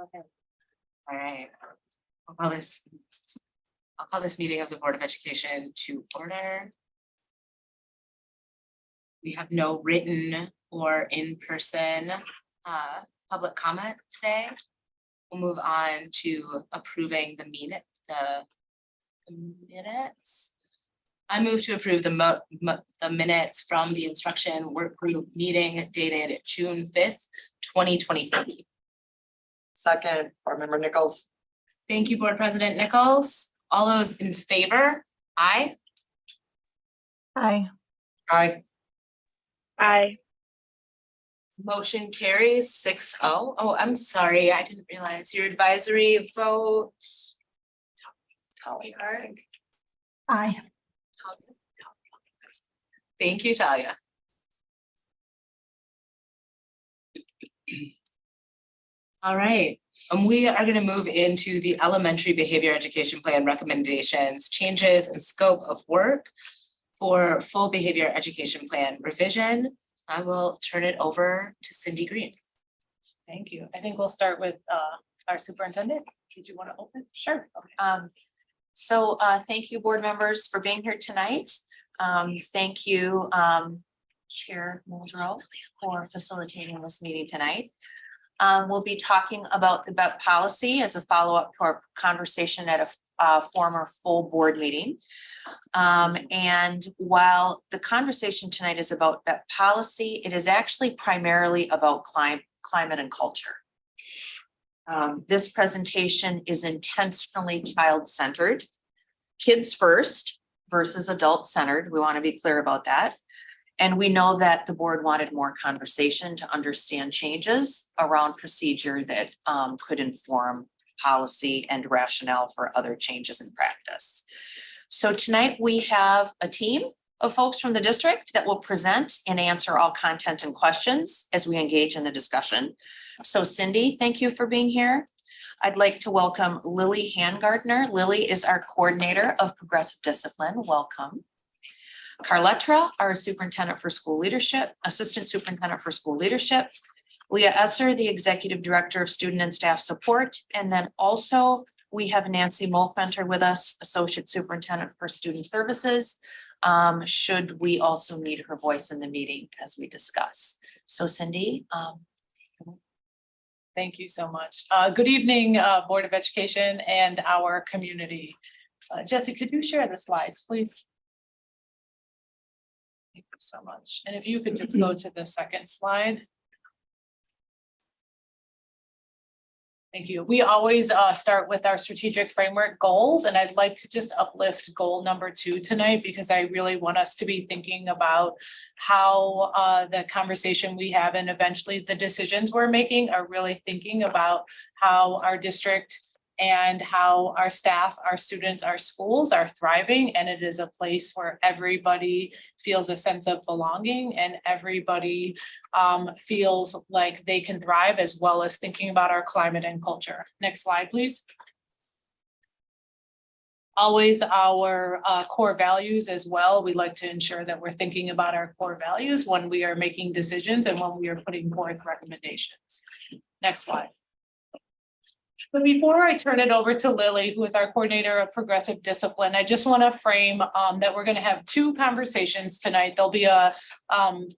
All right. I'll call this meeting of the Board of Education to order. We have no written or in-person public comment today. We'll move on to approving the minutes. I move to approve the minutes from the instruction work group meeting dated June 5th, 2023. Second, Board Member Nichols. Thank you, Board President Nichols. All those in favor? Aye. Aye. Aye. Aye. Motion carries 6-0. Oh, I'm sorry, I didn't realize your advisory vote. Talia. Aye. Thank you, Talia. All right, we are going to move into the elementary behavior education plan recommendations, changes and scope of work for full behavior education plan revision. I will turn it over to Cindy Green. Thank you. I think we'll start with our superintendent. Did you want to open? Sure. Okay. Thank you, board members, for being here tonight. Thank you, Chair Muldrow, for facilitating this meeting tonight. We'll be talking about the BEP policy as a follow-up to our conversation at a former full board meeting. And while the conversation tonight is about BEP policy, it is actually primarily about climate and culture. This presentation is intentionally child-centered, kids first versus adult-centered. We want to be clear about that. And we know that the board wanted more conversation to understand changes around procedure that could inform policy and rationale for other changes in practice. So tonight we have a team of folks from the district that will present and answer all content and questions as we engage in the discussion. So Cindy, thank you for being here. I'd like to welcome Lily Handgardner. Lily is our coordinator of progressive discipline. Welcome. Carletra, our superintendent for school leadership, assistant superintendent for school leadership. Leah Esser, the executive director of student and staff support. And then also we have Nancy Molfenter with us, associate superintendent for student services. Should we also need her voice in the meeting as we discuss. So Cindy. Thank you so much. Good evening, Board of Education and our community. Jesse, could you share the slides, please? Thank you so much. And if you could just go to the second slide. Thank you. We always start with our strategic framework goals, and I'd like to just uplift goal number 2 tonight because I really want us to be thinking about how the conversation we have and eventually the decisions we're making are really thinking about how our district and how our staff, our students, our schools are thriving. And it is a place where everybody feels a sense of belonging and everybody feels like they can thrive, as well as thinking about our climate and culture. Next slide, please. Always our core values as well. We like to ensure that we're thinking about our core values when we are making decisions and when we are putting forth recommendations. Next slide. But before I turn it over to Lily, who is our coordinator of progressive discipline, I just want to frame that we're going to have 2 conversations tonight. There'll be a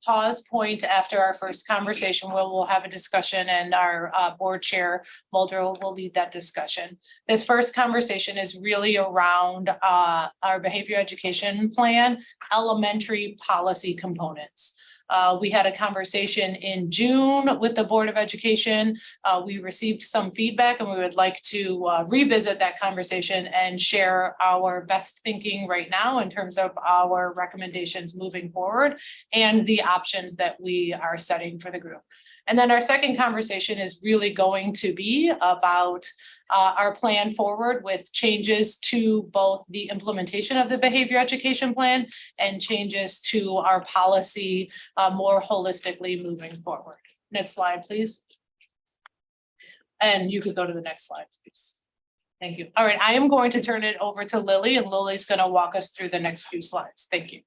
pause point after our first conversation where we'll have a discussion, and our board chair, Muldrow, will lead that discussion. This first conversation is really around our behavior education plan, elementary policy components. We had a conversation in June with the Board of Education. We received some feedback and we would like to revisit that conversation and share our best thinking right now in terms of our recommendations moving forward and the options that we are setting for the group. And then our second conversation is really going to be about our plan forward with changes to both the implementation of the behavior education plan and changes to our policy more holistically moving forward. Next slide, please. And you could go to the next slide, please. Thank you. All right, I am going to turn it over to Lily, and Lily's going to walk us through the next few slides. Thank you.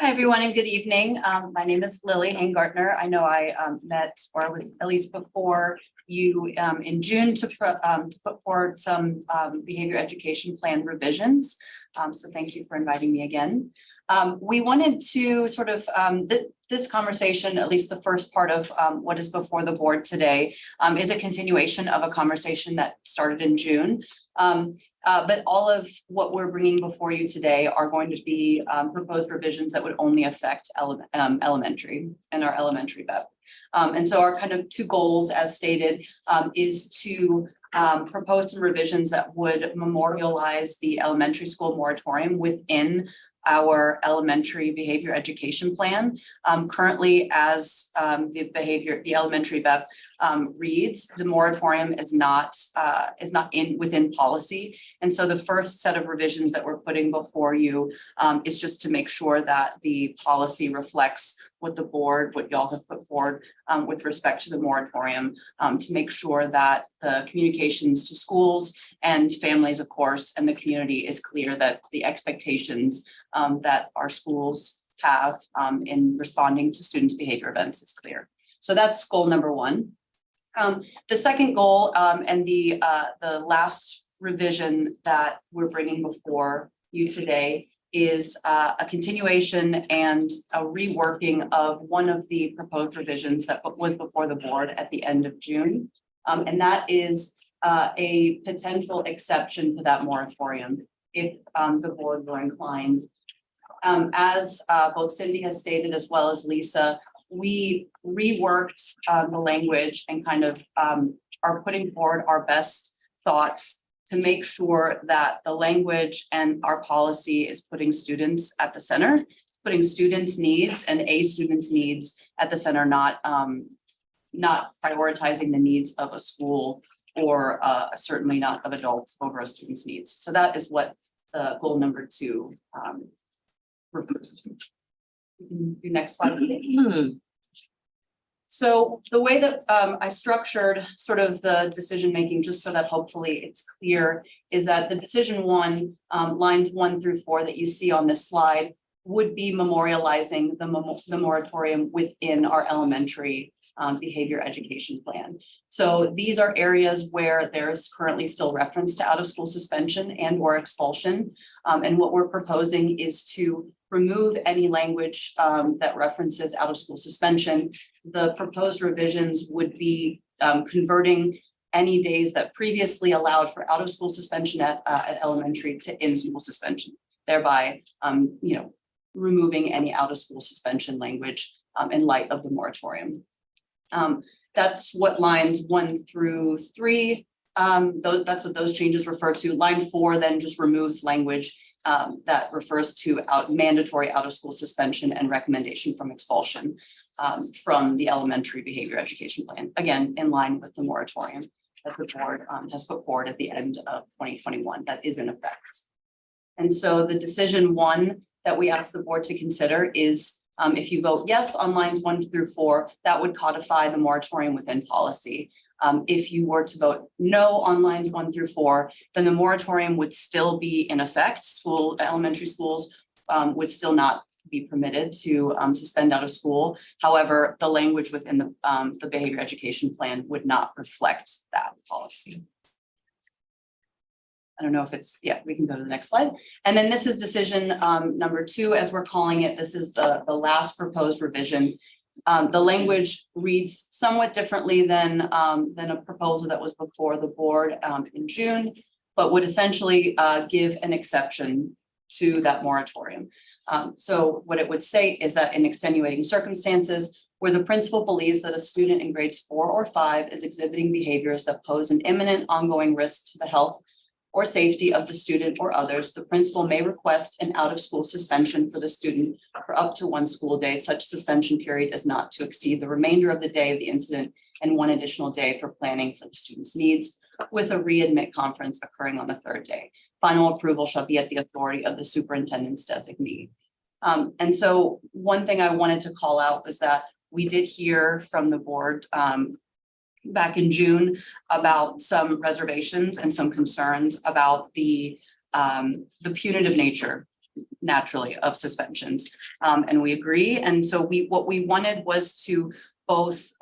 Hi, everyone, and good evening. My name is Lily Handgardner. I know I met or was at least before you in June to put forward some behavior education plan revisions. So thank you for inviting me again. We wanted to sort of this conversation, at least the first part of what is before the board today, is a continuation of a conversation that started in June. But all of what we're bringing before you today are going to be proposed revisions that would only affect elementary and our elementary BEP. And so our kind of two goals, as stated, is to propose some revisions that would memorialize the elementary school moratorium within our elementary behavior education plan. Currently, as the elementary BEP reads, the moratorium is not within policy. And so the first set of revisions that we're putting before you is just to make sure that the policy reflects what the board, what y'all have put forward with respect to the moratorium, to make sure that the communications to schools and families, of course, and the community is clear that the expectations that our schools have in responding to students' behavior events is clear. So that's goal number one. The second goal and the last revision that we're bringing before you today is a continuation and a reworking of one of the proposed revisions that was before the board at the end of June. And that is a potential exception to that moratorium if the board were inclined. As both Cindy has stated, as well as Lisa, we reworked the language and kind of are putting forward our best thoughts to make sure that the language and our policy is putting students at the center, putting students' needs and a student's needs at the center, not prioritizing the needs of a school or certainly not of adults over a student's needs. So that is what the goal number 2 proposed. Your next slide. So the way that I structured sort of the decision making, just so that hopefully it's clear, is that the decision 1, lines 1 through 4 that you see on this slide would be memorializing the moratorium within our elementary behavior education plan. So these are areas where there's currently still reference to out of school suspension and or expulsion. And what we're proposing is to remove any language that references out of school suspension. The proposed revisions would be converting any days that previously allowed for out of school suspension at elementary to in school suspension, thereby removing any out of school suspension language in light of the moratorium. That's what lines 1 through 3, that's what those changes refer to. Line 4 then just removes language that refers to mandatory out of school suspension and recommendation from expulsion from the elementary behavior education plan, again, in line with the moratorium that the board has put forward at the end of 2021 that is in effect. And so the decision 1 that we ask the board to consider is if you vote yes on lines 1 through 4, that would codify the moratorium within policy. If you were to vote no on lines 1 through 4, then the moratorium would still be in effect. Elementary schools would still not be permitted to suspend out of school. However, the language within the behavior education plan would not reflect that policy. I don't know if it's, we can go to the next slide. And then this is decision number 2, as we're calling it. This is the last proposed revision. The language reads somewhat differently than a proposal that was before the board in June, but would essentially give an exception to that moratorium. So what it would say is that in extenuating circumstances where the principal believes that a student in grades 4 or 5 is exhibiting behaviors that pose an imminent ongoing risk to the health or safety of the student or others, the principal may request an out-of-school suspension for the student for up to 1 school day. Such suspension period is not to exceed the remainder of the day of the incident and 1 additional day for planning for the student's needs, with a readmit conference occurring on the 3rd day. Final approval shall be at the authority of the superintendent's designee. And so one thing I wanted to call out was that we did hear from the board back in June about some reservations and some concerns about the punitive nature, naturally, of suspensions. And we agree. And so what we wanted was to both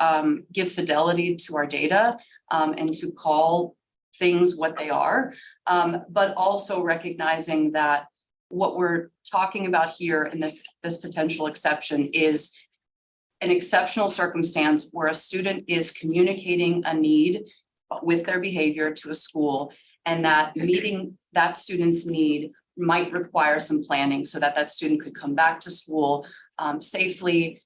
give fidelity to our data, and to call things what they are. But also recognizing that what we're talking about here in this potential exception is an exceptional circumstance where a student is communicating a need with their behavior to a school, and that meeting that student's need might require some planning so that that student could come back to school safely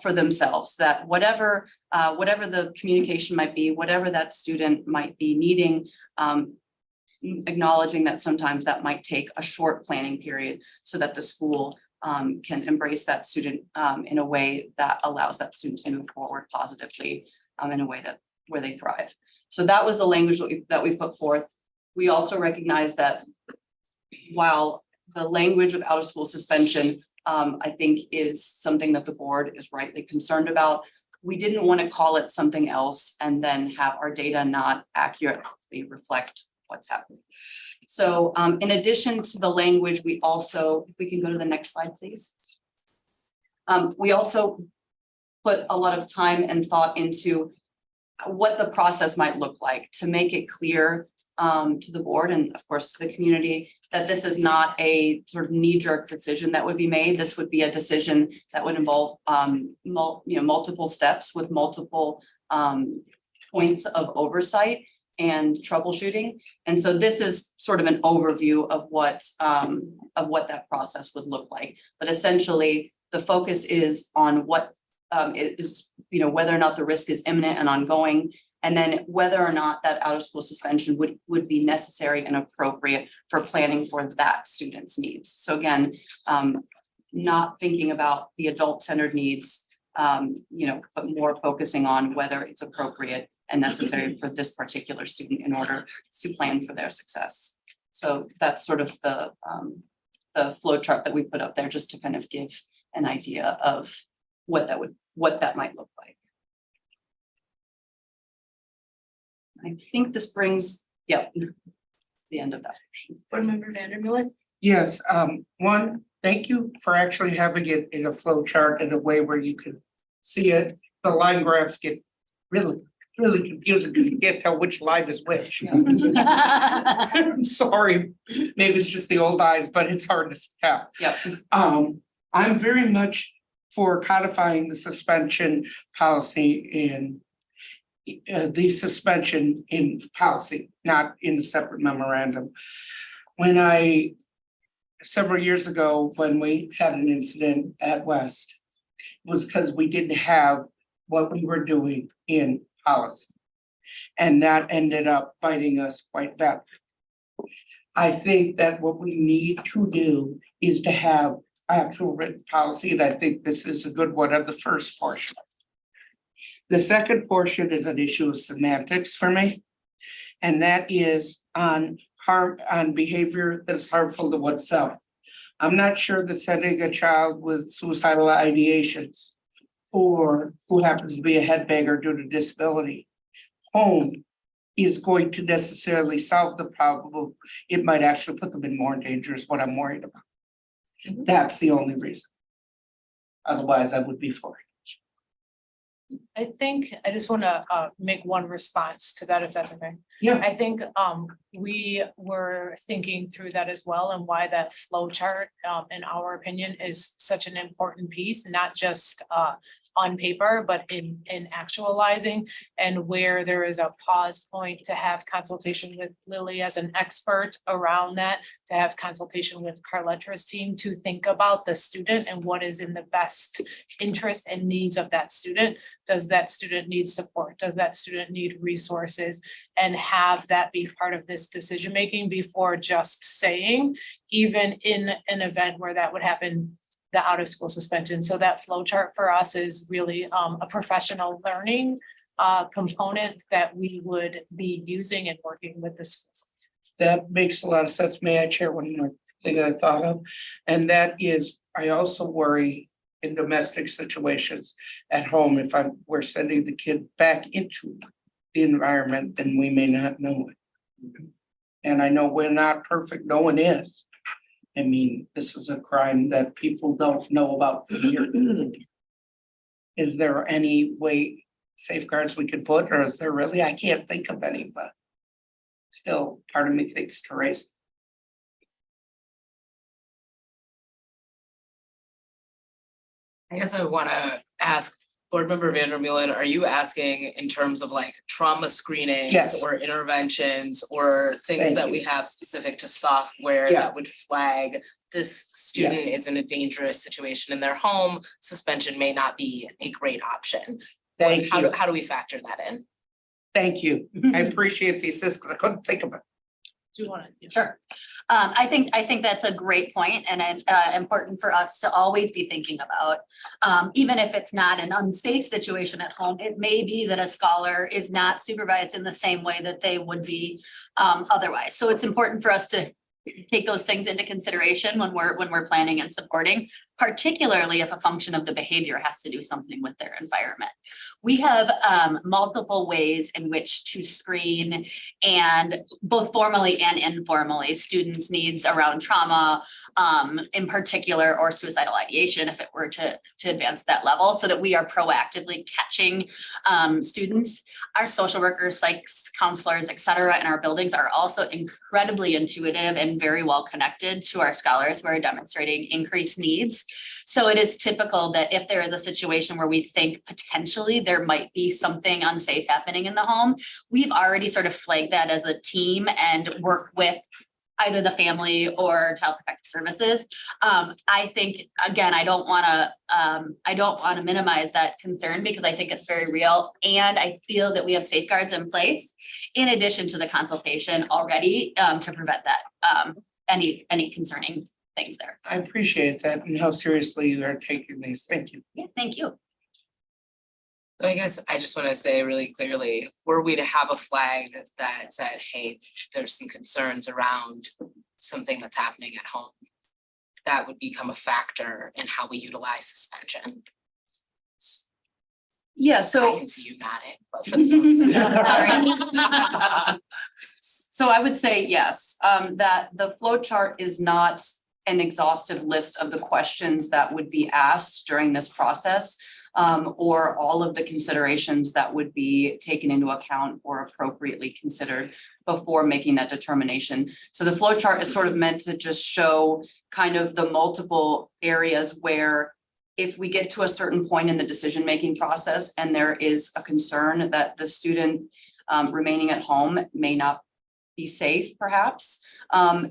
for themselves, that whatever the communication might be, whatever that student might be needing, acknowledging that sometimes that might take a short planning period so that the school can embrace that student in a way that allows that student to move forward positively in a way where they thrive. So that was the language that we put forth. We also recognize that while the language of out of school suspension, I think is something that the board is rightly concerned about, we didn't want to call it something else and then have our data not accurately reflect what's happening. So in addition to the language, we also, if we can go to the next slide, please. We also put a lot of time and thought into what the process might look like to make it clear to the board and of course to the community that this is not a sort of knee-jerk decision that would be made. This would be a decision that would involve multiple steps with multiple points of oversight and troubleshooting. And so this is sort of an overview of what that process would look like. But essentially, the focus is on what it is, whether or not the risk is imminent and ongoing, and then whether or not that out of school suspension would be necessary and appropriate for planning for that student's needs. So again, not thinking about the adult-centered needs, but more focusing on whether it's appropriate and necessary for this particular student in order to plan for their success. So that's sort of the flow chart that we put up there, just to kind of give an idea of what that might look like. I think this brings, the end of that portion. Board Member Vandermillen? Yes, one, thank you for actually having it in a flow chart in a way where you can see it. The line graphs get really confusing because you can't tell which line is which. I'm sorry, maybe it's just the old eyes, but it's hard to tell. Yep. I'm very much for codifying the suspension policy in the suspension in policy, not in a separate memorandum. Several years ago, when we had an incident at West, it was because we didn't have what we were doing in policy. And that ended up biting us quite badly. I think that what we need to do is to have actual written policy, and I think this is a good one of the first portion. The second portion is an issue of semantics for me, and that is on behavior that is harmful to oneself. I'm not sure that sending a child with suicidal ideations or who happens to be a headbanger due to disability home is going to necessarily solve the problem. It might actually put them in more danger is what I'm worried about. That's the only reason. Otherwise, I would be for it. I think I just want to make one response to that, if that's okay. Yeah. I think we were thinking through that as well, and why that flow chart, in our opinion, is such an important piece, not just on paper, but in actualizing, and where there is a pause point to have consultation with Lily as an expert around that, to have consultation with Carletra's team to think about the student and what is in the best interest and needs of that student. Does that student need support? Does that student need resources? And have that be part of this decision-making before just saying, even in an event where that would happen, the out of school suspension. So that flow chart for us is really a professional learning component that we would be using and working with the schools. That makes a lot of sense. May I share one more thing I thought of? And that is, I also worry in domestic situations at home, if we're sending the kid back into the environment, then we may not know it. And I know we're not perfect, no one is. I mean, this is a crime that people don't know about for years. Is there any way safeguards we could put, or is there really? I can't think of any, but still, part of me thinks to raise. I guess I wanna ask Board Member Vandermeulen, are you asking in terms of like trauma screenings? Yes. Or interventions or things Thank that you. we have specific to software Yeah. that would flag this student Yes. is in a dangerous situation in their home, suspension may not be a great option. Thank How you, do we factor that in? thank you. I appreciate the assist, because I couldn't think of it. Do you want to? Sure. I think that's a great point, and it's important for us to always be thinking about. Even if it's not an unsafe situation at home, it may be that a scholar is not supervised in the same way that they would be otherwise. So it's important for us to take those things into consideration when we're planning and supporting, particularly if a function of the behavior has to do something with their environment. We have multiple ways in which to screen, and both formally and informally, students' needs around trauma, in particular, or suicidal ideation, if it were to advance that level, so that we are proactively catching students. Our social workers, psychs, counselors, et cetera, in our buildings are also incredibly intuitive and very well connected to our scholars who are demonstrating increased needs. So it is typical that if there is a situation where we think potentially there might be something unsafe happening in the home, we've already sort of flagged that as a team and work with either the family or Child Protective Services. I think, again, I don't wanna minimize that concern, because I think it's very real. And I feel that we have safeguards in place in addition to the consultation already, to prevent that, any concerning things there. I appreciate that and how seriously you are taking these. Thank you. Yeah, thank you. So I guess I just wanna say really clearly, were we to have a flag that said, hey, there's some concerns around something that's happening at home, that would become a factor in how we utilize suspension. Yeah, I so. can see you nodding, but for the. So I would say yes, that the flow chart is not an exhaustive list of the questions that would be asked during this process, or all of the considerations that would be taken into account or appropriately considered before making that determination. So the flow chart is sort of meant to just show kind of the multiple areas where, if we get to a certain point in the decision-making process and there is a concern that the student remaining at home may not be safe, perhaps,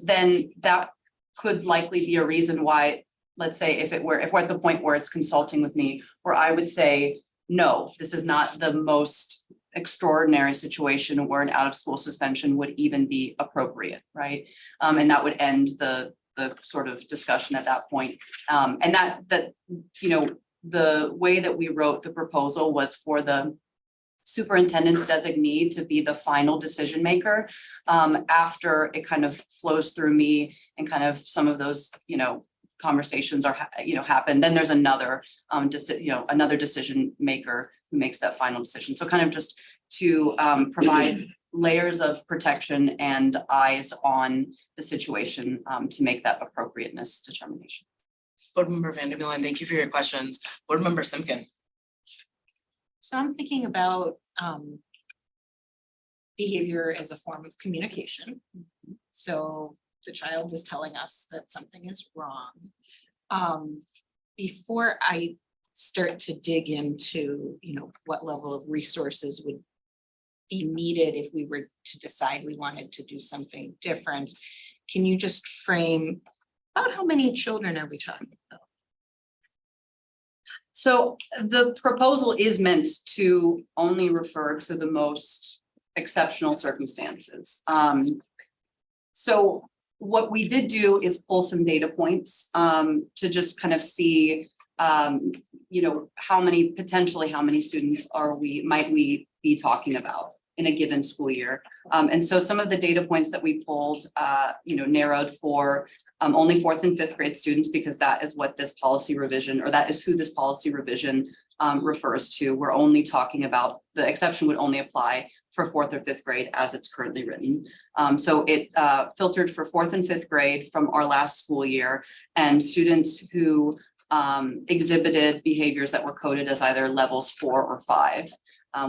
then that could likely be a reason why, let's say if we're at the point where it's consulting with me, where I would say, no, this is not the most extraordinary situation where an out-of-school suspension would even be appropriate, right? And that would end the sort of discussion at that point. And that you know, the way that we wrote the proposal was for the superintendent's designee to be the final decision maker, after it kind of flows through me and kind of some of those, you know, conversations are, happen. Then there's another, another decision maker who makes that final decision. So kind of just to provide layers of protection and eyes on the situation, to make that appropriateness determination. Board Member Vandermeulen, thank you for your questions. Board Member Simkin. So I'm thinking about behavior as a form of communication. So the child is telling us that something is wrong. Before I start to dig into, what level of resources would be needed if we were to decide we wanted to do something different, can you just frame about how many children are we talking about? So the proposal is meant to only refer to the most exceptional circumstances. So what we did do is pull some data points to just kind of see, how many students might we be talking about in a given school year. And so some of the data points that we pulled, narrowed for only 4th and 5th grade students, because that is what this policy revision, or that is who this policy revision refers to. We're only talking about, the exception would only apply for 4th or 5th grade as it's currently written. So it filtered for 4th and 5th grade from our last school year, and students who exhibited behaviors that were coded as either levels 4 or 5.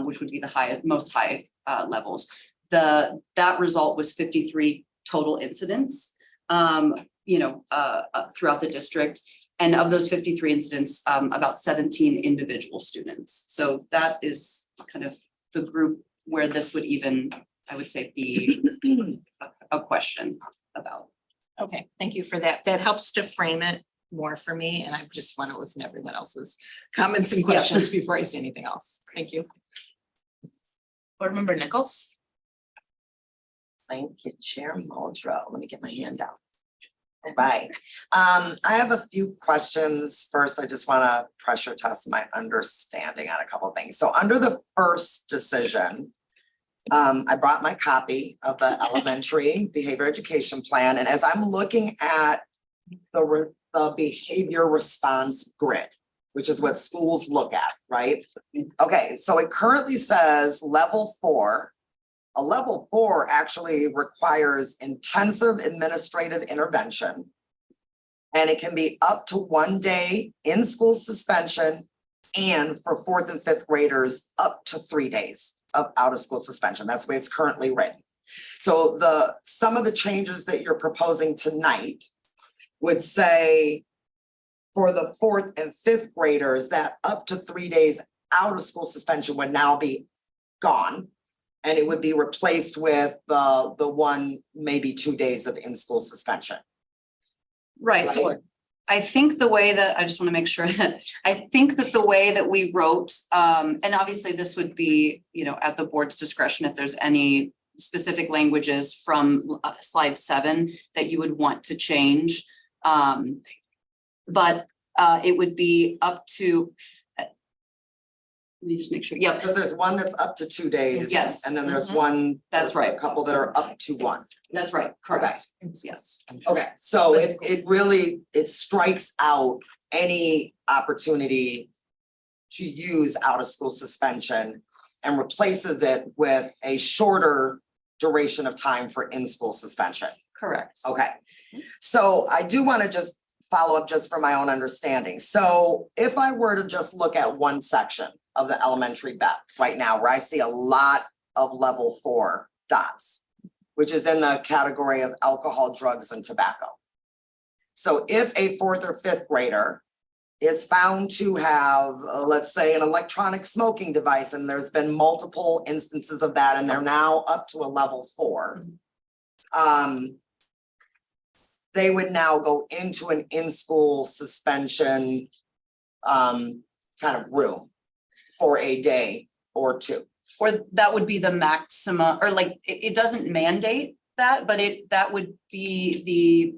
which would be the highest, most high levels. That result was 53 total incidents, throughout the district. And of those 53 incidents, about 17 individual students. So that is kind of the group where this would even, I would say, be a question about. Okay, thank you for that. That helps to frame it more for me, and I just want to listen to everyone else's comments and questions before I say anything else. Thank you. Board Member Nichols? Thank you, Chair Muldrow. Let me get my hand out. All right. I have a few questions. First, I just want to pressure test my understanding on a couple of things. So under the first decision, I brought my copy of the elementary behavior education plan. And as I'm looking at the behavior response grid, which is what schools look at, right? Okay, so it currently says level 4. A level 4 actually requires intensive administrative intervention. And it can be up to 1 day in school suspension, and for 4th and 5th graders, up to 3 days of out of school suspension. That's the way it's currently written. So some of the changes that you're proposing tonight would say for the 4th and 5th graders, that up to 3 days out of school suspension would now be gone. And it would be replaced with the 1, maybe 2 days of in-school suspension. Right, so I think the way that, I just want to make sure that, I think that the way that we wrote, and obviously this would be, at the board's discretion if there's any specific languages from slide 7 that you would want to change. But it would be up to, let me just make sure, yep. Because there's one that's up to 2 days. Yes. And then there's one. That's right. A couple that are up to 1. That's right, correct, yes. Okay, so it really, it strikes out any opportunity to use out of school suspension and replaces it with a shorter duration of time for in-school suspension. Correct. Okay, so I do want to just follow up just for my own understanding. So if I were to just look at one section of the elementary BEP right now, where I see a lot of level 4 dots, which is in the category of alcohol, drugs, and tobacco. So if a 4th or 5th grader is found to have, let's say, an electronic smoking device, and there's been multiple instances of that, and they're now up to a level 4, they would now go into an in-school suspension kind of room for a day or 2. Or that would be the maximum, or like, it doesn't mandate that, but that would be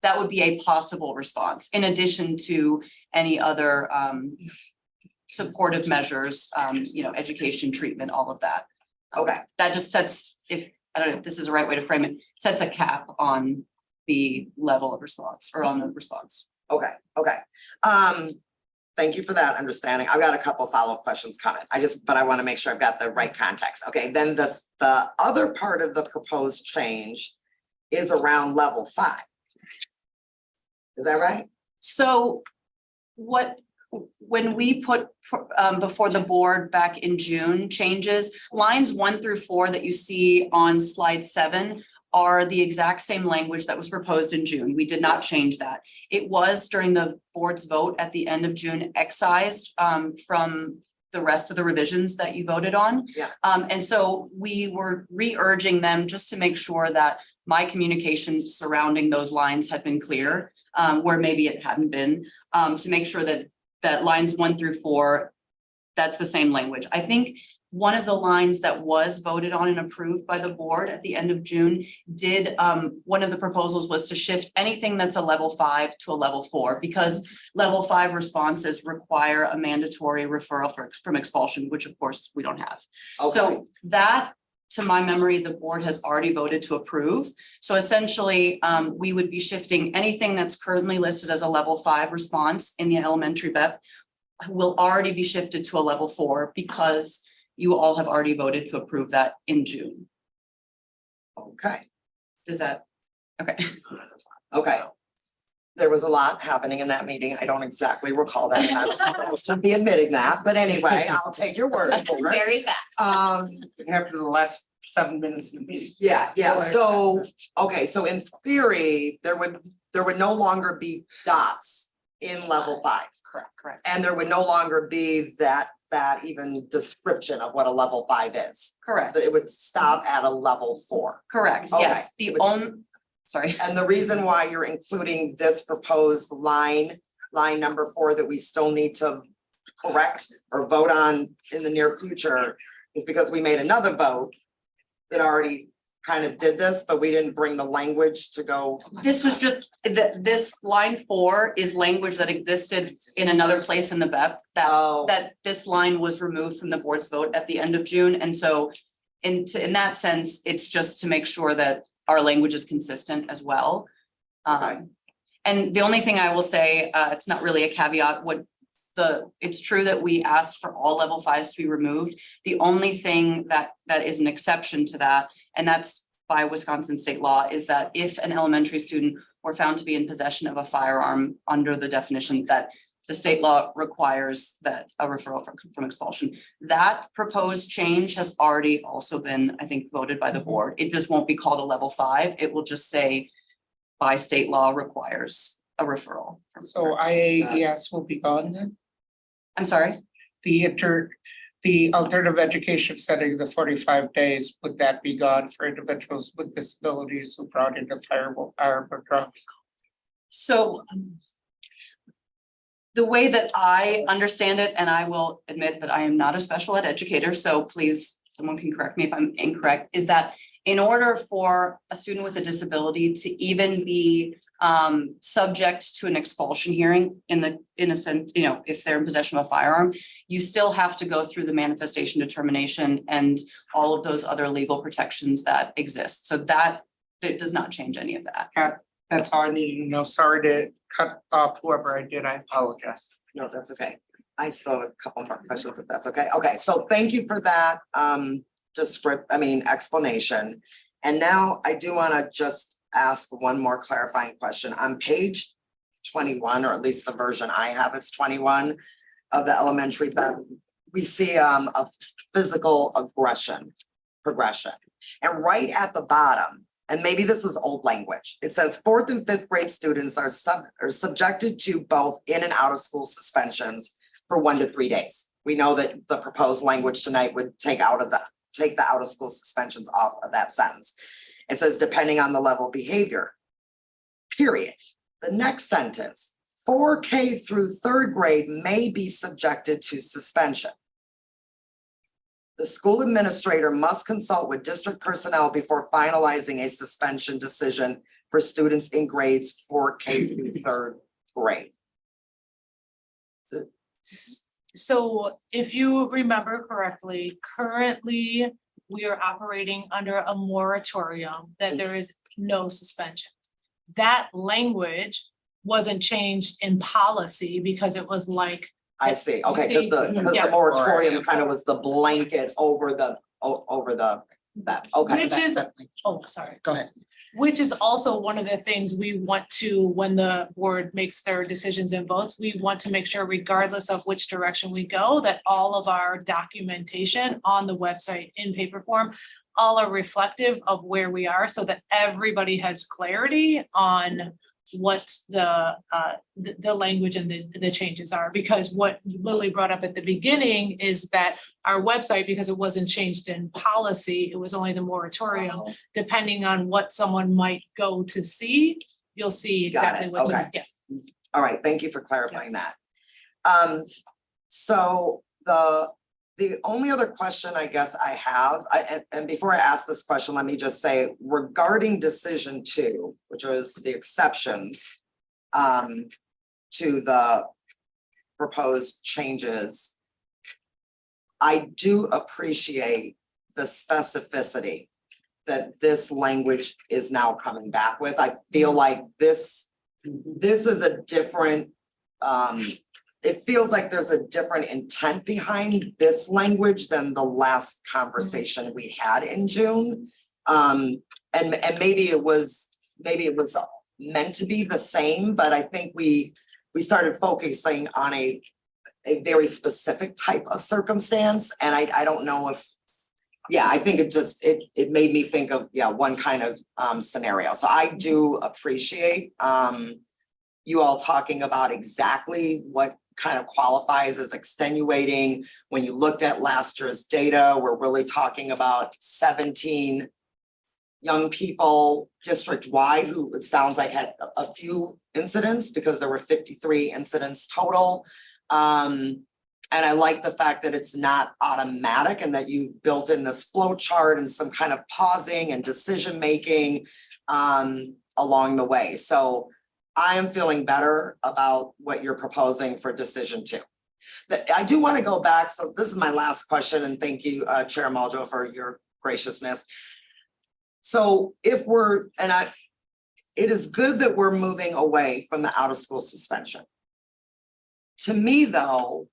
a possible response in addition to any other supportive measures, education, treatment, all of that. Okay. That just sets, I don't know if this is the right way to frame it, sets a cap on the level of response or on the response. Okay. Thank you for that understanding. I've got a couple follow-up questions coming. But I want to make sure I've got the right context. Okay, then the other part of the proposed change is around level 5. Is that right? So when we put before the board back in June changes, lines 1 through 4 that you see on slide 7 are the exact same language that was proposed in June. We did not change that. It was during the board's vote at the end of June excised from the rest of the revisions that you voted on. Yeah. And so we were re-urging them just to make sure that my communication surrounding those lines had been clear, where maybe it hadn't been, to make sure that lines 1 through 4, that's the same language. I think one of the lines that was voted on and approved by the board at the end of June one of the proposals was to shift anything that's a level 5 to a level 4, because level 5 responses require a mandatory referral from expulsion, which of course we don't have. Okay. So that, to my memory, the board has already voted to approve. So essentially, we would be shifting anything that's currently listed as a level 5 response in the elementary BEP will already be shifted to a level 4 because you all have already voted to approve that in June. Okay. Does that, okay. Okay. there was a lot happening in that meeting. I don't exactly recall that. I should be admitting that, but anyway, I'll take your word for it. Very fast. It happened in the last 7 minutes of the meeting. Yeah, so, okay, so in theory, there would no longer be dots in level 5. Correct. And there would no longer be that even description of what a level 5 is. Correct, It would stop at a level 4. correct, Okay. yes, the Which- sorry. And the reason why you're including this proposed line number 4 that we still need to correct or vote on in the near future is because we made another vote that already kind of did this, but we didn't bring the language to go. This was just, this line 4 is language that existed in another place in the BEP Oh. that this line was removed from the board's vote at the end of June. And so in that sense, it's just to make sure that our language is consistent as well. Okay. And the only thing I will say, it's not really a caveat, it's true that we asked for all level 5s to be removed. The only thing that is an exception to that, and that's by Wisconsin state law, is that if an elementary student were found to be in possession of a firearm under the definition that the state law requires that a referral from expulsion. That proposed change has already also been, I think, voted by the board. It just won't be called a level 5. It will just say by state law requires a referral. So IAES will be gone then? I'm sorry. The alternative education setting, the 45 days, would that be gone for individuals with disabilities who brought in a firearm or drugs? So the way that I understand it, and I will admit that I am not a special ed educator, so please, someone can correct me if I'm incorrect, is that in order for a student with a disability to even be subject to an expulsion hearing in a sense, if they're in possession of a firearm, you still have to go through the manifestation determination and all of those other legal protections that exist. So that it does not change any of that. That's all I needed to know. Sorry to cut off whoever I did. I apologize. No, that's okay. I still have a couple more questions if that's okay. Okay, so thank you for that explanation. And now I do want to just ask one more clarifying question. On page 21, or at least the version I have, it's 21 of the elementary, we see a physical aggression progression. And right at the bottom, and maybe this is old language, it says 4th and 5th grade students are subjected to both in and out of school suspensions for 1 to 3 days. We know that the proposed language tonight would take the out of school suspensions off of that sentence. It says depending on the level of behavior, period. The next sentence, 4K through 3rd grade may be subjected to suspension. The school administrator must consult with district personnel before finalizing a suspension decision for students in grades 4K through 3rd grade. So if you remember correctly, currently we are operating under a moratorium that there is no suspension. That language wasn't changed in policy because it was like. I see, okay, because the Yeah. moratorium kind of was the blanket over the, that, okay. Which is, oh, sorry. Go ahead. Which is also one of the things we want to, when the board makes their decisions and votes, we want to make sure regardless of which direction we go, that all of our documentation on the website in paper form, all are reflective of where we are so that everybody has clarity on what the language and the changes are. Because what Lily brought up at the beginning is that our website, because it wasn't changed in policy, it was only the moratorium, depending on what someone might go to see, you'll see Got exactly it, what. okay. Yeah. All right, thank you for clarifying Yes. that. So the only other question I guess I have, and before I ask this question, let me just say regarding decision 2, which was the exceptions to the proposed changes. I do appreciate the specificity that this language is now coming back with. I feel like this is a different, it feels like there's a different intent behind this language than the last conversation we had in June. And maybe it was meant to be the same, but I think we started focusing on a very specific type of circumstance, and I don't know if, yeah, I think it made me think of, one kind of scenario. So I do appreciate you all talking about exactly what kind of qualifies as extenuating. When you looked at last year's data, we're really talking about 17 young people district-wide who, it sounds like, had a few incidents, because there were 53 incidents total. And I like the fact that it's not automatic and that you've built in this flow chart and some kind of pausing and decision-making along the way. So I am feeling better about what you're proposing for decision 2. I do want to go back. So this is my last question, and thank you, Chair Muldrow, for your graciousness. So if it is good that we're moving away from the out of school suspension. To me, though,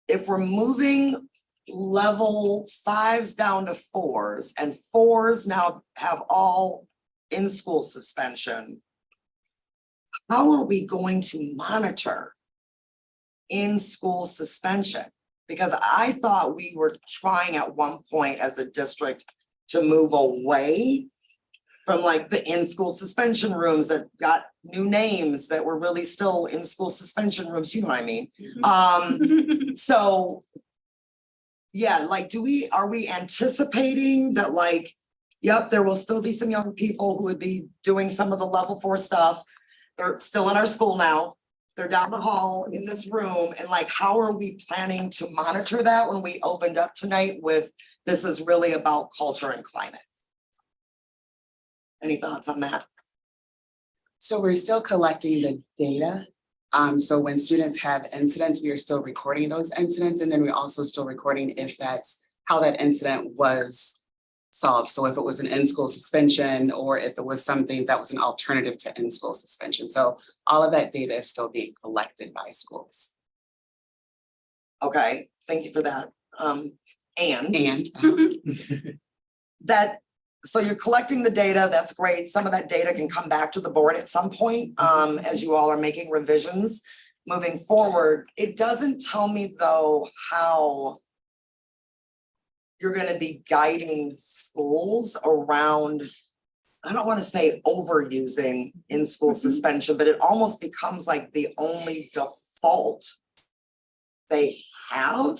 if we're moving level 5s down to 4s, and 4s now have all in-school suspension, how are we going to monitor in-school suspension? Because I thought we were trying at one point as a district to move away from like the in-school suspension rooms that got new names that were really still in-school suspension rooms, you know what I mean? So yeah, like, are we anticipating that, like, yep, there will still be some young people who would be doing some of the level 4 stuff. They're still in our school now. They're down the hall in this room. And like, how are we planning to monitor that when we opened up tonight with, this is really about culture and climate? Any thoughts on that? So we're still collecting the data. So when students have incidents, we are still recording those incidents, and then we're also still recording if that's how that incident was solved. So if it was an in-school suspension, or if it was something that was an alternative to in-school suspension. So all of that data is still being collected by schools. Okay, thank you for that. And that, so you're collecting the data, that's great. Some of that data can come back to the board at some point, as you all are making revisions moving forward. It doesn't tell me though how you're gonna be guiding schools around, I don't wanna say overusing in-school suspension, but it almost becomes like the only default they have.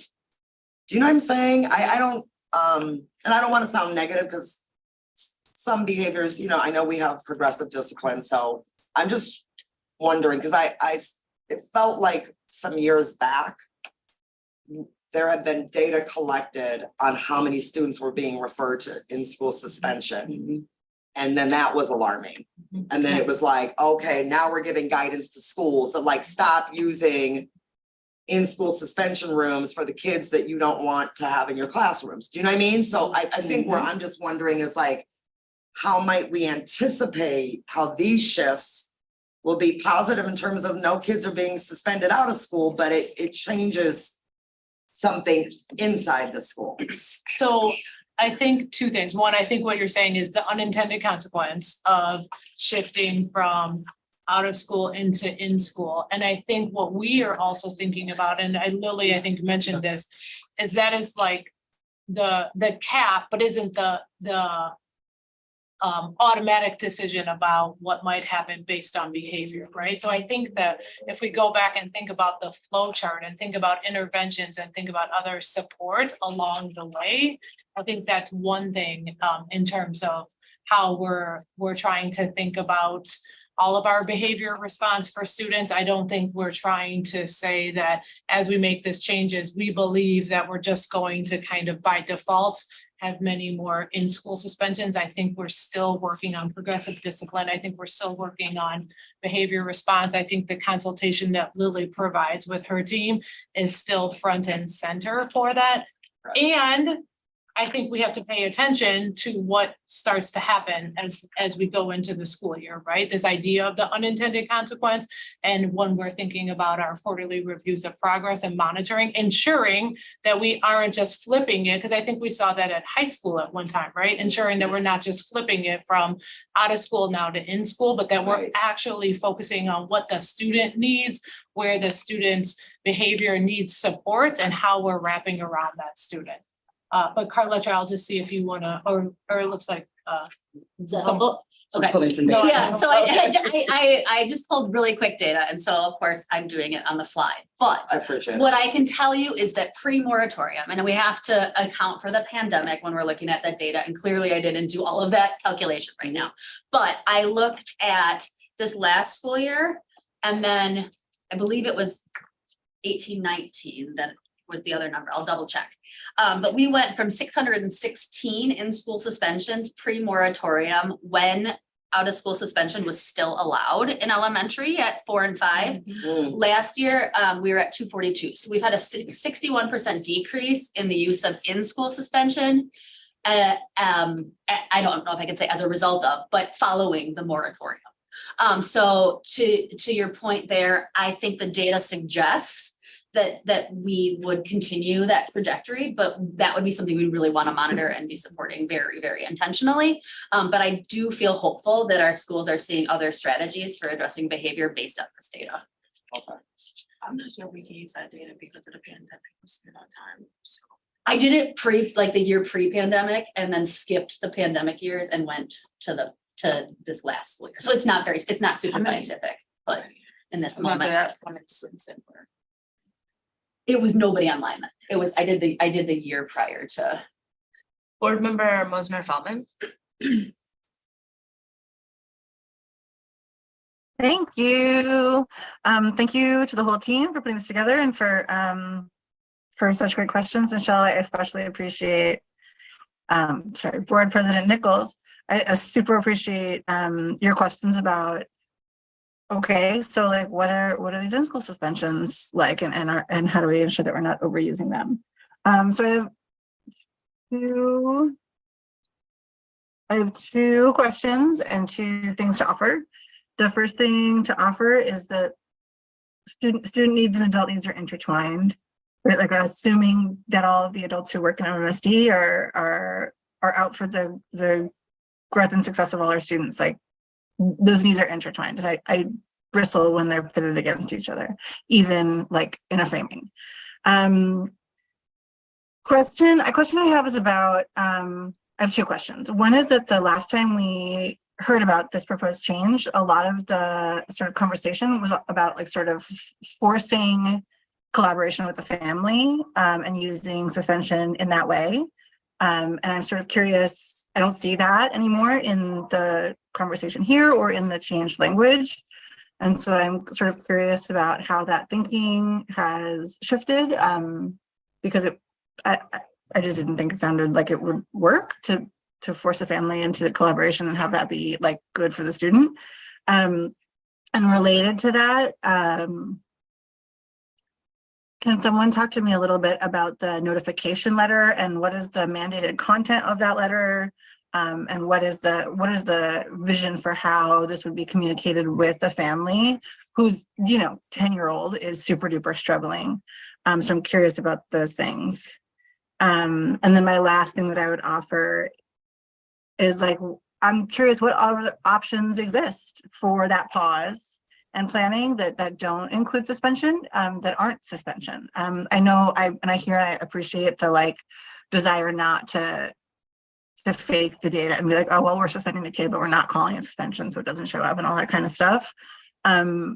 Do you know what I'm saying? I don't, and I don't wanna sound negative, because some behaviors, you know, I know we have progressive discipline, so I'm just wondering, because it felt like some years back, there had been data collected on how many students were being referred to in-school suspension. And then that was alarming. And then it was like, okay, now we're giving guidance to schools that like, stop using in-school suspension rooms for the kids that you don't want to have in your classrooms. Do you know what I mean? So I think where I'm just wondering is like, how might we anticipate how these shifts will be positive in terms of no kids are being suspended out of school, but it changes something inside the school? So I think 2 things. One, I think what you're saying is the unintended consequence of shifting from out of school into in school. And I think what we are also thinking about, and Lily, I think mentioned this, is that is like the cap, but isn't the automatic decision about what might happen based on behavior, right? So I think that if we go back and think about the flow chart and think about interventions and think about other supports along the way, I think that's one thing in terms of how we're trying to think about all of our behavior response for students. I don't think we're trying to say that as we make this changes, we believe that we're just going to kind of by default have many more in-school suspensions. I think we're still working on progressive discipline. I think we're still working on behavior response. I think the consultation that Lily provides with her team is still front and center for that. And I think we have to pay attention to what starts to happen as we go into the school year, right? This idea of the unintended consequence. And when we're thinking about our quarterly reviews of progress and monitoring, ensuring that we aren't just flipping it, because I think we saw that at high school at one time, right? Ensuring that we're not just flipping it from out of school now to in school, but that we're Right. actually focusing on what the student needs, where the student's behavior needs supports, and how we're wrapping around that student. But Carla, I'll just see if you wanna, or it looks like, Okay. Pulling some No, data. Yeah, so I just pulled really quick data, and so of course I'm doing it on the fly, but I appreciate it. what I can tell you is that pre-moratorium, and we have to account for the pandemic when we're looking at that data, and clearly I didn't do all of that calculation right now. But I looked at this last school year, and then I believe it was 18-19 that was the other number, I'll double check. But we went from 616 in-school suspensions pre-moratorium when out-of-school suspension was still allowed in elementary at 4 and 5. Last year, we were at 242. So we've had a 61% decrease in the use of in-school suspension. I don't know if I could say as a result of, but following the moratorium. So to your point there, I think the data suggests that we would continue that trajectory, but that would be something we really want to monitor and be supporting very, very intentionally. But I do feel hopeful that our schools are seeing other strategies for addressing behavior based on this data. I'm not sure we can use that data because of the pandemic, was not time, so. I did it the year pre-pandemic, and then skipped the pandemic years and went to this last school year. So it's not super scientific, but in this moment. It was nobody online. It was, I did the year prior to. Board Member Mosner Feldman. Thank you. Thank you to the whole team for putting this together and for such great questions. Michelle, I especially appreciate, Board President Nichols. I super appreciate your questions about, okay, so like what are these in-school suspensions like, and how do we ensure that we're not overusing them? So I have two questions and two things to offer. The first thing to offer is that student needs and adult needs are intertwined, right? Like assuming that all of the adults who work in MMSD are out for the growth and success of all our students. Like those needs are intertwined. And I bristle when they're pitted against each other, even like in a framing. Question I have is about, I have two questions. One is that the last time we heard about this proposed change, a lot of the sort of conversation was about like sort of forcing collaboration with the family and using suspension in that way. And I'm sort of curious, I don't see that anymore in the conversation here or in the changed language. And so I'm sort of curious about how that thinking has shifted because I just didn't think it sounded like it would work to force a family into the collaboration and have that be like good for the student. And related to that, can someone talk to me a little bit about the notification letter and what is the mandated content of that letter? And what is the vision for how this would be communicated with a family who's, 10-year-old is super duper struggling. So I'm curious about those things. And then my last thing that I would offer is like, I'm curious what other options exist for that pause and planning that don't include suspension, that aren't suspension. I know I appreciate the like desire not to fake the data and be like, oh, well, we're suspending the kid, but we're not calling it suspension, so it doesn't show up and all that kind of stuff. But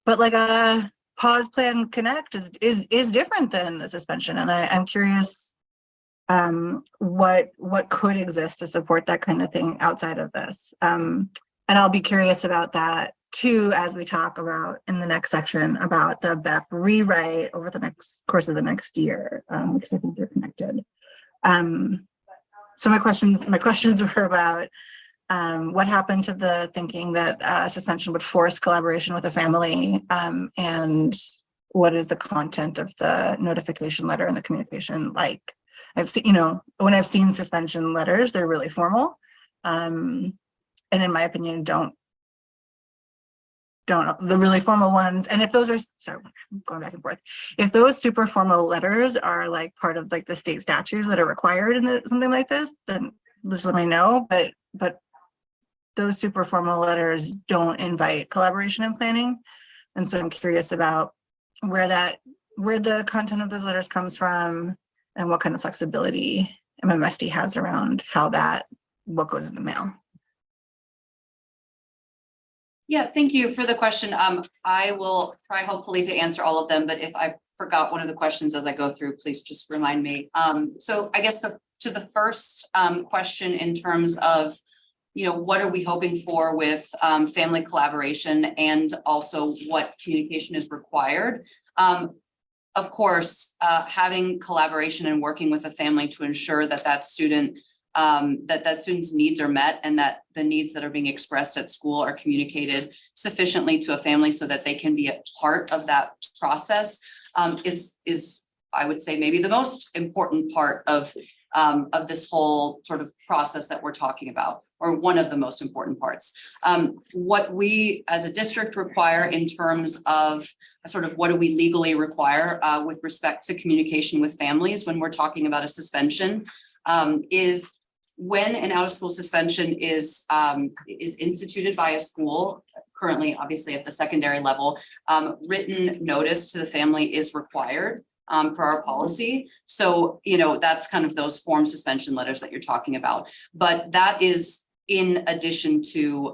like a pause plan connect is different than a suspension. And I'm curious what could exist to support that kind of thing outside of this. And I'll be curious about that too, as we talk about in the next section about the BEP rewrite over the next course of the next year, because I think they're connected. So my questions were about what happened to the thinking that suspension would force collaboration with a family, and what is the content of the notification letter and the communication like? I've seen, you know, when I've seen suspension letters, they're really formal. And in my opinion, don't the really formal ones. And if those are, sorry, I'm going back and forth. If those super formal letters are like part of like the state statutes that are required in something like this, then just let me know. But those super formal letters don't invite collaboration and planning. And so I'm curious about where the content of those letters comes from and what kind of flexibility MMSD has around what goes in the mail. Yeah, thank you for the question. I will try hopefully to answer all of them, but if I forgot one of the questions as I go through, please just remind me. So I guess to the first question in terms of, you know, what are we hoping for with family collaboration and also what communication is required? Of course, having collaboration and working with a family to ensure that that student that student's needs are met and that the needs that are being expressed at school are communicated sufficiently to a family so that they can be a part of that process is I would say maybe the most important part of this whole sort of process that we're talking about, or one of the most important parts. What we as a district require in terms of sort of what do we legally require with respect to communication with families when we're talking about a suspension is when an out-of-school suspension is instituted by a school, currently obviously at the secondary level, written notice to the family is required per our policy. So, you know, that's kind of those form suspension letters that you're talking about. But that is in addition to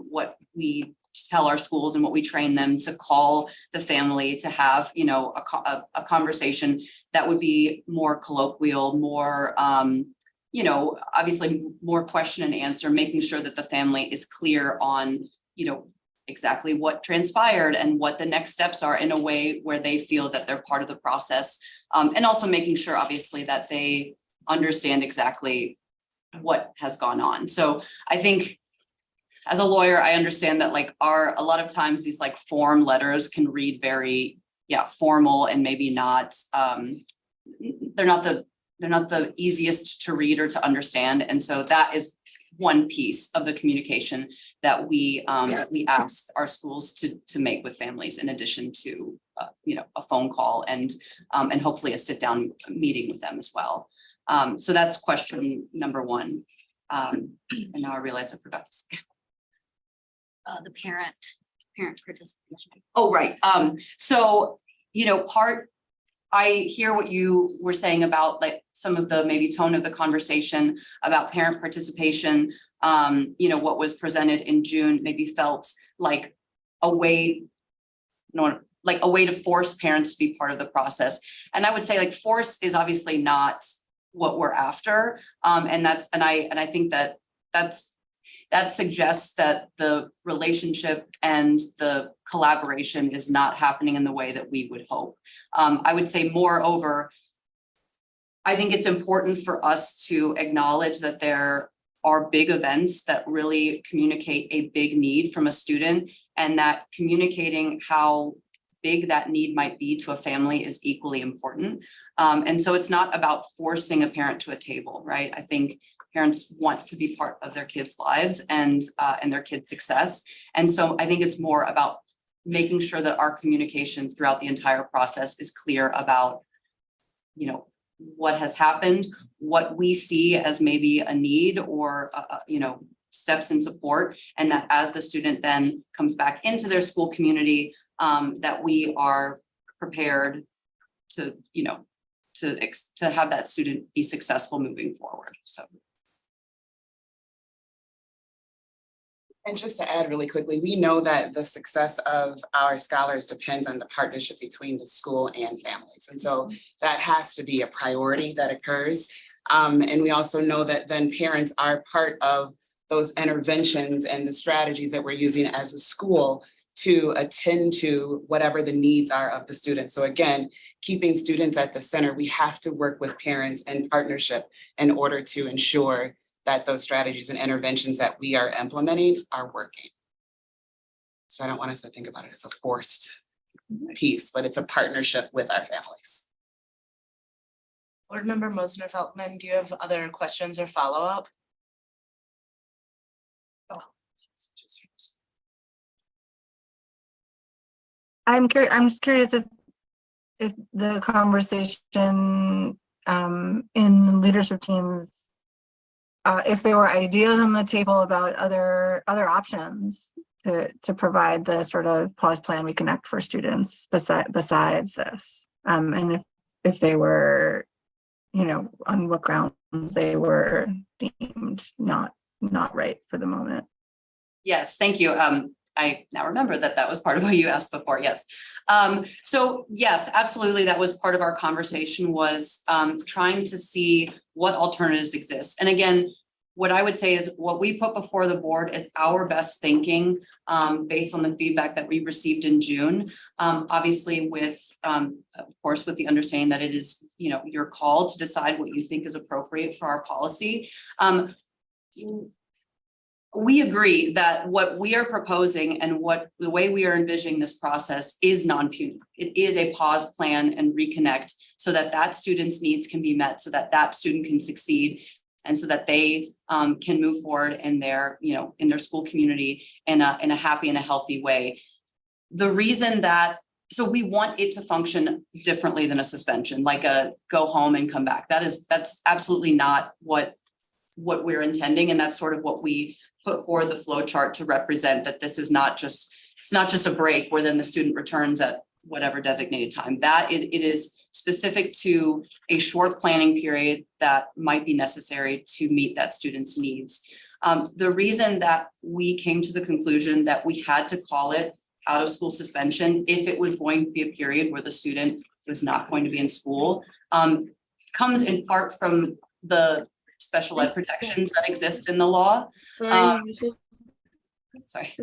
what we tell our schools and what we train them to call the family to have, you know, a conversation that would be more colloquial, more, you know, obviously more question and answer, making sure that the family is clear on, you know, exactly what transpired and what the next steps are in a way where they feel that they're part of the process. And also making sure obviously that they understand exactly what has gone on. So I think as a lawyer, I understand that like a lot of times these like form letters can read very, formal and maybe not, they're not the easiest to read or to understand. And so that is one piece of the communication that we ask our schools to make with families, in addition to you know, a phone call and hopefully a sit down meeting with them as well. So that's question number one. And now I realize I forgot to say. The parent participation. Oh, right. So, you know, I hear what you were saying about like some of the maybe tone of the conversation about parent participation. You know, what was presented in June maybe felt like a way to force parents to be part of the process. And I would say like force is obviously not what we're after. And I think that suggests that the relationship and the collaboration is not happening in the way that we would hope. I would say moreover, I think it's important for us to acknowledge that there are big events that really communicate a big need from a student, and that communicating how big that need might be to a family is equally important. And so it's not about forcing a parent to a table, right? I think parents want to be part of their kids' lives and their kids' success. And so I think it's more about making sure that our communication throughout the entire process is clear about, you know, what has happened, what we see as maybe a need or, you know, steps in support. And that as the student then comes back into their school community, that we are prepared to, you know, to have that student be successful moving forward. So. And just to add really quickly, we know that the success of our scholars depends on the partnership between the school and families. And so that has to be a priority that occurs. And we also know that then parents are part of those interventions and the strategies that we're using as a school to attend to whatever the needs are of the students. So again, keeping students at the center, we have to work with parents in partnership in order to ensure that those strategies and interventions that we are implementing are working. So I don't want us to think about it as a forced piece, but it's a partnership with our families. Board Member Mosner Feltman, do you have other questions or follow-up? I'm just curious if the conversation in leadership teams, if there were ideas on the table about other options to provide the sort of pause plan reconnect for students besides this, and if they were, you know, on what grounds they were deemed not right for the moment. Yes, thank you. I now remember that was part of what you asked before, yes. So yes, absolutely, that was part of our conversation, was trying to see what alternatives exist. And again, what I would say is what we put before the board is our best thinking based on the feedback that we received in June. Obviously with, of course, with the understanding that it is, you know, your call to decide what you think is appropriate for our policy. We agree that what we are proposing and the way we are envisioning this process is non-punitive. It is a pause plan and reconnect so that student's needs can be met, so that student can succeed, and so that they can move forward in their, you know, in their school community in a happy and a healthy way. The reason that, so we want it to function differently than a suspension, like a go home and come back. That's absolutely not what we're intending, and that's sort of what we put forward the flow chart to represent, that this is not just, it's not just a break where then the student returns at whatever designated time. That it is specific to a short planning period that might be necessary to meet that student's needs. The reason that we came to the conclusion that we had to call it out of school suspension, if it was going to be a period where the student was not going to be in school, comes in part from the special ed protections that exist in the law. Sorry.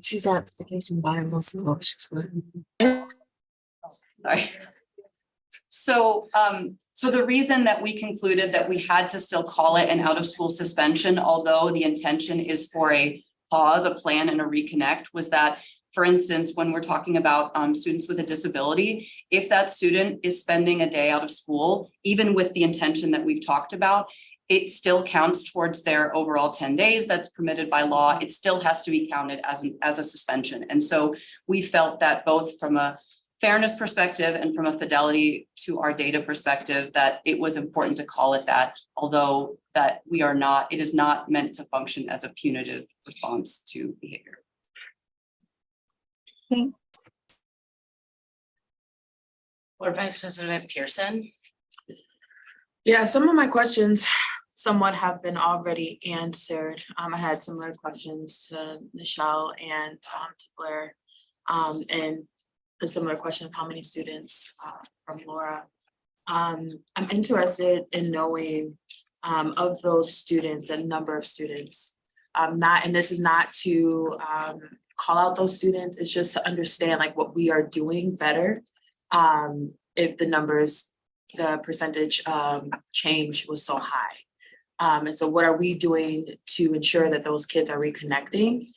She's at vacation Bible school. Sorry. So, so the reason that we concluded that we had to still call it an out of school suspension, although the intention is for a pause, a plan, and a reconnect, was that, for instance, when we're talking about students with a disability, if that student is spending a day out of school, even with the intention that we've talked about, it still counts towards their overall 10 days that's permitted by law. It still has to be counted as a suspension. And so we felt that both from a fairness perspective and from a fidelity to our data perspective, that it was important to call it that, although that it is not meant to function as a punitive response to behavior. Board Vice President Pearson. Yeah, some of my questions somewhat have been already answered. I had similar questions to Michelle and to Blair, and a similar question of how many students from Laura. I'm interested in knowing of those students and number of students. And this is not to call out those students, it's just to understand like what we are doing better. If the numbers, the percentage change was so high. And so what are we doing to ensure that those kids are reconnecting?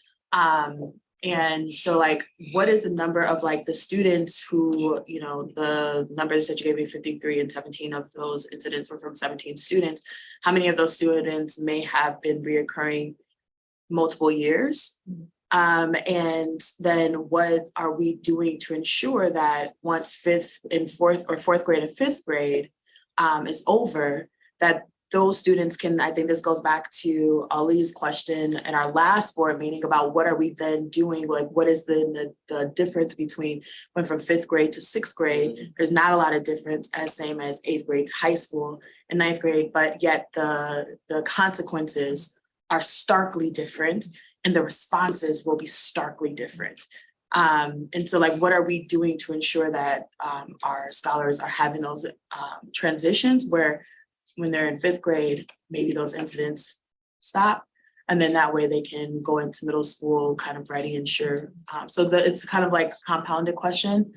And so like, what is the number of like the students who, you know, the numbers that you gave me, 53 and 17 of those incidents were from 17 students. How many of those students may have been reoccurring multiple years? And then what are we doing to ensure that once fourth grade and fifth grade is over, that those students can, I think this goes back to Ali's question in our last board meeting about what are we then doing, like what is the difference between when from fifth grade to sixth grade. There's not a lot of difference, as same as eighth grade to high school and ninth grade, but yet the consequences are starkly different and the responses will be starkly different. And so like, what are we doing to ensure that our scholars are having those transitions where when they're in fifth grade, maybe those incidents stop. And then that way they can go into middle school kind of ready and sure. So that it's kind of like a compounded question,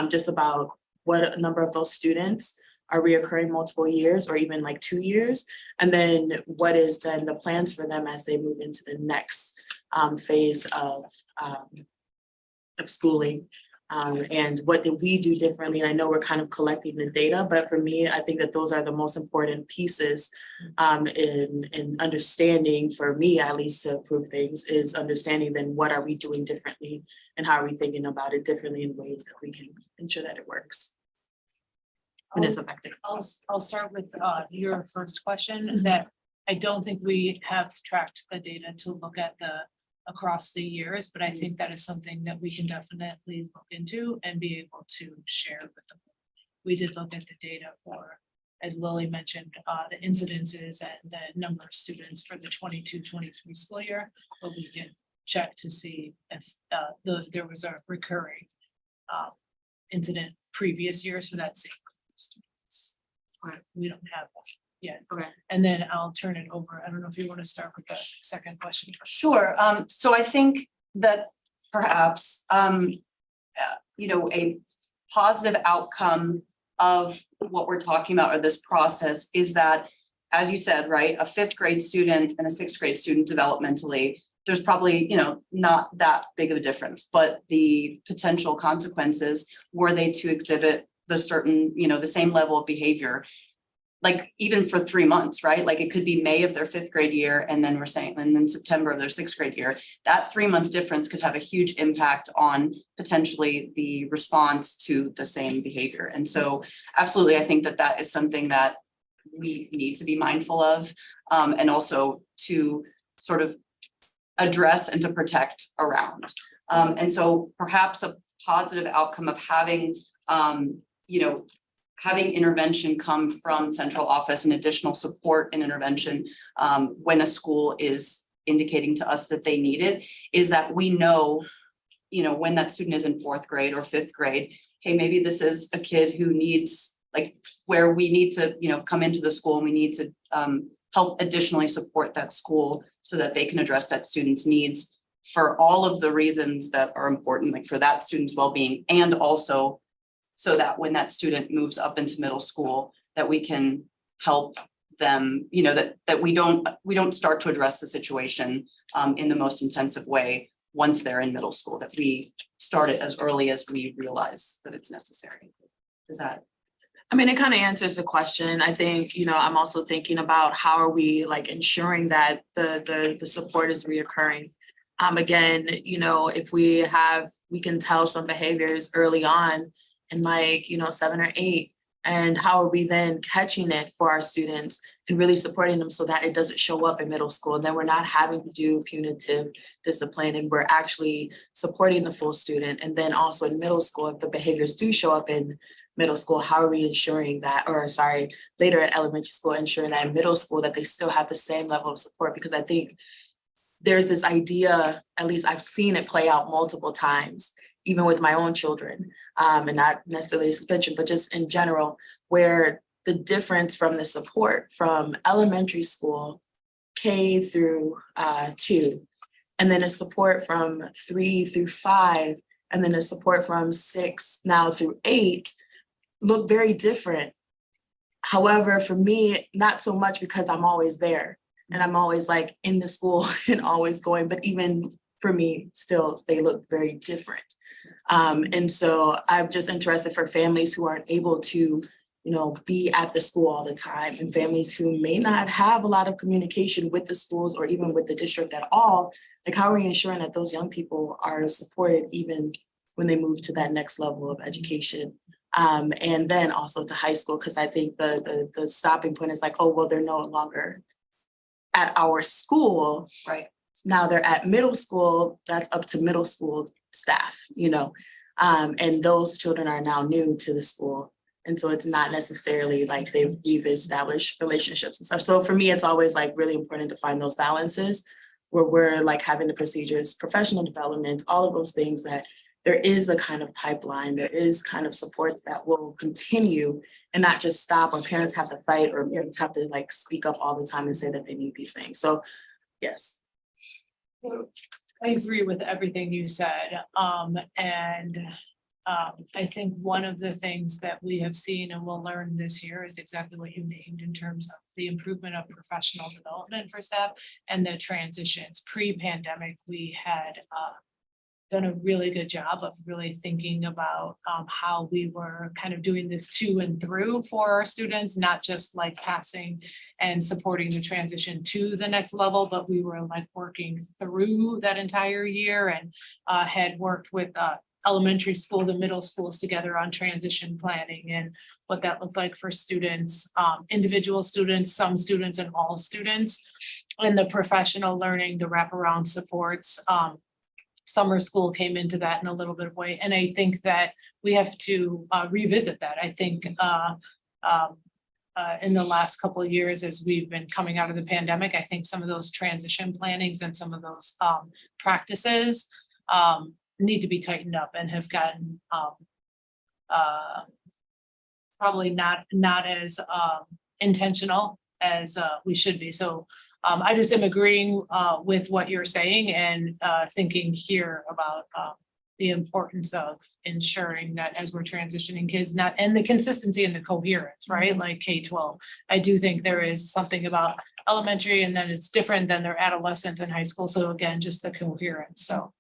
just about what number of those students are reoccurring multiple years or even like 2 years. And then what is then the plans for them as they move into the next phase of schooling. And what did we do differently? And I know we're kind of collecting the data, but for me, I think that those are the most important pieces in understanding, for me at least, to improve things, is understanding then what are we doing differently and how are we thinking about it differently in ways that we can ensure that it works and is effective. I'll start with your first question, that I don't think we have tracked the data to look at across the years, but I think that is something that we can definitely look into and be able to share with them. We did look at the data for, as Lily mentioned, the incidences and the number of students for the 22-23 school year, but we can check to see if there was a recurring incident previous years for that same group of students. We don't have that yet. Okay. And then I'll turn it over. I don't know if you want to start with the second question. Sure. So I think that perhaps, you know, a positive outcome of what we're talking about, or this process, is that, as you said, right, a 5th grade student and a 6th grade student developmentally, there's probably, you know, not that big of a difference, but the potential consequences, were they to exhibit the certain, you know, the same level of behavior, like even for 3 months, right? Like it could be May of their 5th grade year, and then we're saying, and then September of their 6th grade year. That 3-month difference could have a huge impact on potentially the response to the same behavior. And so absolutely, I think that that is something that we need to be mindful of, and also to sort of address and to protect around. And so perhaps a positive outcome of having, you know, having intervention come from central office and additional support and intervention when a school is indicating to us that they need it, is that we know, you know, when that student is in 4th grade or 5th grade, hey, maybe this is a kid who needs, like, where we need to, you know, come into the school and we need to help additionally support that school so that they can address that student's needs for all of the reasons that are important, like for that student's well-being, and also so that when that student moves up into middle school, that we can help them, you know, that we don't start to address the situation in the most intensive way once they're in middle school, that we start it as early as we realize that it's necessary. Does that? I mean, it kind of answers the question. I think, you know, I'm also thinking about how are we like ensuring that the support is reoccurring. Again, you know, if we can tell some behaviors early on in like, you know, 7 or 8, and how are we then catching it for our students and really supporting them so that it doesn't show up in middle school? Then we're not having to do punitive discipline, and we're actually supporting the full student. And then also in middle school, if the behaviors do show up in middle school, how are we ensuring that, or sorry, later at elementary school, ensuring that in middle school that they still have the same level of support? Because I think there's this idea, at least I've seen it play out multiple times, even with my own children, and not necessarily suspension, but just in general, where the difference from the support from elementary school, K through 2, and then a support from 3 through 5, and then a support from 6 now through 8, look very different. However, for me, not so much, because I'm always there and I'm always like in the school and always going, but even for me, still, they look very different. And so I'm just interested for families who aren't able to, you know, be at the school all the time, and families who may not have a lot of communication with the schools or even with the district at all. Like, how are we ensuring that those young people are supported even when they move to that next level of education? And then also to high school, because I think the stopping point is like, oh, well, they're no longer at our school. Right. Now they're at middle school, that's up to middle school staff, you know, and those children are now new to the school. And so it's not necessarily like we've established relationships and stuff. So for me, it's always like really important to find those balances where we're like having the procedures, professional development, all of those things, that there is a kind of pipeline, there is kind of support that will continue and not just stop, or parents have to fight, or parents have to like speak up all the time and say that they need these things. So yes. I agree with everything you said. I think one of the things that we have seen and will learn this year is exactly what you named in terms of the improvement of professional development for staff and the transitions. Pre-pandemic, we had done a really good job of really thinking about how we were kind of doing this to and through for our students, not just like passing and supporting the transition to the next level, but we were like working through that entire year and had worked with elementary schools and middle schools together on transition planning and what that looked like for students, individual students, some students and all students. And the professional learning, the wraparound supports, summer school came into that in a little bit of way. And I think that we have to revisit that. I think in the last couple of years, as we've been coming out of the pandemic, I think some of those transition plannings and some of those practices need to be tightened up and have gotten probably not as intentional as we should be. So I just am agreeing with what you're saying and thinking here about the importance of ensuring that as we're transitioning kids, not and the consistency and the coherence, right? Like K-12. I do think there is something about elementary and then it's different than their adolescent and high school. So again, just the coherence. So.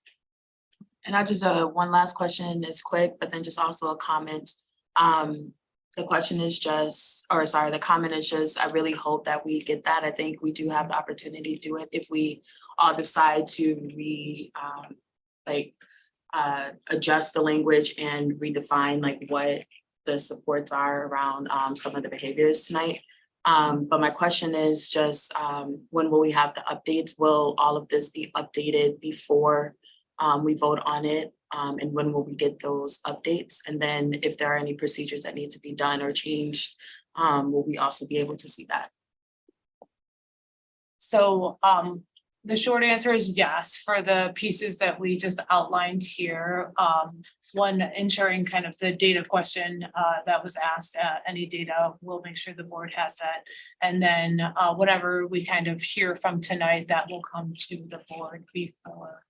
And I just, one last question is quick, but then just also a comment. The question is just, or sorry, the comment is just, I really hope that we get that. I think we do have the opportunity to do it if we all decide to adjust the language and redefine like what the supports are around some of the behaviors tonight. But my question is just, when will we have the updates? Will all of this be updated before we vote on it? And when will we get those updates? And then if there are any procedures that need to be done or changed, will we also be able to see that? So the short answer is yes, for the pieces that we just outlined here. One, ensuring kind of the data question that was asked, any data, we'll make sure the board has that. And then whatever we kind of hear from tonight, that will come to the board before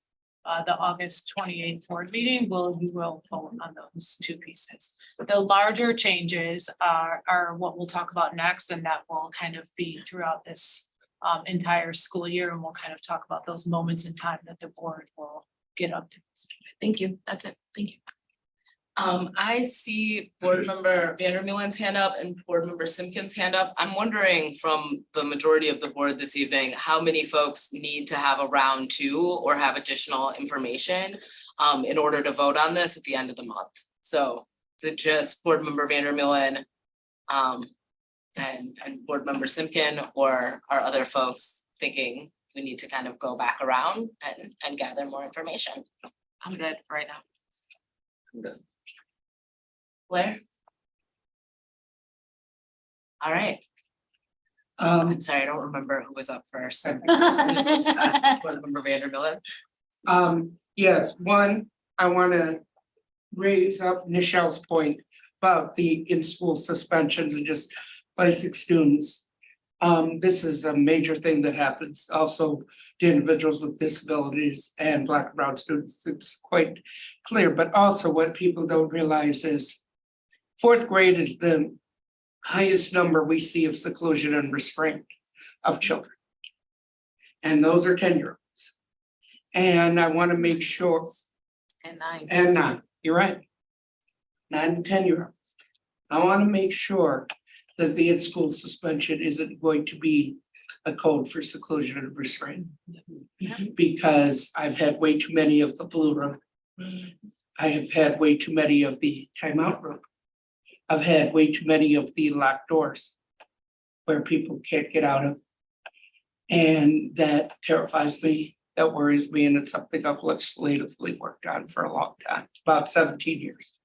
the August 28th board meeting. We will vote on those two pieces. The larger changes are what we'll talk about next, and that will kind of be throughout this entire school year, and we'll kind of talk about those moments in time that the board will get up to. Thank you. That's it. Thank you. I see board member Vandermeulen's hand up and board member Simpkins' hand up. I'm wondering from the majority of the board this evening, how many folks need to have a round two or have additional information in order to vote on this at the end of the month? So is it just board member Vandermeulen and board member Simpkin, or are other folks thinking we need to kind of go back around and gather more information? I'm good right now. Blair? All right. I'm sorry, I don't remember who was up first. Board member Vandermeulen. Yes, one, I want to raise up Nichelle's point about the in-school suspensions and just placing students. This is a major thing that happens also to individuals with disabilities and Black and brown students. It's quite clear, but also what people don't realize is fourth grade is the highest number we see of seclusion and restraint of children. And those are 10-year-olds. And I want to make sure. And 9. And 9, you're right. 9 and 10-year-olds. I want to make sure that the in-school suspension isn't going to be a code for seclusion and restraint. Because I've had way too many of the blue room. I have had way too many of the timeout room. I've had way too many of the locked doors where people can't get out of. And that terrifies me, that worries me, and it's something I've legislatively worked on for a long time, about 17 years.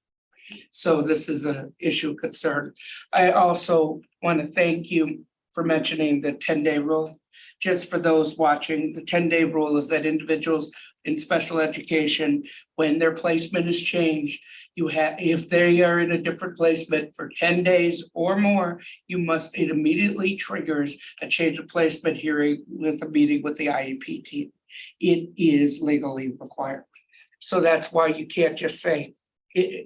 So this is an issue of concern. I also want to thank you for mentioning the 10-day rule. Just for those watching, the 10-day rule is that individuals in special education, when their placement is changed, if they are in a different placement for 10 days or more, it immediately triggers a change of placement hearing with a meeting with the IEP team. It is legally required. So that's why you can't just say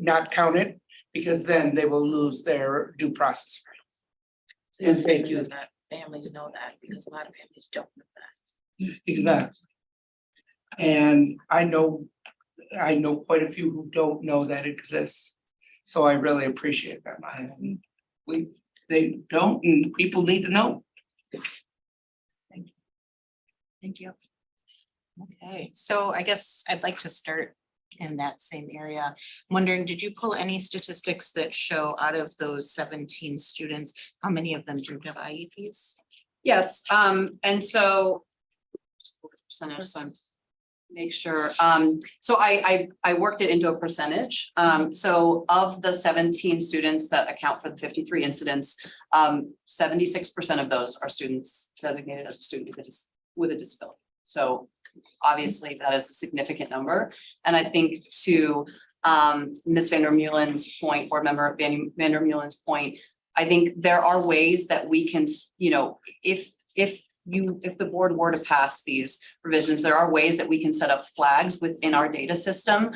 not count it, because then they will lose their due process right. And thank you. That families know that, because a lot of families don't know that. Exactly. And I know I know quite a few who don't know that exists. So I really appreciate that. They don't, and people need to know. Thank you. Okay, so I guess I'd like to start in that same area. I'm wondering, did you pull any statistics that show out of those 17 students, how many of them do have IEPs? Yes, and so. Percentage, so I'm make sure, so I worked it into a percentage. So of the 17 students that account for the 53 incidents, 76% of those are students designated as a student with a disability. So obviously that is a significant number. And I think to Ms. Vandermeulen's point, board member Vandermeulen's point, I think there are ways that we can, you know, if the board were to pass these provisions, there are ways that we can set up flags within our data system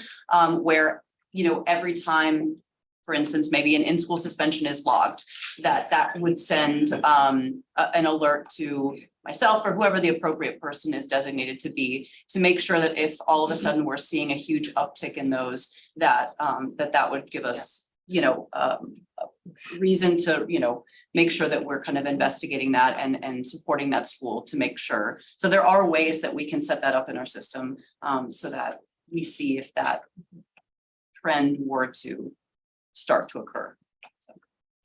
where, you know, every time, for instance, maybe an in-school suspension is logged, that would send an alert to myself or whoever the appropriate person is designated to be, to make sure that if all of a sudden we're seeing a huge uptick in those, that would give us, you know, a reason to, you know, make sure that we're kind of investigating that and supporting that school to make sure. So there are ways that we can set that up in our system so that we see if that trend were to start to occur. So.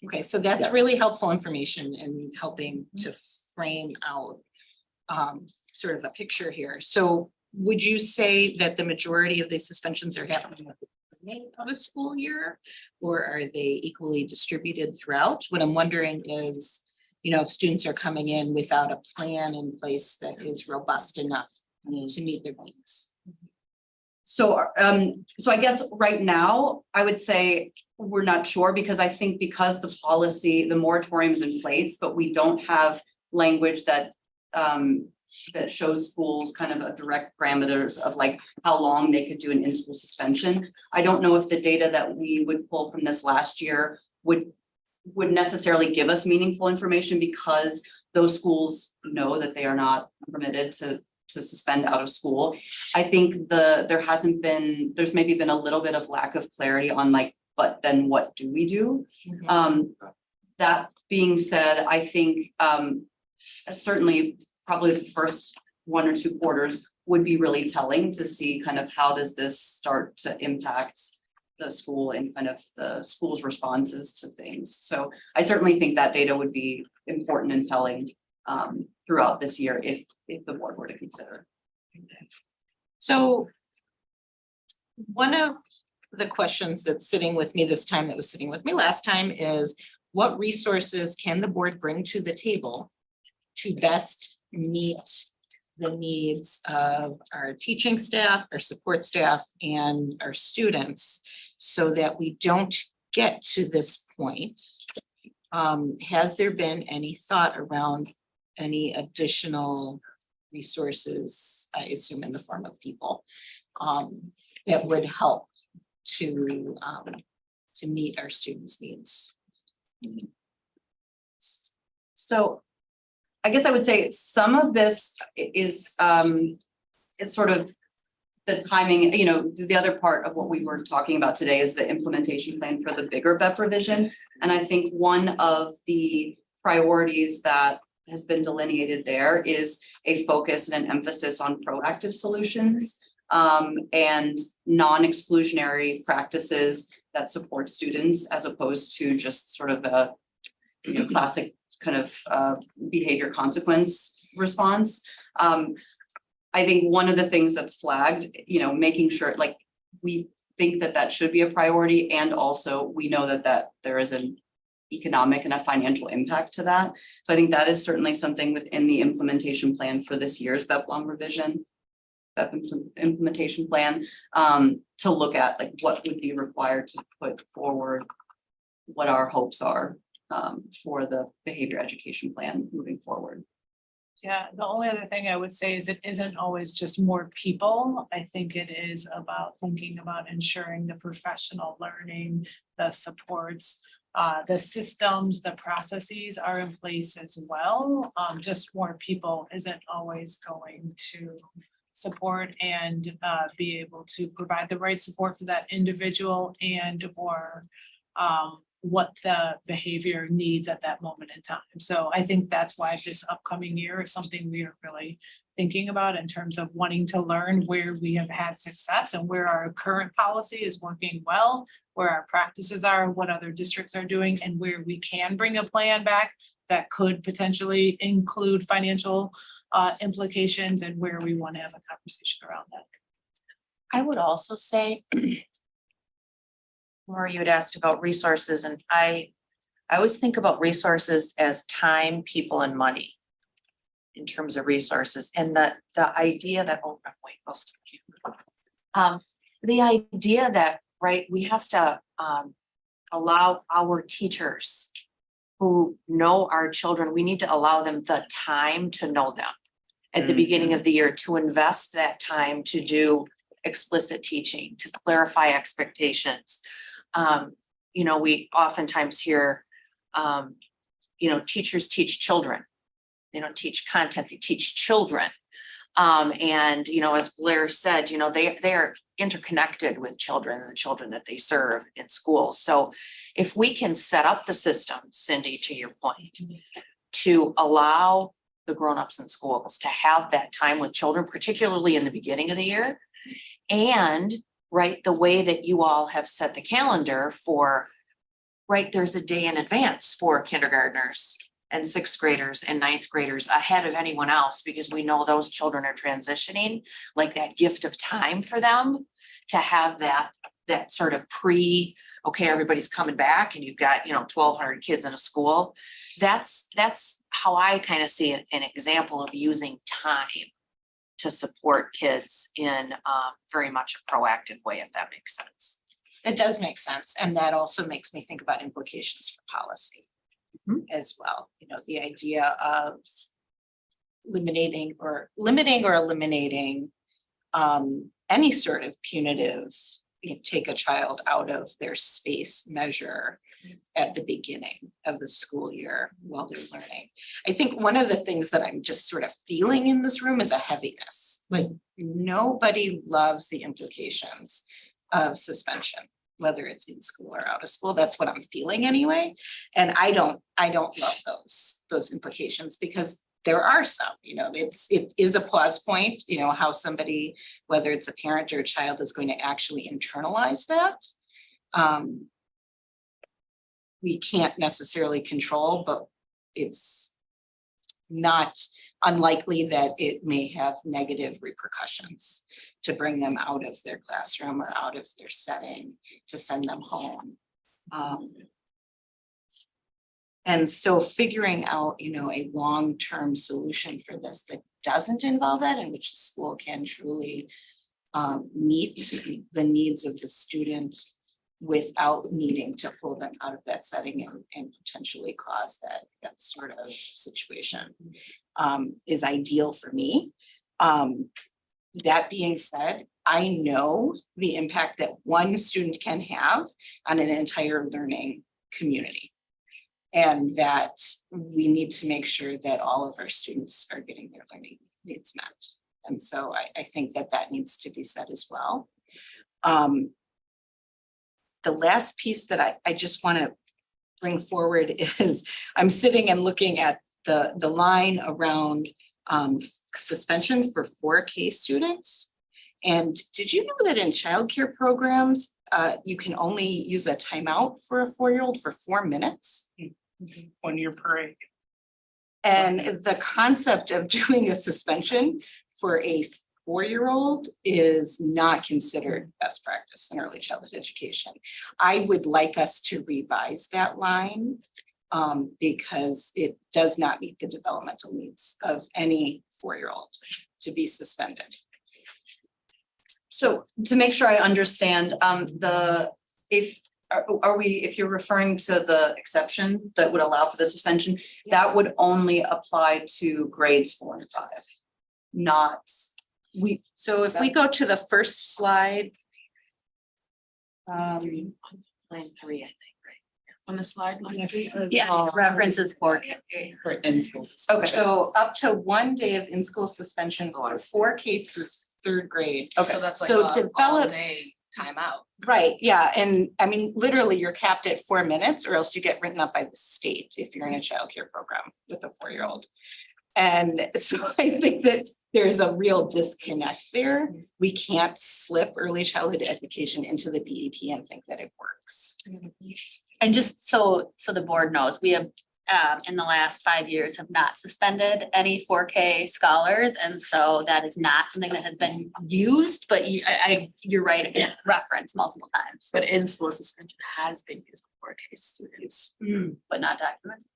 Okay, so that's Yes. really helpful information in helping to frame out sort of a picture here. So would you say that the majority of these suspensions are happening at the beginning of a school year, or are they equally distributed throughout? What I'm wondering is, you know, if students are coming in without a plan in place that is robust enough to meet their needs. So I guess right now, I would say we're not sure because I think because the policy, the moratorium is in place, but we don't have language that that shows schools kind of a direct parameters of like how long they could do an in-school suspension. I don't know if the data that we would pull from this last year would necessarily give us meaningful information because those schools know that they are not permitted to suspend out of school. I think there's maybe been a little bit of lack of clarity on like, but then what do we do? That being said, I think certainly probably the first 1 or 2 quarters would be really telling to see kind of how does this start to impact the school and kind of the school's responses to things. So I certainly think that data would be important and telling throughout this year if the board were to consider. So one of the questions that's sitting with me this time that was sitting with me last time is what resources can the board bring to the table to best meet the needs of our teaching staff, our support staff, and our students so that we don't get to this point? Has there been any thought around any additional resources, I assume in the form of people, that would help to meet our students' needs? So I guess I would say some of this is sort of the timing, you know, the other part of what we were talking about today is the implementation plan for the bigger BEP revision. And I think one of the priorities that has been delineated there is a focus and an emphasis on proactive solutions and non-exclusionary practices that support students as opposed to just sort of a classic kind of behavior consequence response. I think one of the things that's flagged, you know, making sure like we think that that should be a priority, and also we know that there is an economic and a financial impact to that. So I think that is certainly something within the implementation plan for this year's BEP long revision, BEP implementation plan, to look at like what would be required to put forward what our hopes are for the behavior education plan moving forward. Yeah, the only other thing I would say is it isn't always just more people. I think it is about thinking about ensuring the professional learning, the supports, the systems, the processes are in place as well. Just more people isn't always going to support and be able to provide the right support for that individual and or what the behavior needs at that moment in time. So I think that's why this upcoming year is something we are really thinking about in terms of wanting to learn where we have had success and where our current policy is working well, where our practices are, what other districts are doing, and where we can bring a plan back that could potentially include financial implications and where we want to have a conversation around that. I would also say, Laura, you had asked about resources, and I always think about resources as time, people, and money in terms of resources, and the idea that, oh, I'm way close to you. The idea that, right, we have to allow our teachers who know our children, we need to allow them the time to know them at the beginning of the year, to invest that time to do explicit teaching, to clarify expectations. You know, we oftentimes hear, you know, teachers teach children. They don't teach content, they teach children. And, you know, as Blair said, you know, they are interconnected with children and the children that they serve in schools. So if we can set up the system, Cindy, to your point, to allow the grownups in schools to have that time with children, particularly in the beginning of the year, and right, the way that you all have set the calendar for, right, there's a day in advance for kindergartners and sixth graders and ninth graders ahead of anyone else, because we know those children are transitioning, like that gift of time for them to have that sort of okay, everybody's coming back and you've got, you know, 1,200 kids in a school. That's how I kind of see an example of using time to support kids in very much a proactive way, if that makes sense. It does make sense. And that also makes me think about implications for policy as well. You know, the idea of limiting or eliminating any sort of punitive, you know, take a child out of their space measure at the beginning of the school year while they're learning. I think one of the things that I'm just sort of feeling in this room is a heaviness. Like nobody loves the implications of suspension, whether it's in school or out of school. That's what I'm feeling anyway. And I don't love those implications, because there are some, you know, it is a pause point, you know, how somebody, whether it's a parent or a child, is going to actually internalize that. We can't necessarily control, but it's not unlikely that it may have negative repercussions to bring them out of their classroom or out of their setting, to send them home. And so figuring out, you know, a long-term solution for this that doesn't involve that, in which the school can truly meet the needs of the student without needing to pull them out of that setting and potentially cause that sort of situation, is ideal for me. That being said, I know the impact that one student can have on an entire learning community. And that we need to make sure that all of our students are getting their learning needs met. And so I think that needs to be said as well. The last piece that I just want to bring forward is I'm sitting and looking at the line around suspension for 4K students. And did you know that in childcare programs, you can only use a timeout for a 4-year-old for 4 minutes? 1 year per. And the concept of doing a suspension for a 4-year-old is not considered best practice in early childhood education. I would like us to revise that line because it does not meet the developmental needs of any 4-year-old to be suspended. So to make sure I understand, if you're referring to the exception that would allow for the suspension, that would only apply to grades 4 and 5, not So if we go to the first slide. Line 3, I think, right? On the slide. Yeah, references for K. For in-school Okay. suspension. So up to 1 day of in-school suspension for 4K through 3rd grade. So that's like So a all develop- day timeout. Right, yeah, and I mean, literally, you're capped at 4 minutes or else you get written up by the state if you're in a childcare program with a 4-year-old. And so I think that there's a real disconnect there. We can't slip early childhood education into the BEP and think that it works. And just so the board knows, we have in the last 5 years have not suspended any 4K scholars. And so that is not something that has been used, but you're right, it referenced multiple times, But in-school suspension has been used for case students. but not documented.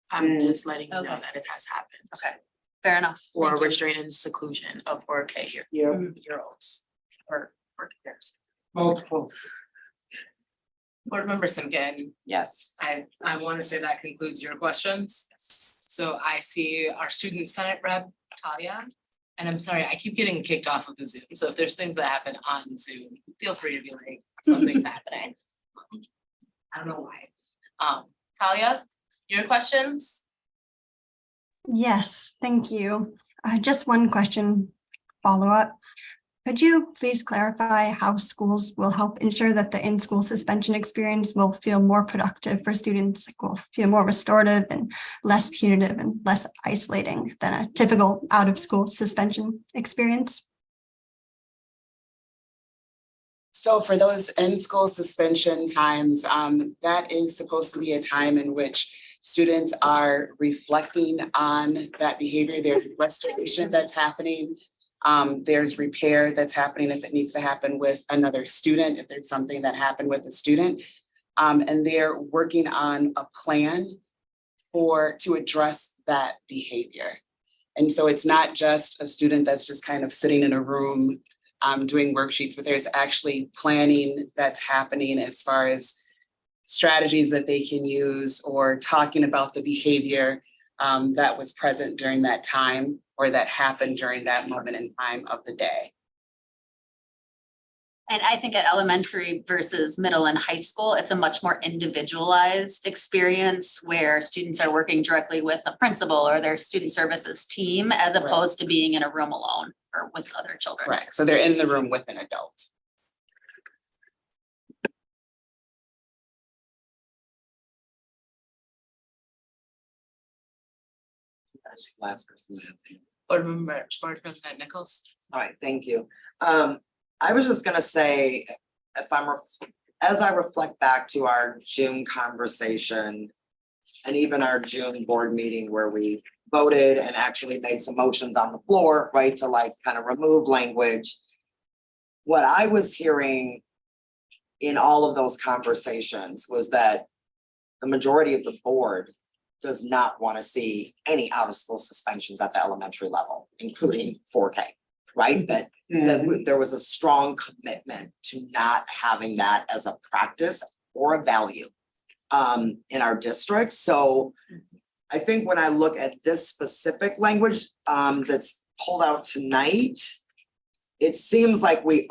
I'm just letting you know Okay. that it has happened. Okay, fair enough. For Thank you. restraint and seclusion of 4K year olds or years. Multiple. Board Member Simkin, Yes. I want to say that concludes your questions. So I see our student senate rep, Talia. And I'm sorry, I keep getting kicked off of the Zoom. So if there's things that happen on Zoom, feel free to be like, something's happening. I don't know why. Talia, your questions? Yes, thank you. Just one question, follow-up. Could you please clarify how schools will help ensure that the in-school suspension experience will feel more productive for students, like will feel more restorative and less punitive and less isolating than a typical out-of-school suspension experience? So for those in-school suspension times, that is supposed to be a time in which students are reflecting on that behavior. There's restoration that's happening. There's repair that's happening if it needs to happen with another student, if there's something that happened with a student. And they're working on a plan to address that behavior. And so it's not just a student that's just kind of sitting in a room doing worksheets, but there's actually planning that's happening as far as strategies that they can use or talking about the behavior that was present during that time or that happened during that moment in time of the day. And I think at elementary versus middle and high school, it's a much more individualized experience where students are working directly with a principal or their student services team as Right. opposed to being in a room alone or with other children. Correct. So they're in the room with an adult. That's the last person I have. Board President Nichols. All right, thank you. I was just gonna say, as I reflect back to our June conversation. And even our June board meeting where we voted and actually made some motions on the floor, right, to like kind of remove language. What I was hearing in all of those conversations was that the majority of the board does not want to see any out of school suspensions at the elementary level, including 4K, right? That there was a strong commitment to not having that as a practice or a value in our district. So I think when I look at this specific language that's pulled out tonight, it seems like we're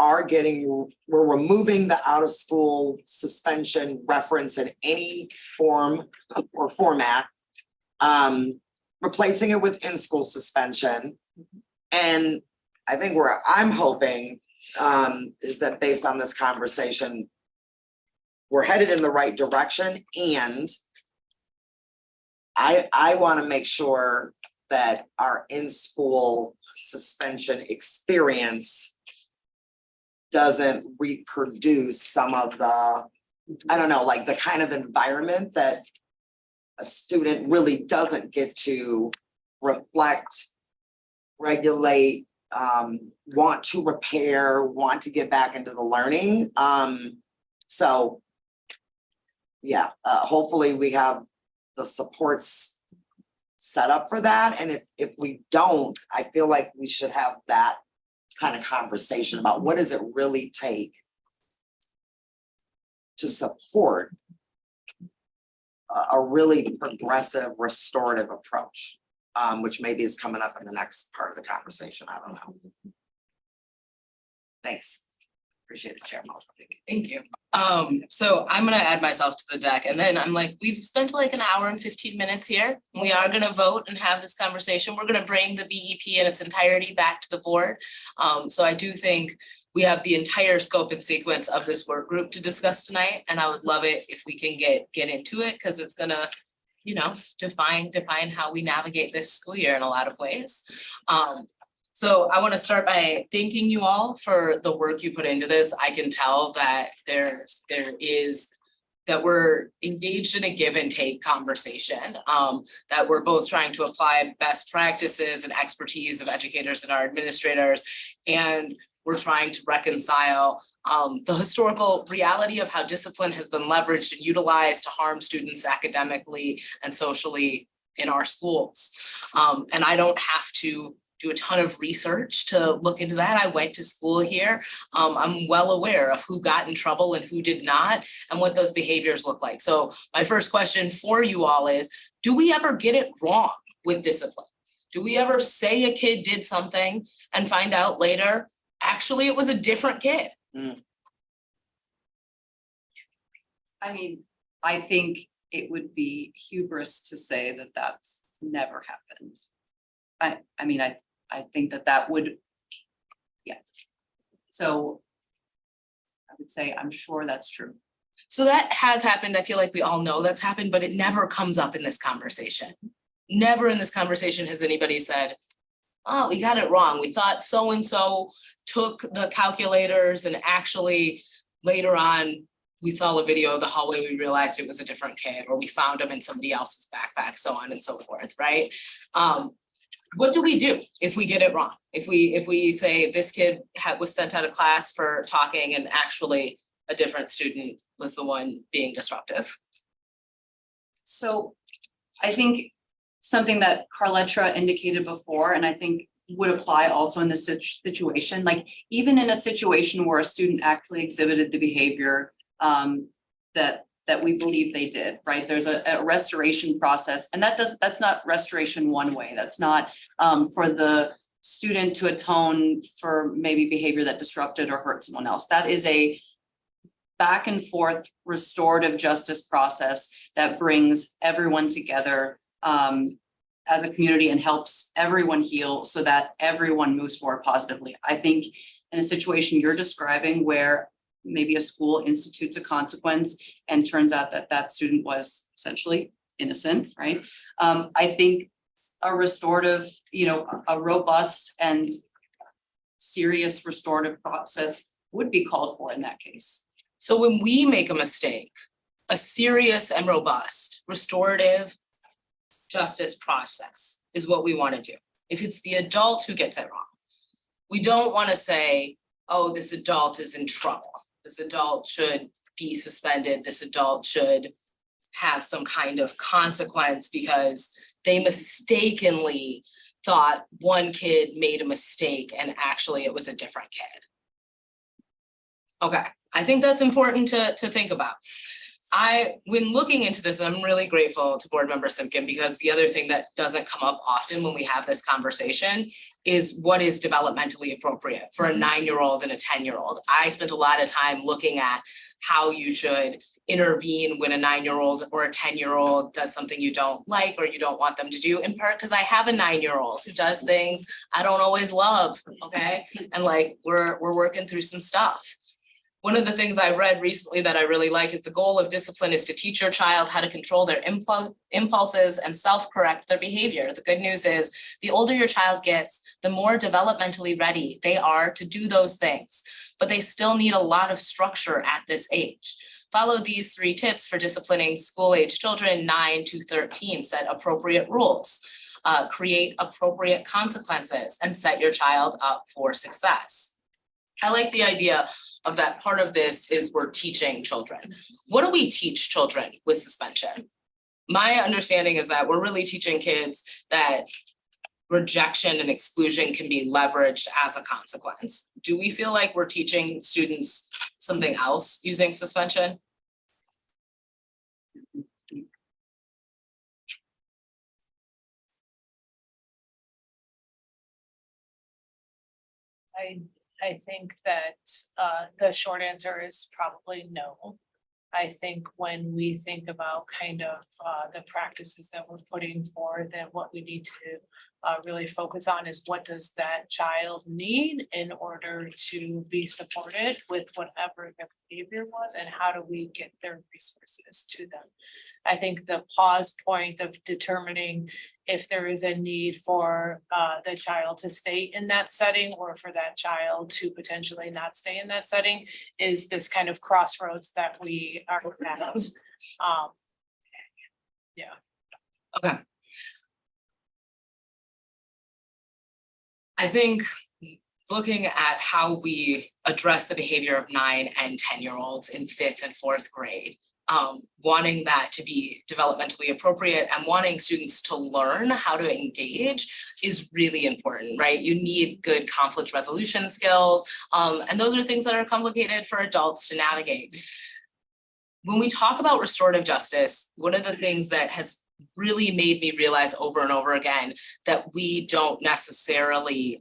removing the out of school suspension reference in any form or format. Replacing it with in-school suspension. And I think where I'm hoping is that based on this conversation, we're headed in the right direction, and I want to make sure that our in-school suspension experience doesn't reproduce some of the, I don't know, like the kind of environment that a student really doesn't get to reflect, regulate, want to repair, want to get back into the learning. So yeah, hopefully we have the supports set up for that. And if we don't, I feel like we should have that kind of conversation about what does it really take to support a really progressive restorative approach, which maybe is coming up in the next part of the conversation. I don't know. Thanks. Appreciate it, Chair Muldrow. Thank you. So I'm gonna add myself to the deck and then I'm like, we've spent like an hour and 15 minutes here. We are gonna vote and have this conversation. We're gonna bring the BEP in its entirety back to the board. So I do think we have the entire scope and sequence of this work group to discuss tonight, and I would love it if we can get into it, because it's gonna, you know, define how we navigate this school year in a lot of ways. So I want to start by thanking you all for the work you put into this. I can tell that that we're engaged in a give and take conversation, that we're both trying to apply best practices and expertise of educators and our administrators, and we're trying to reconcile the historical reality of how discipline has been leveraged and utilized to harm students academically and socially in our schools. And I don't have to do a ton of research to look into that. I went to school here. I'm well aware of who got in trouble and who did not, and what those behaviors look like. So my first question for you all is, do we ever get it wrong with discipline? Do we ever say a kid did something and find out later, actually it was a different kid? I mean, I think it would be hubris to say that that's never happened. I mean, I think that would, yeah. So I would say, I'm sure that's true. So that has happened. I feel like we all know that's happened, but it never comes up in this conversation. Never in this conversation has anybody said, oh, we got it wrong. We thought so-and-so took the calculators and actually later on, we saw a video of the hallway, we realized it was a different kid, or we found him in somebody else's backpack, so on and so forth, right? What do we do if we get it wrong? If we say this kid was sent out of class for talking and actually a different student was the one being disruptive? So I think something that Carletra indicated before, and I think would apply also in this situation, like even in a situation where a student actually exhibited the behavior that we believe they did, right? There's a restoration process, and that's not restoration one way. That's not for the student to atone for maybe behavior that disrupted or hurt someone else. That is a back and forth restorative justice process that brings everyone together as a community and helps everyone heal so that everyone moves forward positively. I think in a situation you're describing where maybe a school institutes a consequence and turns out that that student was essentially innocent, right? I think a restorative, a robust and serious restorative process would be called for in that case. So when we make a mistake, a serious and robust restorative justice process is what we want to do. If it's the adult who gets it wrong, we don't want to say, oh, this adult is in trouble. This adult should be suspended. This adult should have some kind of consequence because they mistakenly thought one kid made a mistake and actually it was a different kid. Okay, I think that's important to think about. When looking into this, I'm really grateful to Board Member Simpkin, because the other thing that doesn't come up often when we have this conversation is what is developmentally appropriate for a 9-year-old and a 10-year-old. I spent a lot of time looking at how you should intervene when a 9-year-old or a 10-year-old does something you don't like or you don't want them to do, in part because I have a 9-year-old who does things I don't always love, okay? And like we're working through some stuff. One of the things I read recently that I really like is the goal of discipline is to teach your child how to control their impulses and self-correct their behavior. The good news is the older your child gets, the more developmentally ready they are to do those things, but they still need a lot of structure at this age. Follow these 3 tips for disciplining school-age children 9 to 13. Set appropriate rules, create appropriate consequences, and set your child up for success. I like the idea of that part of this is we're teaching children. What do we teach children with suspension? My understanding is that we're really teaching kids that rejection and exclusion can be leveraged as a consequence. Do we feel like we're teaching students something else using suspension? I think that the short answer is probably no. I think when we think about kind of the practices that we're putting forward, then what we need to really focus on is what does that child need in order to be supported with whatever their behavior was, and how do we get their resources to them? I think the pause point of determining if there is a need for the child to stay in that setting or for that child to potentially not stay in that setting is this kind of crossroads that we are at. Yeah. Okay. I think looking at how we address the behavior of 9 and 10-year-olds in 5th and 4th grade, wanting that to be developmentally appropriate and wanting students to learn how to engage is really important, right? You need good conflict resolution skills, and those are things that are complicated for adults to navigate. When we talk about restorative justice, one of the things that has really made me realize over and over again that we don't necessarily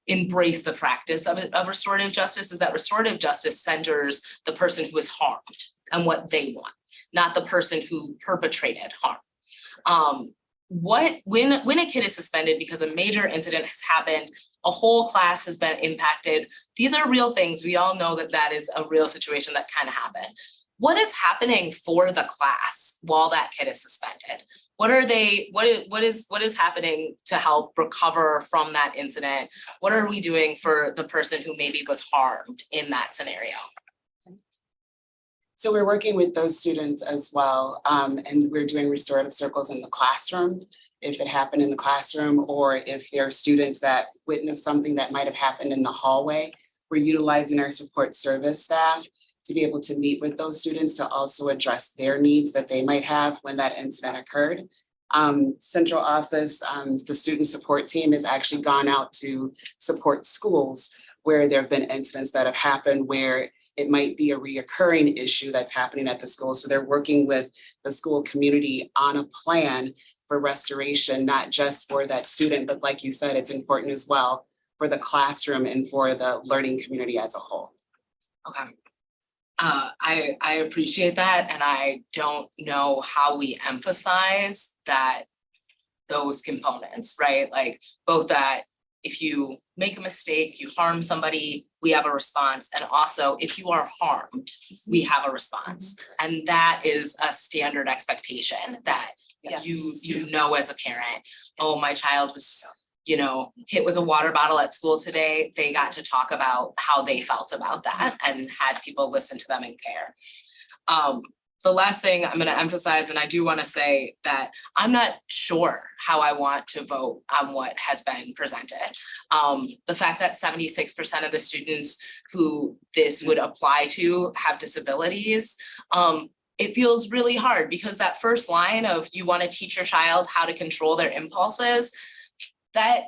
embrace the practice of restorative justice is that restorative justice centers the person who is harmed and what they want, not the person who perpetrated harm. When a kid is suspended because a major incident has happened, a whole class has been impacted, these are real things. We all know that that is a real situation that can happen. What is happening for the class while that kid is suspended? What is happening to help recover from that incident? What are we doing for the person who maybe was harmed in that scenario? So we're working with those students as well, and we're doing restorative circles in the classroom. If it happened in the classroom, or if there are students that witnessed something that might have happened in the hallway, we're utilizing our support service staff to be able to meet with those students to also address their needs that they might have when that incident occurred. Central office, the student support team has actually gone out to support schools where there have been incidents that have happened where it might be a reoccurring issue that's happening at the school. So they're working with the school community on a plan for restoration, not just for that student, but like you said, it's important as well for the classroom and for the learning community as a whole. Okay. I appreciate that, and I don't know how we emphasize those components, right? Like both that if you make a mistake, you harm somebody, we have a response, and also if you are harmed, we have a response. And that is a standard expectation that you know as a parent, oh, my child was hit with a water bottle at school today. They got to talk about how they felt about that and had people listen to them and care. The last thing I'm going to emphasize, and I do want to say that I'm not sure how I want to vote on what has been presented. The fact that 76% of the students who this would apply to have disabilities, it feels really hard because that first line of you want to teach your child how to control their impulses, that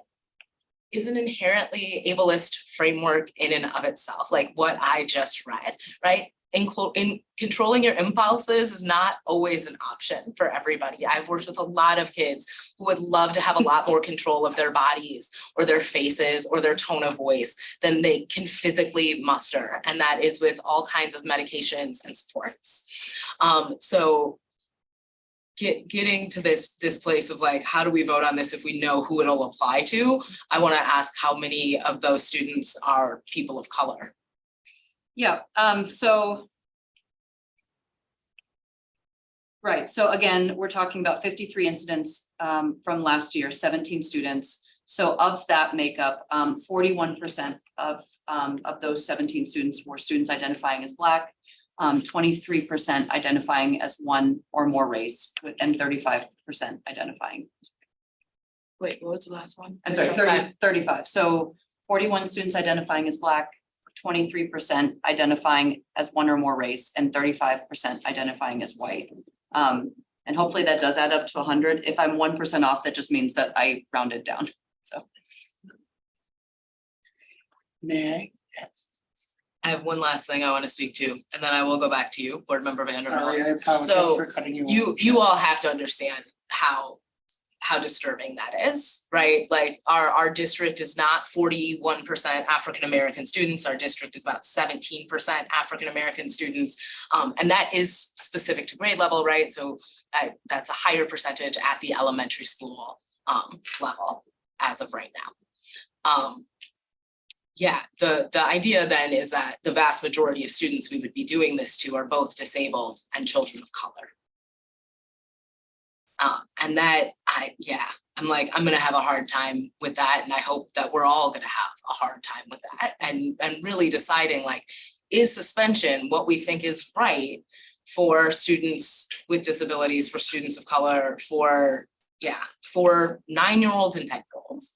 is an inherently ableist framework in and of itself, like what I just read, right? In controlling your impulses is not always an option for everybody. I've worked with a lot of kids who would love to have a lot more control of their bodies or their faces or their tone of voice than they can physically muster. And that is with all kinds of medications and supports. So getting to this place of like, how do we vote on this if we know who it'll apply to? I want to ask how many of those students are people of color? Yeah, right, so again, we're talking about 53 incidents from last year, 17 students. So of that makeup, 41% of those 17 students were students identifying as Black, 23% identifying as one or more race, and 35% identifying. Wait, what was the last one? I'm sorry, 35. So 41 students identifying as Black, 23% identifying as one or more race, and 35% identifying as white. And hopefully that does add up to 100. If I'm 1% off, that just means that I rounded down, so. May yes. I have one last thing I want to speak to, and then I will go back to you, Board Member Vanderbilt. Sorry, I apologize So for cutting you off. you all have to understand how how disturbing that is, right? Like our district is not 41% African-American students. Our district is about 17% African-American students. And that is specific to grade level, right? So that's a higher percentage at the elementary school level as of right now. Yeah, the idea then is that the vast majority of students we would be doing this to are both disabled and children of color. And that I'm like, I'm gonna have a hard time with that. And I hope that we're all gonna have a hard time with that and really deciding like, is suspension what we think is right for students with disabilities, for students of color, for 9-year-olds and 10-year-olds.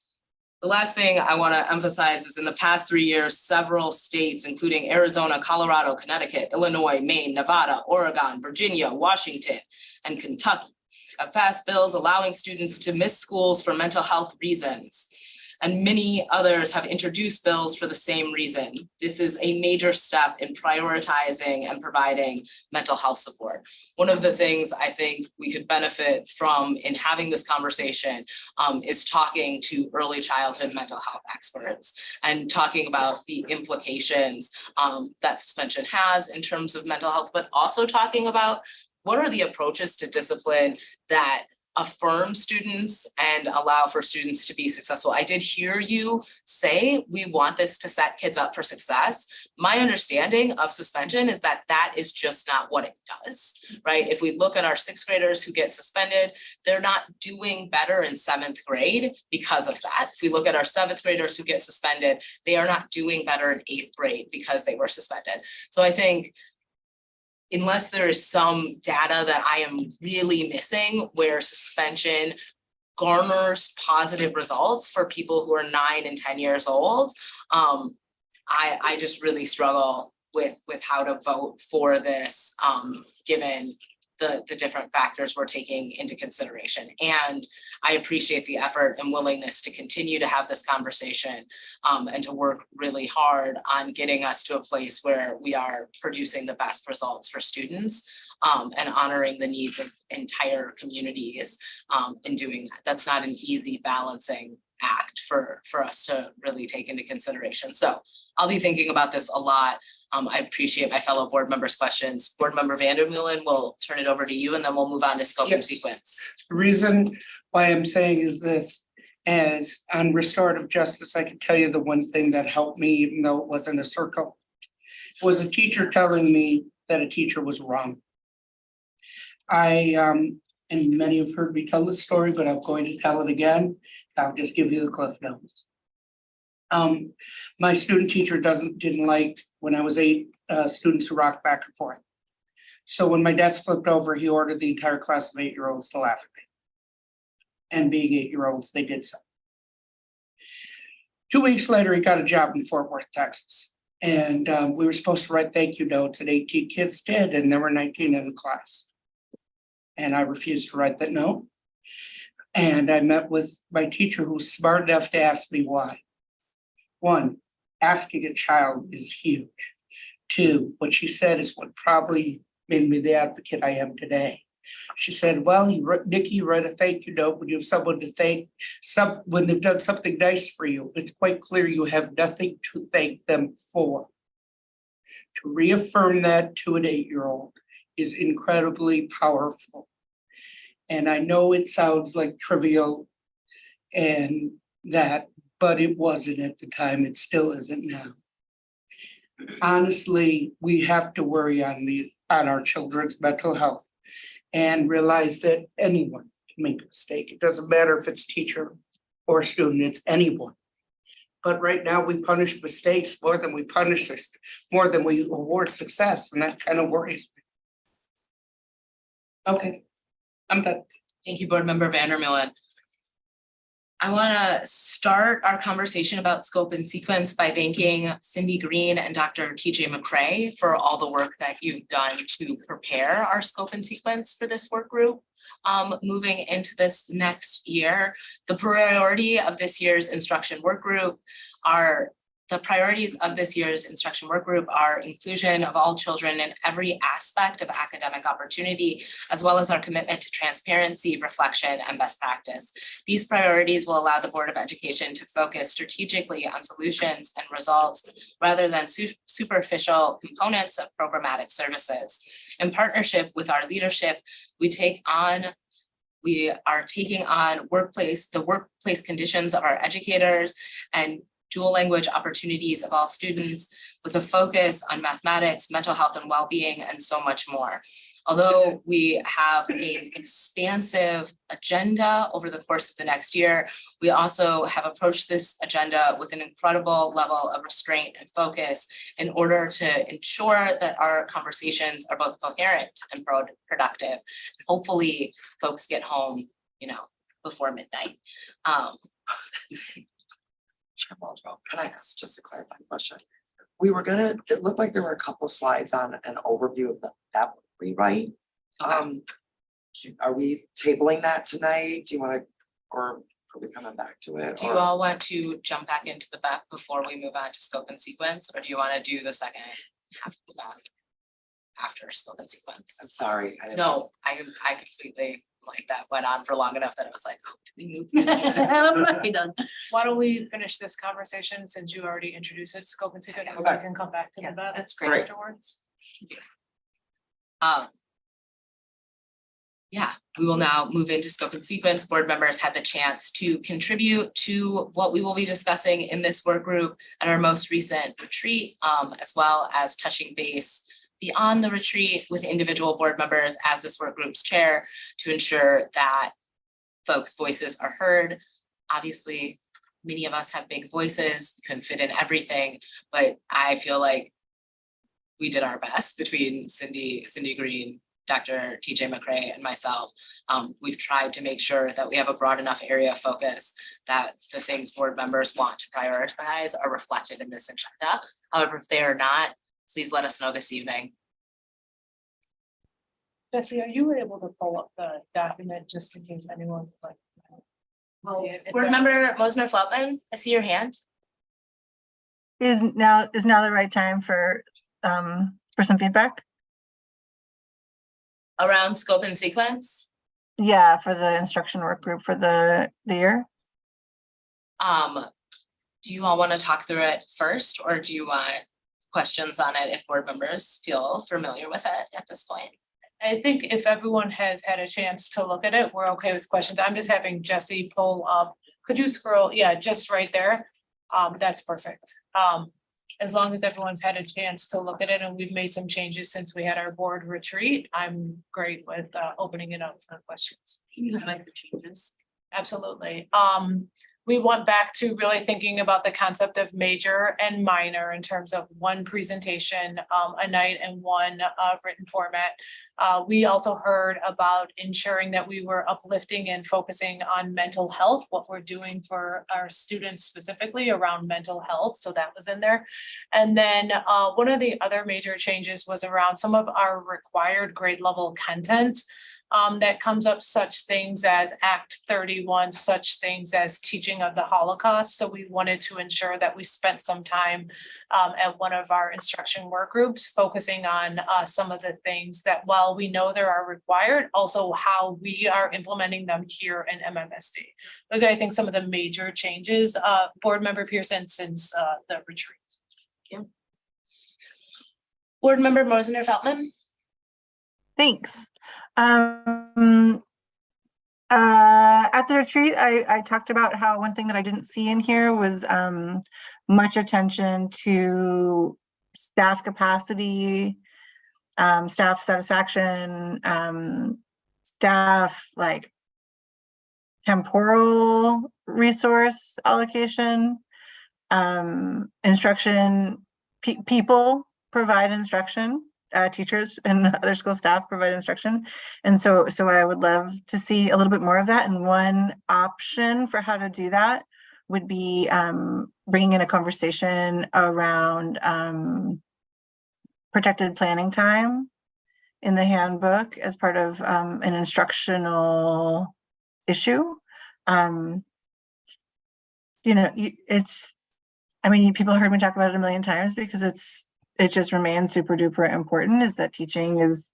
The last thing I want to emphasize is in the past 3 years, several states, including Arizona, Colorado, Connecticut, Illinois, Maine, Nevada, Oregon, Virginia, Washington, and Kentucky have passed bills allowing students to miss schools for mental health reasons. And many others have introduced bills for the same reason. This is a major step in prioritizing and providing mental health support. One of the things I think we could benefit from in having this conversation is talking to early childhood mental health experts and talking about the implications that suspension has in terms of mental health, but also talking about what are the approaches to discipline that affirm students and allow for students to be successful. I did hear you say we want this to set kids up for success. My understanding of suspension is that that is just not what it does, right? If we look at our 6th graders who get suspended, they're not doing better in 7th grade because of that. If we look at our 7th graders who get suspended, they are not doing better in 8th grade because they were suspended. So I think unless there is some data that I am really missing where suspension garners positive results for people who are 9 and 10 years old, I just really struggle with how to vote for this, given the different factors we're taking into consideration. And I appreciate the effort and willingness to continue to have this conversation and to work really hard on getting us to a place where we are producing the best results for students and honoring the needs of entire communities in doing that. That's not an easy balancing act for us to really take into consideration. So I'll be thinking about this a lot. I appreciate my fellow board members' questions. Board Member Vandermeulen, we'll turn it over to you and then we'll move on to scope and Yes. sequence. The reason why I'm saying is this, as on restorative justice, I can tell you the one thing that helped me, even though it wasn't a circle, was a teacher telling me that a teacher was wrong. And many have heard me tell this story, but I'm going to tell it again. I'll just give you the cliff notes. My student teacher didn't like when I was 8 students who rocked back and forth. So when my desk flipped over, he ordered the entire class of 8-year-olds to laugh at me. And being 8-year-olds, they did so. 2 weeks later, he got a job in Fort Worth, Texas. And we were supposed to write thank you notes, and 18 kids did, and there were 19 in the class. And I refused to write that note. And I met with my teacher, who was smart enough to ask me why. 1, asking a child is huge. 2, what she said is what probably made me the advocate I am today. She said, well, Nikki, you write a thank you note when you have someone to thank, when they've done something nice for you. It's quite clear you have nothing to thank them for. To reaffirm that to an 8-year-old is incredibly powerful. And I know it sounds like trivial and that, but it wasn't at the time. It still isn't now. Honestly, we have to worry on our children's mental health and realize that anyone can make a mistake. It doesn't matter if it's teacher or student, it's anyone. But right now we punish mistakes more than we award success, and that kind of worries me. Okay, I'm done. Thank you, Board Member Vandermeulen. I want to start our conversation about scope and sequence by thanking Cindy Green and Dr. TJ McCray for all the work that you've done to prepare our scope and sequence for this work group. Moving into this next year, the priority of this year's instruction work group are The priorities of this year's instruction work group are inclusion of all children in every aspect of academic opportunity, as well as our commitment to transparency, reflection, and best practice. These priorities will allow the Board of Education to focus strategically on solutions and results rather than superficial components of programmatic services. In partnership with our leadership, we are taking on the workplace conditions of our educators and dual language opportunities of all students with a focus on mathematics, mental health and well-being, and so much more. Although we have an expansive agenda over the course of the next year, we also have approached this agenda with an incredible level of restraint and focus in order to ensure that our conversations are both coherent and productive. Hopefully folks get home, before midnight. Chair Muldrow, can I ask just a clarifying question? It looked like there were a couple slides on an overview of the app rewrite. Are we tabling that tonight? Do you want to, or are we coming back to it? Do you all want to jump back into the back before we move on to scope and sequence, or do you want to do the second half of the back after scope and I'm sequence? sorry. I didn't- No, I completely, that went on for long enough that it was like, oh, do we move? Be done. Why don't we finish this conversation since you already introduced it, scope and sequence, and we Okay. can come back to that. That's great. Afterwards. Yeah, we will now move into scope and sequence. Board members had the chance to contribute to what we will be discussing in this work group at our most recent retreat, as well as touching base beyond the retreat with individual board members as this work group's chair to ensure that folks' voices are heard. Obviously, many of us have big voices, we couldn't fit in everything, but I feel like we did our best between Cindy Green, Dr. TJ McCray, and myself. We've tried to make sure that we have a broad enough area of focus that the things board members want to prioritize are reflected in this agenda. However, if they are not, please let us know this evening. Jesse, are you able to pull up the document just in case anyone would like? Board member Mosner Feltman, I see your hand. Is now the right time for some feedback? Around scope and sequence. Yeah, for the instruction work group for the year. Do you all want to talk through it first, or do you want questions on it if board members feel familiar with it at this point? I think if everyone has had a chance to look at it, we're okay with questions. I'm just having Jesse pull up. Could you scroll? Yeah, just right there. That's perfect. As long as everyone's had a chance to look at it and we've made some changes since we had our board retreat, I'm great with opening it up for questions. Can you highlight the changes? Absolutely. We went back to really thinking about the concept of major and minor in terms of one presentation a night and one written format. We also heard about ensuring that we were uplifting and focusing on mental health, what we're doing for our students specifically around mental health. So that was in there. And then one of the other major changes was around some of our required grade level content. That comes up, such things as Act 31, such things as teaching of the Holocaust. So we wanted to ensure that we spent some time at one of our instruction work groups focusing on some of the things that, while we know they are required, also how we are implementing them here in MMSD. Those are, I think, some of the major changes, Board Member Pearson, since the retreat. Thank you. Board member Mosner Feltman. Thanks. At the retreat, I talked about how one thing that I didn't see in here was much attention to staff capacity, staff satisfaction, staff like temporal resource allocation, instruction, people provide instruction. Teachers and other school staff provide instruction. And so I would love to see a little bit more of that. And one option for how to do that would be bringing in a conversation around protected planning time in the handbook as part of an instructional issue. It's I mean, people heard me talk about it a million times because it just remains super duper important, is that teaching is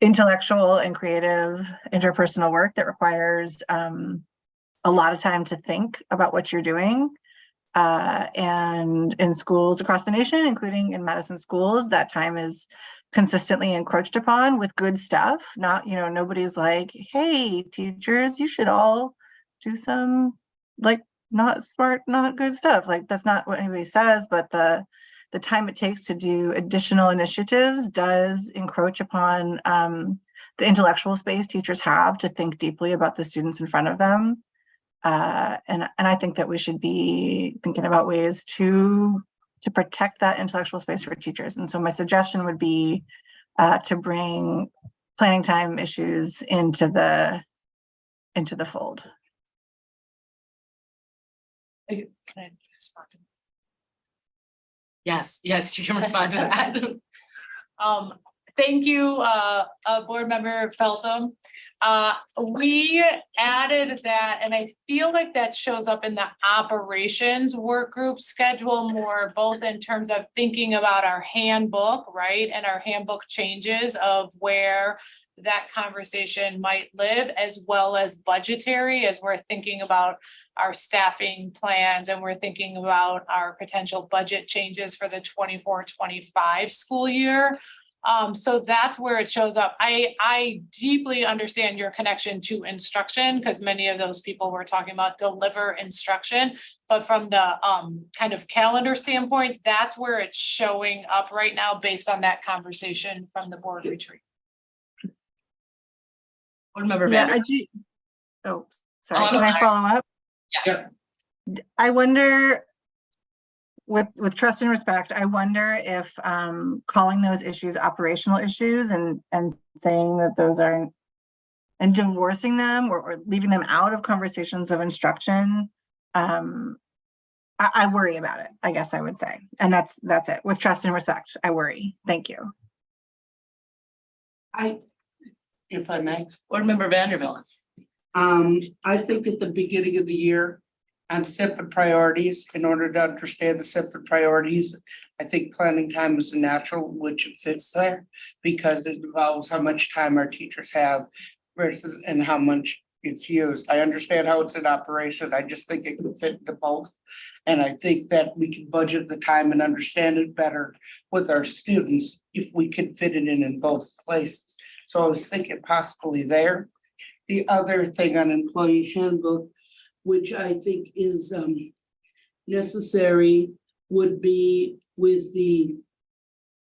intellectual and creative interpersonal work that requires a lot of time to think about what you're doing. And in schools across the nation, including in Madison schools, that time is consistently encroached upon with good stuff. Not, nobody's like, hey, teachers, you should all do some like not smart, not good stuff. Like that's not what anybody says, but the time it takes to do additional initiatives does encroach upon the intellectual space teachers have to think deeply about the students in front of them. And I think that we should be thinking about ways to protect that intellectual space for teachers. And so my suggestion would be to bring planning time issues into the fold. Can I respond? Yes, you can respond to that. Thank you, Board Member Feltham. We added that, and I feel like that shows up in the operations work group schedule more, both in terms of thinking about our handbook, right? And our handbook changes of where that conversation might live, as well as budgetary, as we're thinking about our staffing plans and we're thinking about our potential budget changes for the 24-25 school year. So that's where it shows up. I deeply understand your connection to instruction, because many of those people were talking about deliver instruction, but from the kind of calendar standpoint, that's where it's showing up right now based on that conversation from the board retreat. Board Member Yeah, Vander. I do. Oh, sorry. I'm Can I sorry. follow up? Yeah. I wonder, with trust and respect, I wonder if calling those issues operational issues and saying that those aren't, and divorcing them or leaving them out of conversations of instruction, I worry about it, I guess I would say. And that's it. With trust and respect, I worry. Thank you. If I may. Board Member Vanderbilt. I think at the beginning of the year on separate priorities, in order to understand the separate priorities, I think planning time is a natural, which it fits there because it involves how much time our teachers have versus and how much it's used. I understand how it's in operation. I just think it could fit into both. And I think that we can budget the time and understand it better with our students if we could fit it in both places. So I was thinking possibly there. The other thing on employee handbook, which I think is necessary, would be with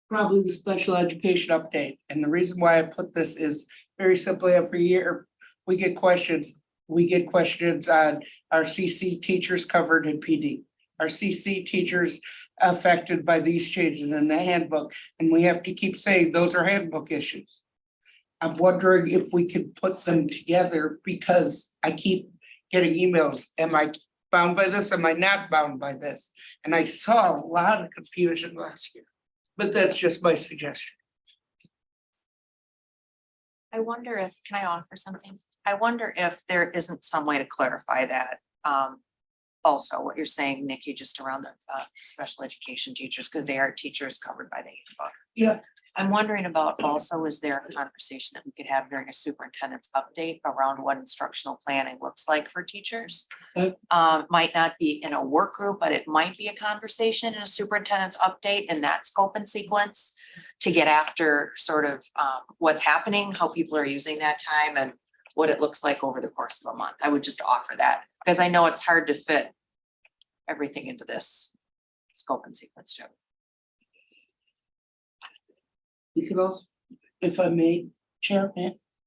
probably the special education update. And the reason why I put this is very simply every year we get questions. We get questions on our CC teachers covered in PD, our CC teachers affected by these changes in the handbook. And we have to keep saying those are handbook issues. I'm wondering if we could put them together because I keep getting emails. Am I bound by this? Am I not bound by this? And I saw a lot of confusion last year, but that's just my suggestion. I wonder if, can I offer something? I wonder if there isn't some way to clarify that. Also, what you're saying, Nikki, just around the special education teachers, because they are teachers covered by the handbook. Yeah. I'm wondering about also, is there a conversation that we could have during a superintendent's update around what instructional planning looks like for teachers? Okay. Might not be in a work group, but it might be a conversation in a superintendent's update in that scope and sequence to get after sort of what's happening, how people are using that time and what it looks like over the course of a month. I would just offer that because I know it's hard to fit everything into this scope and sequence too. You could also, if I may, Chair,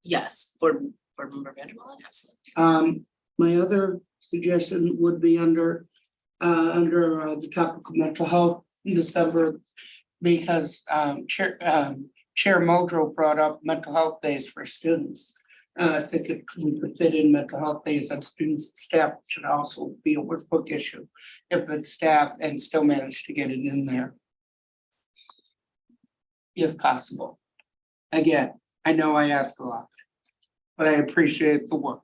Yes, Board Member Vanderbilt, absolutely. my other suggestion would be under the topic of mental health in December, because Chair Muldrow brought up mental health days for students. I think if we could fit in mental health days on students and staff, should also be a workbook issue if it's staff and still manage to get it in there. If possible. Again, I know I ask a lot, but I appreciate the work.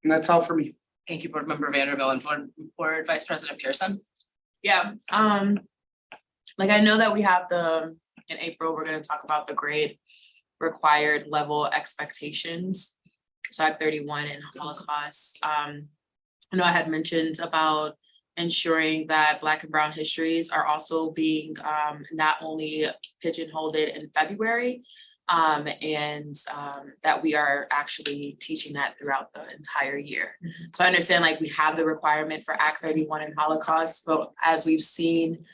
And that's all for me. Thank you, Board Member Vanderbilt and Board Vice President Pearson. Yeah, like I know that we have in April, we're gonna talk about the grade required level expectations. So Act 31 and Holocaust. I know I had mentioned about ensuring that Black and Brown histories are also being not only pigeonholed in February, and that we are actually teaching that throughout the entire year. So I understand like we have the requirement for Act 31 and Holocaust, but as we've seen,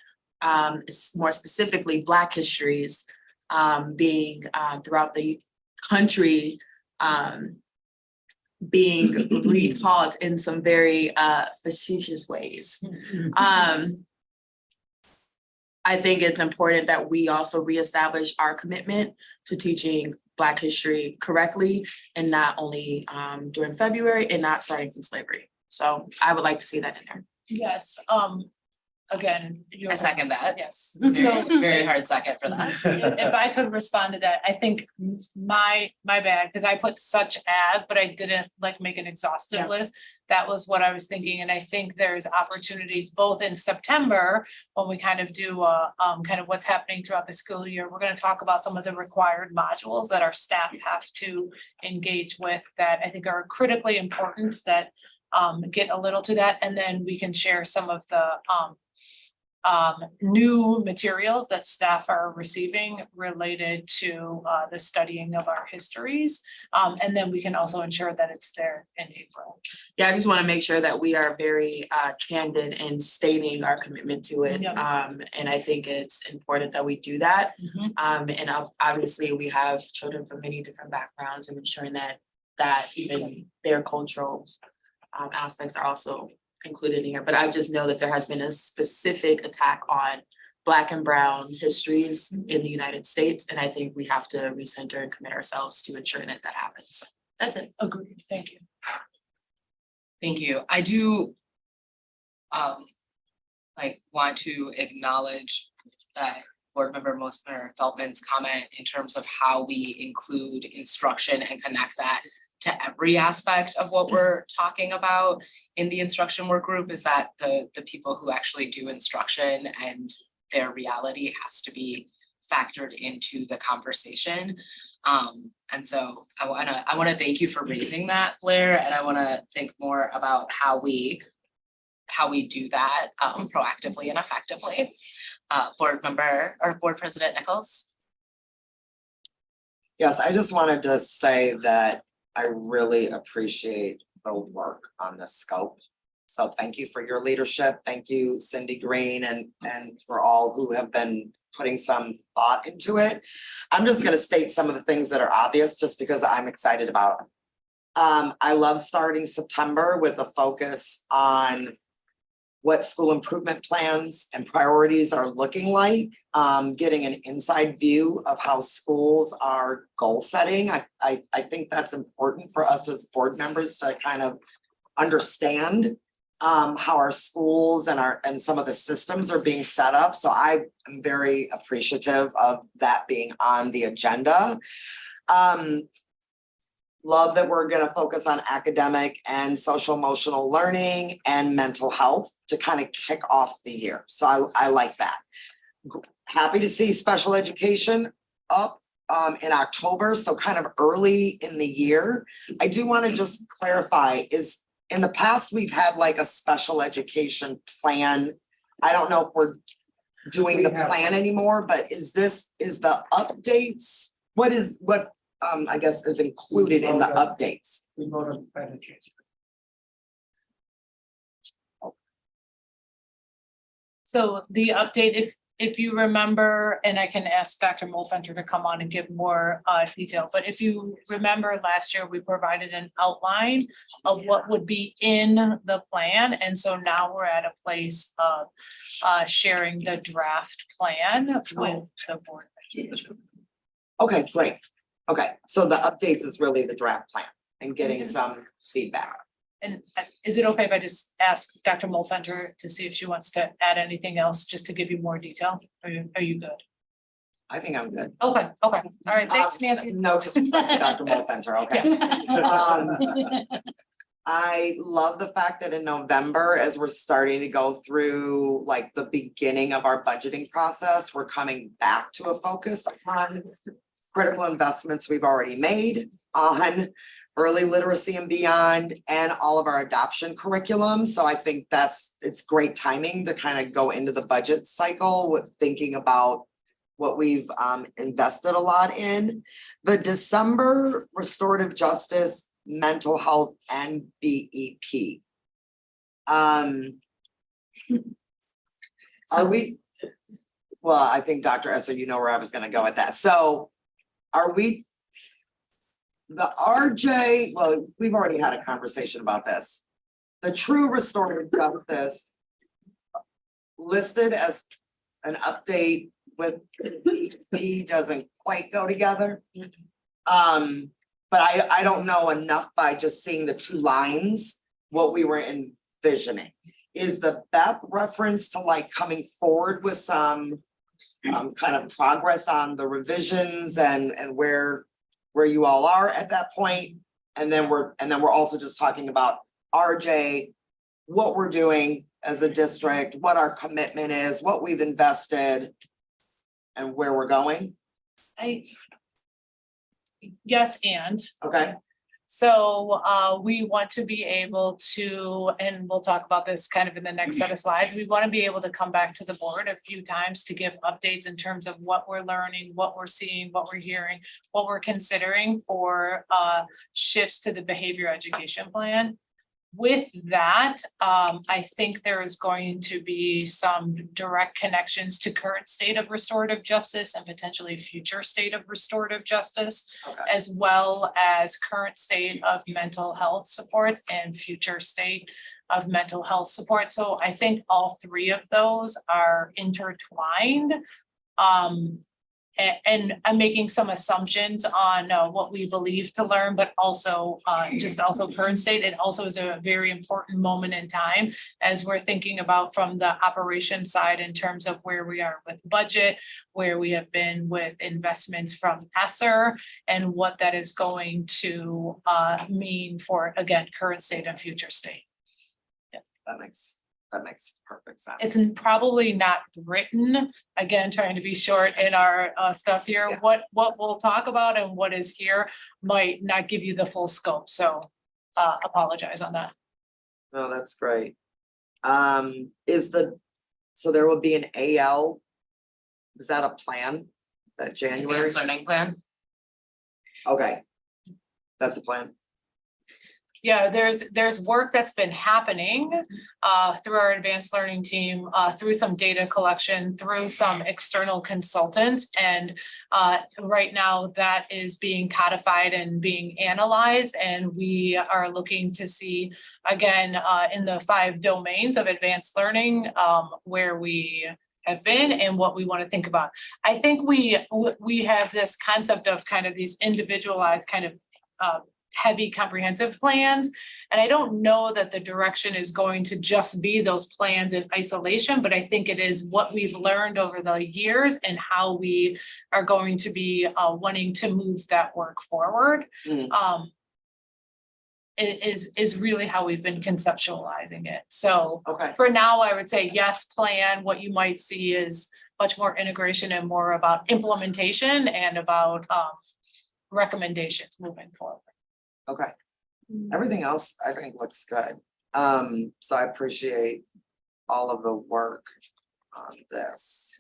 more specifically Black histories being throughout the country, being retaught in some very facetious ways. I think it's important that we also reestablish our commitment to teaching Black history correctly and not only during February and not starting from slavery. So I would like to see that in there. Yes, again. I second that. Yes. Very hard second for that. If I could respond to that, I think my bad, because I put such as, but I didn't like make an exhaustive list. That was what I was thinking, and I think there's opportunities both in September when we kind of do kind of what's happening throughout the school year. We're going to talk about some of the required modules that our staff have to engage with that I think are critically important that get a little to that, and then we can share some of the new materials that staff are receiving related to the studying of our histories. And then we can also ensure that it's there in April. Yeah, I just want to make sure that we are very candid in stating our commitment to it. Yep. And I think it's important that we do that. Mhm. And obviously we have children from many different backgrounds and ensuring that even their cultural aspects are also included in here, but I just know that there has been a specific attack on Black and Brown histories in the United States, and I think we have to recenter and commit ourselves to ensuring that that happens. So that's it. Agreed, thank you. Thank you. I do want to acknowledge that Board Member Mosmer Feldman's comment in terms of how we include instruction and connect that to every aspect of what we're talking about in the instruction work group, is that the people who actually do instruction and their reality has to be factored into the conversation. And so I wanna thank you for raising that, Blair, and I wanna think more about how we do that proactively and effectively. Board President Nichols. Yes, I just wanted to say that I really appreciate the work on the scope. So thank you for your leadership. Thank you, Cindy Green, and for all who have been putting some thought into it. I'm just gonna state some of the things that are obvious just because I'm excited about them. I love starting September with a focus on what school improvement plans and priorities are looking like, getting an inside view of how schools are goal setting. I think that's important for us as board members to kind of understand how our schools and some of the systems are being set up. So I am very appreciative of that being on the agenda. Love that we're gonna focus on academic and social emotional learning and mental health to kind of kick off the year. So I like that. Happy to see special education up in October, so kind of early in the year. I do want to just clarify, is in the past, we've had like a special education plan. I don't know if we're doing the plan anymore, but is the updates, what I guess is included in the updates? We voted on the plan. So the update, if you remember, and I can ask Dr. Molfenter to come on and give more detail, but if you remember last year, we provided an outline of what would be in the plan. And so now we're at a place of sharing the draft plan with the board. Okay, great. Okay, so the updates is really the draft plan and getting some feedback. And is it okay if I just ask Dr. Molfenter to see if she wants to add anything else, just to give you more detail? Are you good? I think I'm good. Okay, all right, thanks, Nancy. No disrespect to Dr. Molfenter, okay? I love the fact that in November, as we're starting to go through like the beginning of our budgeting process, we're coming back to a focus on critical investments we've already made on early literacy and beyond, and all of our adoption curriculum. So I think it's great timing to kind of go into the budget cycle with thinking about what we've invested a lot in. The December restorative justice, mental health, and BEP. Are we? Well, I think Dr. Esser, you know where I was gonna go with that. So are we? The RJ, well, we've already had a conversation about this. The true restorative justice listed as an update with BEP doesn't quite go together. But I don't know enough by just seeing the two lines, what we were envisioning. Is the BEP reference to like coming forward with some kind of progress on the revisions and where you all are at that point? And then we're also just talking about RJ, what we're doing as a district, what our commitment is, what we've invested, and where we're going. Yes, and. Okay. So we want to be able to, and we'll talk about this kind of in the next set of slides, we want to be able to come back to the board a few times to give updates in terms of what we're learning, what we're seeing, what we're hearing, what we're considering for shifts to the behavior education plan. With that, I think there is going to be some direct connections to current state of restorative justice and potentially future state of restorative justice, as well as current state of mental health supports and future state of mental health support. So I think all three of those are intertwined. And I'm making some assumptions on what we believe to learn, but also also current state. It also is a very important moment in time as we're thinking about from the operation side in terms of where we are with budget, where we have been with investments from ESSER, and what that is going to mean for, again, current state and future state. That makes perfect sense. It's probably not written, again, trying to be short in our stuff here. Yeah. What we'll talk about and what is here might not give you the full scope, so apologize on that. No, that's great. So there will be an AL, is that a plan, that January? Advanced learning plan. Okay, that's a plan. Yeah, there's work that's been happening through our advanced learning team, through some data collection, through some external consultants. And right now that is being codified and being analyzed. And we are looking to see, again, in the 5 domains of advanced learning, where we have been and what we want to think about. I think we have this concept of kind of these individualized kind of heavy comprehensive plans. And I don't know that the direction is going to just be those plans in isolation, but I think it is what we've learned over the years and how we are going to be wanting to move that work forward. It is really how we've been conceptualizing it. So Okay. for now, I would say yes, plan. What you might see is much more integration and more about implementation and about recommendations moving forward. Okay. Everything else I think looks good. So I appreciate all of the work on this.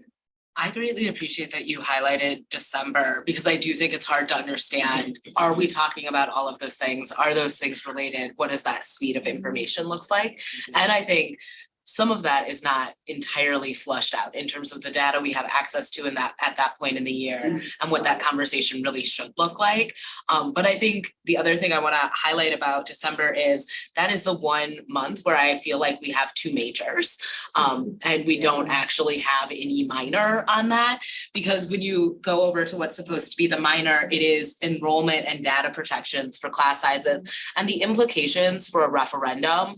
I greatly appreciate that you highlighted December, because I do think it's hard to understand, are we talking about all of those things? Are those things related? What does that suite of information looks like? And I think some of that is not entirely flushed out in terms of the data we have access to in that at that point in the year and what that conversation really should look like. But I think the other thing I want to highlight about December is that is the one month where I feel like we have 2 majors and we don't actually have any minor on that, because when you go over to what's supposed to be the minor, it is enrollment and data protections for class sizes, and the implications for a referendum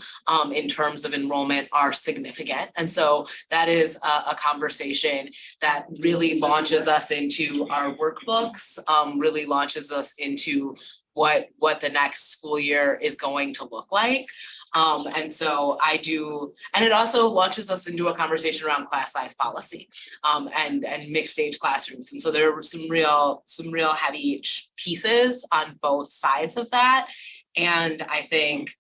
in terms of enrollment are significant. And so that is a conversation that really launches us into our workbooks, really launches us into what the next school year is going to look like. And so I do, and it also launches us into a conversation around class size policy, and mixed age classrooms. And so there were some real heavy pieces on both sides of that. And I think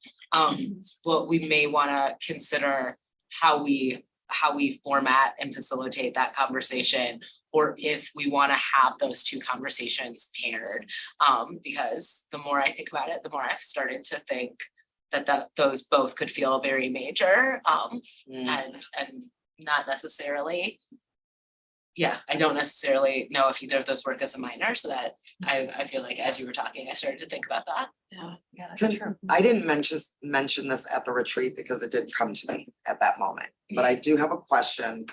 what we may want to consider how we format and facilitate that conversation, or if we want to have those two conversations paired. Because the more I think about it, the more I've started to think that those both could feel very major, and not necessarily. Yeah, I don't necessarily know if either of those work as a minor, so that I feel like as you were talking, I started to think about that. Yeah, that's true. I didn't mention this at the retreat because it did come to me at that moment, but I do have a question,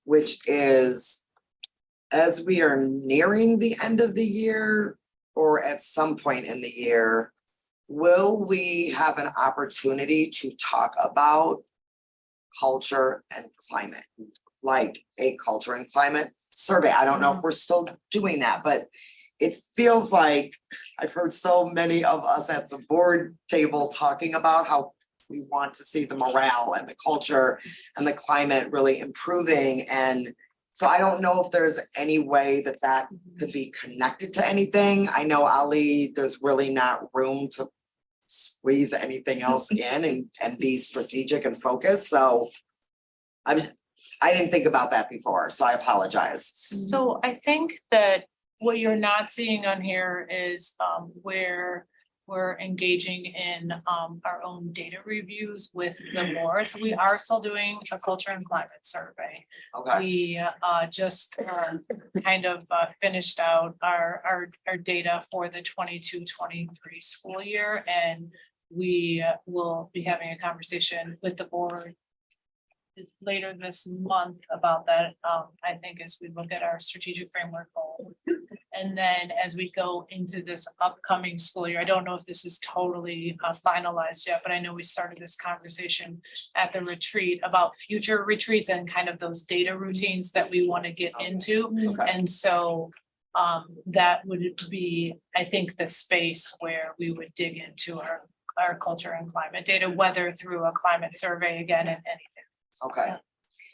which is, as we are nearing the end of the year or at some point in the year, will we have an opportunity to talk about culture and climate? Like a culture and climate survey. I don't know if we're still doing that, but it feels like I've heard so many of us at the board table talking about how we want to see the morale and the culture and the climate really improving. And so I don't know if there's any way that could be connected to anything. I know, Ali, there's really not room to squeeze anything else in and be strategic and focused. So I didn't think about that before, so I apologize. So I think that what you're not seeing on here is where we're engaging in our own data reviews with the board. So we are still doing a culture and climate survey. Okay, We just kind of finished out our data for the 22-23 school year, and we will be having a conversation with the board later this month about that, I think, as we look at our strategic framework goal. And then as we go into this upcoming school year, I don't know if this is totally finalized yet, but I know we started this conversation at the retreat about future retreats and kind of those data routines that we want to get into. okay, And so that would be, I think, the space where we would dig into our culture and climate data, whether through a climate survey again and anything. okay.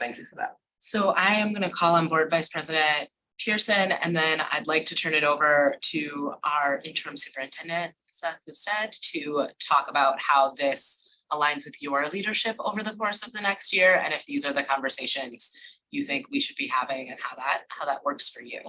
Thank you for that. So I am gonna call on Board Vice President Pearson, and then I'd like to turn it over to our interim superintendent, Seth Hufstad, to talk about how this aligns with your leadership over the course of the next year, and if these are the conversations you think we should be having and how that works for you.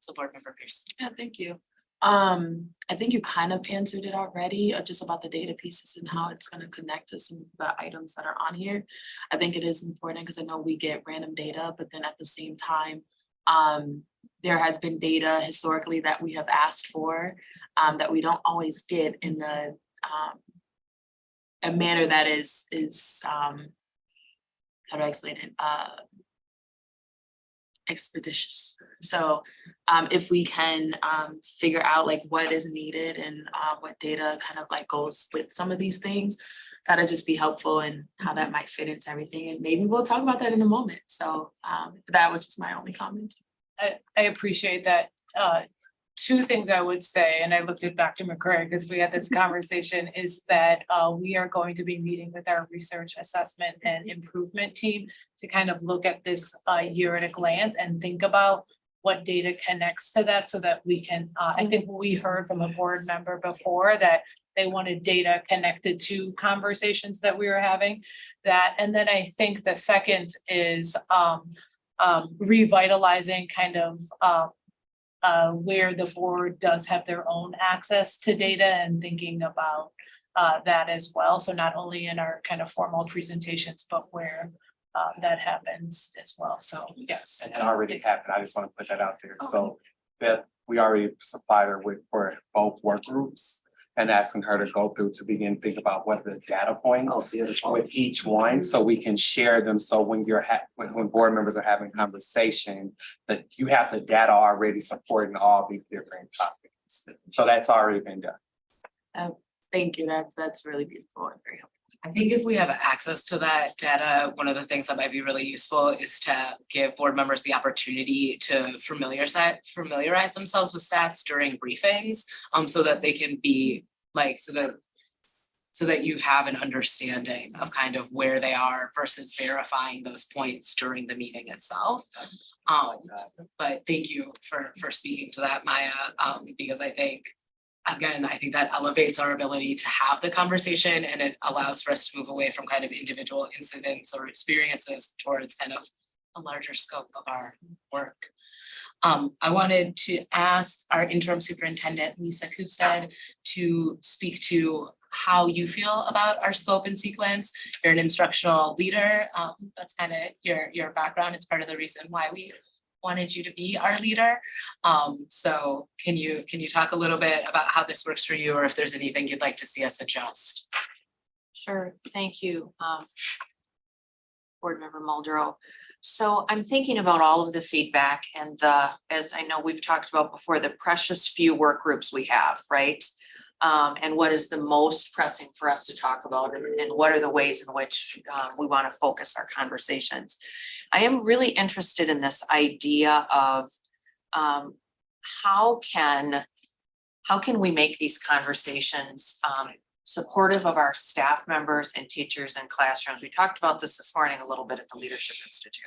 So Board Member Pearson. Yeah, thank you. I think you kind of answered it already, just about the data pieces and how it's gonna connect to some of the items that are on here. I think it is important because I know we get random data, but then at the same time, there has been data historically that we have asked for, that we don't always get in the a manner that is how do I explain it? Expeditious. So if we can figure out like what is needed and what data kind of like goes with some of these things, that'd just be helpful and how that might fit into everything. And maybe we'll talk about that in a moment. So that was just my only comment. I appreciate that. Two things I would say, and I looked at Dr. McCray because we had this conversation, is that we are going to be meeting with our research assessment and improvement team to kind of look at this year at a glance and think about what data connects to that so that we can, I think we heard from a board member before that they wanted data connected to conversations that we were having. That, and then I think the second is revitalizing kind of where the board does have their own access to data and thinking about that as well. So not only in our kind of formal presentations, but where that happens as well. So yes. And it already happened. I just want to put that out there. So that we already supplied her with for both work groups and asking her to go through to begin think about what are the data points with each one, so we can share them. So when you're when board members are having conversation, that you have the data already supporting all these different topics. So that's already been done. Thank you. That's really beautiful and very helpful. I think if we have access to that data, one of the things that might be really useful is to give board members the opportunity to familiarize themselves with stats during briefings, so that they can be like, so that you have an understanding of kind of where they are versus verifying those points during the meeting itself. But thank you for speaking to that, Maya, because I think that elevates our ability to have the conversation, and it allows for us to move away from kind of individual incidents or experiences towards kind of a larger scope of our work. I wanted to ask our interim superintendent, Lisa Kufstead, to speak to how you feel about our scope and sequence. You're an instructional leader. That's kind of your background. It's part of the reason why we wanted you to be our leader. So can you talk a little bit about how this works for you, or if there's anything you'd like to see us adjust? Sure, thank you, Board Member Muldrow. So I'm thinking about all of the feedback and as I know we've talked about before, the precious few work groups we have, right? And what is the most pressing for us to talk about, and what are the ways in which we want to focus our conversations. I am really interested in this idea of how can we make these conversations supportive of our staff members and teachers and classrooms. We talked about this morning a little bit at the Leadership Institute,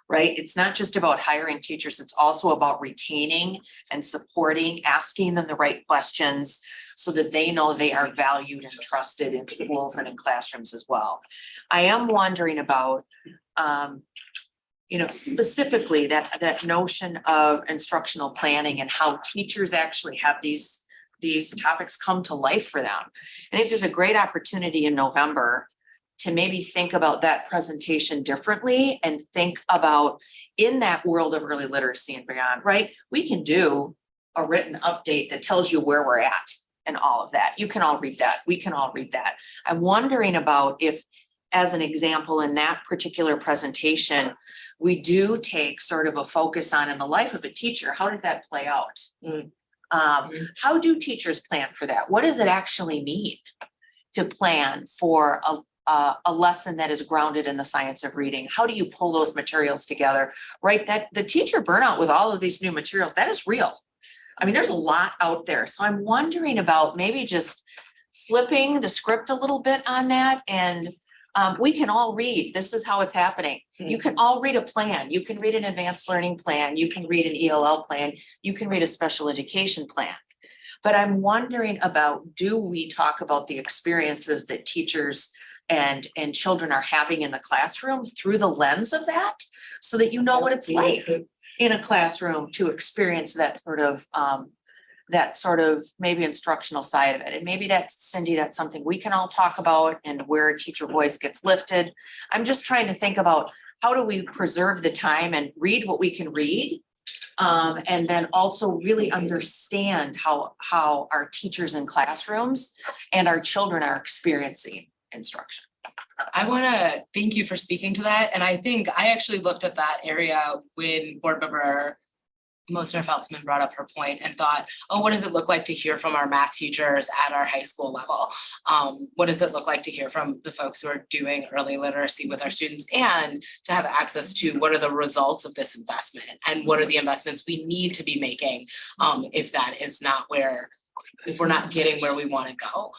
right? It's not just about hiring teachers, it's also about retaining and supporting, asking them the right questions so that they know they are valued and trusted in schools and in classrooms as well. I am wondering about, specifically that notion of instructional planning and how teachers actually have these topics come to life for them. I think there's a great opportunity in November to maybe think about that presentation differently and think about in that world of early literacy and beyond, right? We can do a written update that tells you where we're at and all of that. You can all read that. We can all read that. I'm wondering about if, as an example, in that particular presentation, we do take sort of a focus on in the life of a teacher, how did that play out? How do teachers plan for that? What does it actually mean to plan for a lesson that is grounded in the science of reading? How do you pull those materials together, right? That the teacher burnout with all of these new materials, that is real. I mean, there's a lot out there. So I'm wondering about maybe just flipping the script a little bit on that. And we can all read, this is how it's happening. You can all read a plan. You can read an advanced learning plan. You can read an ELL plan. You can read a special education plan. But I'm wondering about, do we talk about the experiences that teachers and children are having in the classroom through the lens of that, so that you know what it's like in a classroom to experience that sort of maybe instructional side of it. And maybe that's, Cindy, that's something we can all talk about, and where a teacher voice gets lifted. I'm just trying to think about, how do we preserve the time and read what we can read? And then also really understand how our teachers in classrooms and our children are experiencing instruction. I want to thank you for speaking to that. And I think I actually looked at that area when board member Mosner-Feltzman brought up her point and thought, oh, what does it look like to hear from our math teachers at our high school level? What does it look like to hear from the folks who are doing early literacy with our students, and to have access to what are the results of this investment and what are the investments we need to be making if that is not where, if we're not getting where we want to go.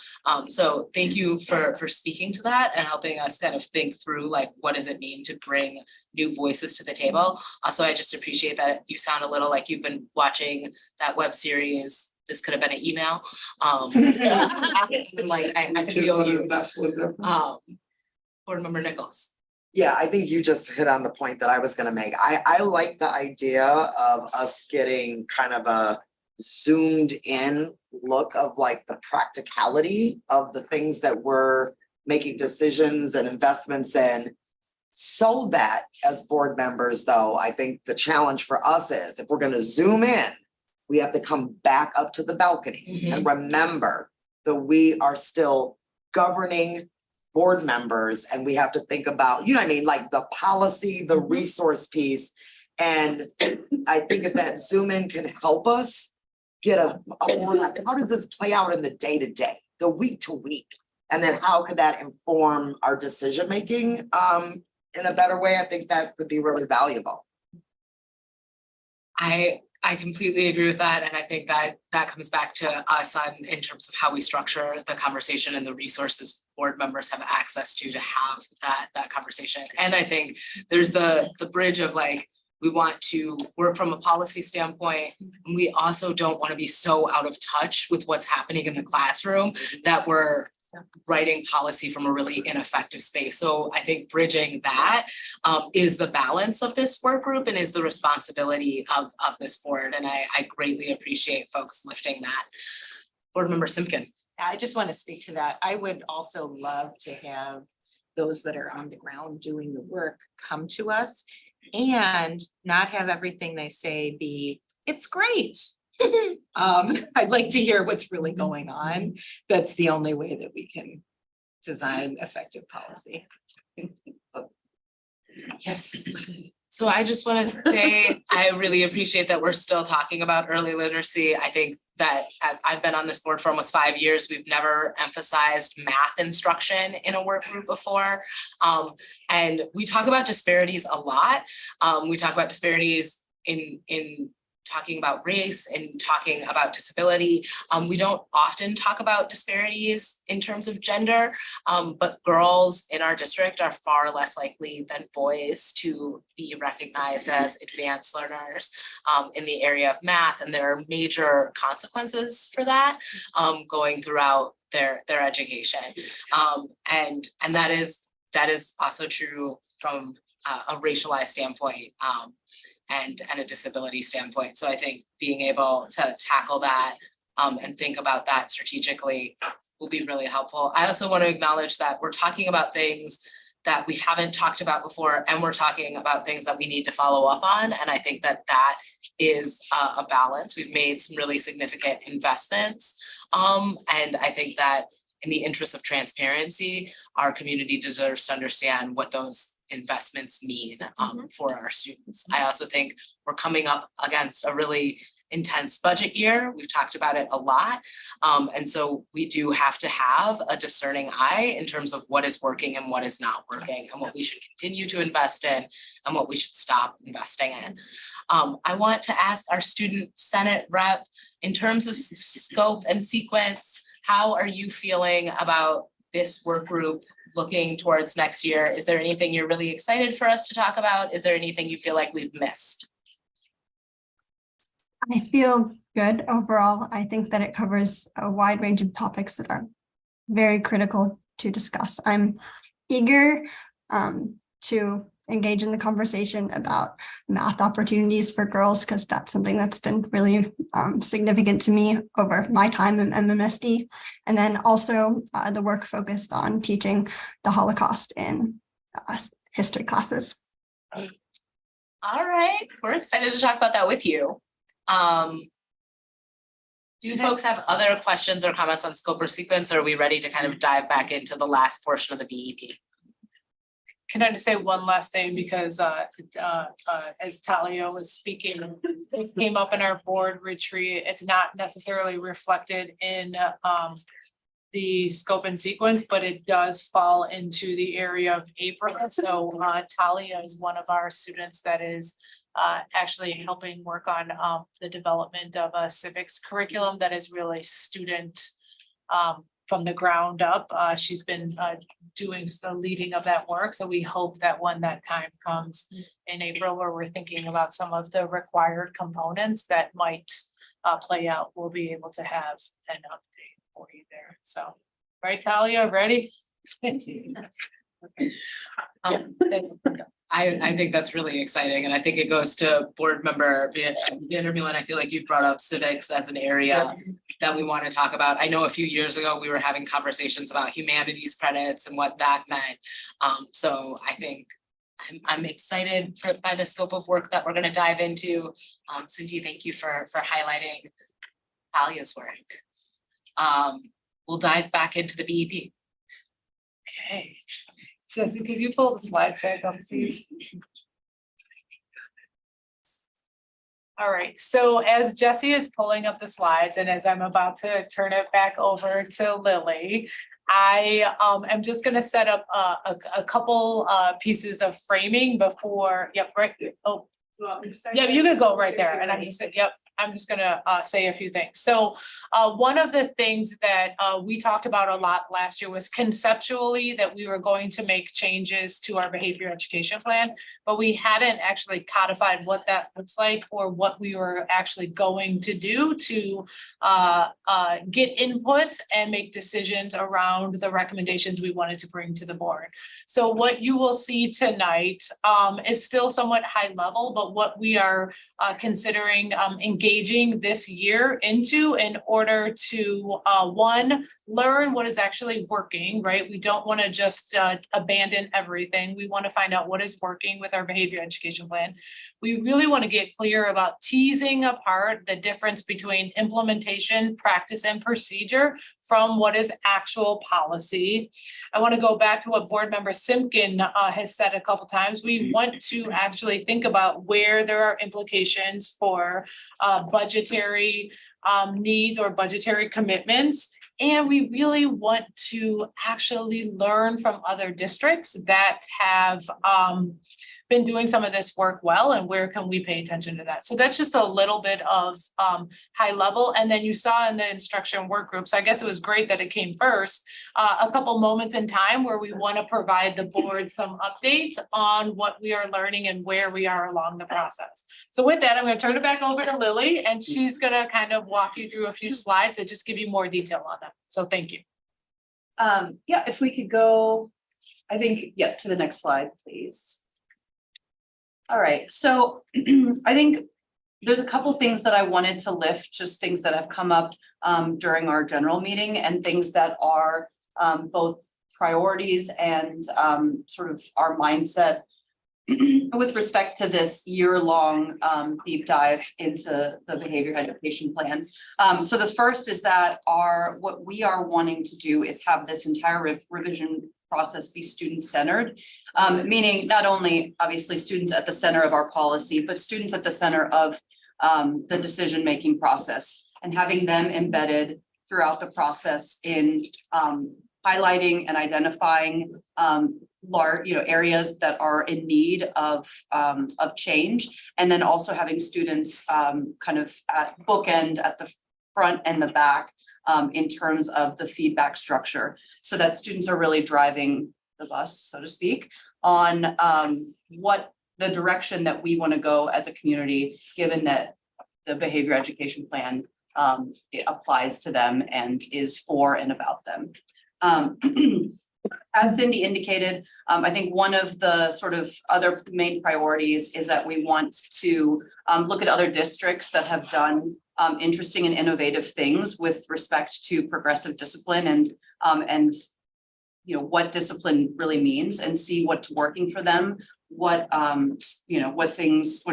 So thank you for speaking to that and helping us kind of think through, like, what does it mean to bring new voices to the table? Also, I just appreciate that you sound a little like you've been watching that web series. This could have been an email. Like I feel you. Board Member Nichols. Yeah, I think you just hit on the point that I was gonna make. I like the idea of us getting kind of a zoomed in look of like the practicality of the things that we're making decisions and investments in. So that as board members, though, I think the challenge for us is, if we're gonna zoom in, we have to come back up to the balcony and remember that we are still governing board members, and we have to think about, you know what I mean, like the policy, the resource piece. And I think if that zoom in can help us get a more, how does this play out in the day-to-day, the week to week? And then how could that inform our decision-making in a better way? I think that would be really valuable. I completely agree with that, and I think that that comes back to us in terms of how we structure the conversation and the resources board members have access to have that conversation. And I think there's the bridge of like, we want to work from a policy standpoint, and we also don't want to be so out of touch with what's happening in the classroom that we're writing policy from a really ineffective space. So I think bridging that is the balance of this work group and is the responsibility of this board. And I greatly appreciate folks lifting that. Board Member Simpkin. I just want to speak to that. I would also love to have those that are on the ground doing the work come to us and not have everything they say be, it's great. I'd like to hear what's really going on. That's the only way that we can design effective policy. Yes. So I just want to say, I really appreciate that we're still talking about early literacy. I think that I've been on this board for almost 5 years. We've never emphasized math instruction in a work group before. And we talk about disparities a lot. We talk about disparities in talking about race and talking about disability. We don't often talk about disparities in terms of gender, but girls in our district are far less likely than boys to be recognized as advanced learners in the area of math. And there are major consequences for that going throughout their education. And that is also true from a racialized standpoint. And a disability standpoint. So I think being able to tackle that and think about that strategically will be really helpful. I also want to acknowledge that we're talking about things that we haven't talked about before, and we're talking about things that we need to follow up on. And I think that that is a balance. We've made some really significant investments. And I think that in the interest of transparency, our community deserves to understand what those investments mean for our students. I also think we're coming up against a really intense budget year. We've talked about it a lot. And so we do have to have a discerning eye in terms of what is working and what is not working and what we should continue to invest in and what we should stop investing in. I want to ask our student Senate rep, in terms of scope and sequence, how are you feeling about this work group looking towards next year? Is there anything you're really excited for us to talk about? Is there anything you feel like we've missed? I feel good overall. I think that it covers a wide range of topics that are very critical to discuss. I'm eager to engage in the conversation about math opportunities for girls, because that's something that's been really significant to me over my time in MMSD. And then also the work focused on teaching the Holocaust in history classes. All right, we're excited to talk about that with you. Do folks have other questions or comments on scope or sequence, or are we ready to kind of dive back into the last portion of the BEP? Can I just say one last thing, because as Talia was speaking, this came up in our board retreat. It's not necessarily reflected in the scope and sequence, but it does fall into the area of April. So Talia is one of our students that is actually helping work on the development of a civics curriculum that is really student from the ground up. She's been doing the leading of that work. So we hope that when that time comes in April, where we're thinking about some of the required components that might play out, we'll be able to have an update for you there. So, right, Talia, ready? I think that's really exciting, and I think it goes to board member Vandermeulen. I feel like you brought up civics as an area that we want to talk about. I know a few years ago we were having conversations about humanities credits and what that meant. So I think I'm excited by the scope of work that we're going to dive into. Cindy, thank you for highlighting Talia's work. We'll dive back into the BEP. Okay. Jesse, could you pull the slides back up, please? All right, so as Jesse is pulling up the slides and as I'm about to turn it back over to Lily, I am just gonna set up a couple pieces of framing before, yep, right, oh. Yeah, you can go right there, and I'm just, yep, I'm just gonna say a few things. So one of the things that we talked about a lot last year was conceptually that we were going to make changes to our behavior education plan, but we hadn't actually codified what that looks like or what we were actually going to do to get input and make decisions around the recommendations we wanted to bring to the board. So what you will see tonight is still somewhat high level, but what we are considering engaging this year into in order to one, learn what is actually working, right? We don't want to just abandon everything. We want to find out what is working with our behavior education plan. We really want to get clear about teasing apart the difference between implementation, practice, and procedure from what is actual policy. I want to go back to what Board Member Simpkin has said a couple times. We want to actually think about where there are implications for budgetary needs or budgetary commitments. And we really want to actually learn from other districts that have been doing some of this work well, and where can we pay attention to that? So that's just a little bit of high level. And then you saw in the instruction work groups, I guess it was great that it came first, a couple moments in time where we want to provide the board some updates on what we are learning and where we are along the process. So with that, I'm going to turn it back over to Lily, and she's going to kind of walk you through a few slides that just give you more detail on them. So thank you. Yeah, if we could go, I think, yeah, to the next slide, please. All right, so I think there's a couple things that I wanted to lift, just things that have come up during our general meeting and things that are both priorities and sort of our mindset with respect to this year-long deep dive into the behavior education plans. So the first is that what we are wanting to do is have this entire revision process be student-centered, meaning not only obviously students at the center of our policy, but students at the center of the decision-making process, and having them embedded throughout the process in highlighting and identifying areas that are in need of change, and then also having students kind of at bookend at the front and the back in terms of the feedback structure, so that students are really driving the bus, so to speak, on what the direction that we want to go as a community, given that the behavior education plan it applies to them and is for and about them. As Cindy indicated, I think one of the sort of other main priorities is that we want to look at other districts that have done interesting and innovative things with respect to progressive discipline and what discipline really means, and see what's working for them, what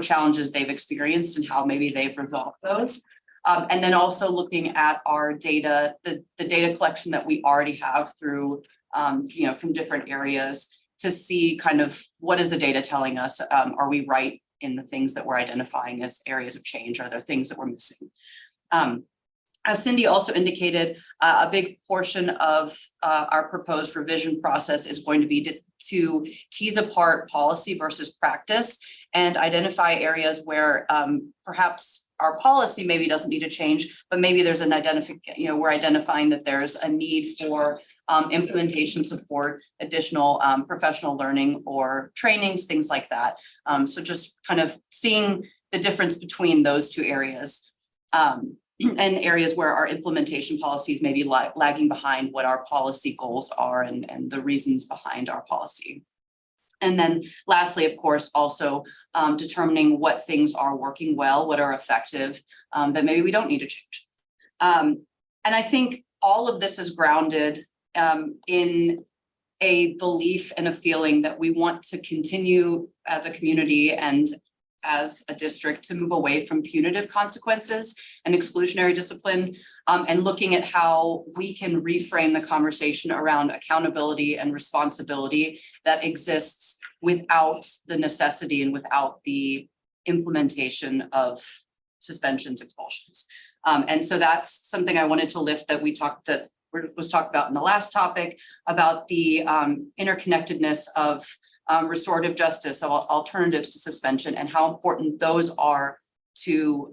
challenges they've experienced and how maybe they've resolved those. And then also looking at our data, the data collection that we already have through, from different areas, to see kind of what is the data telling us? Are we right in the things that we're identifying as areas of change? Are there things that we're missing? As Cindy also indicated, a big portion of our proposed revision process is going to be to tease apart policy versus practice and identify areas where perhaps our policy maybe doesn't need to change, but maybe there's an we're identifying that there's a need for implementation support, additional professional learning or trainings, things like that. So just kind of seeing the difference between those two areas. And areas where our implementation policies may be lagging behind what our policy goals are and the reasons behind our policy. And then lastly, of course, also determining what things are working well, what are effective, that maybe we don't need to change. And I think all of this is grounded in a belief and a feeling that we want to continue as a community and as a district to move away from punitive consequences and exclusionary discipline, and looking at how we can reframe the conversation around accountability and responsibility that exists without the necessity and without the implementation of suspensions, expulsions. And so that's something I wanted to lift, that was talked about in the last topic about the interconnectedness of restorative justice, so alternatives to suspension, and how important those are to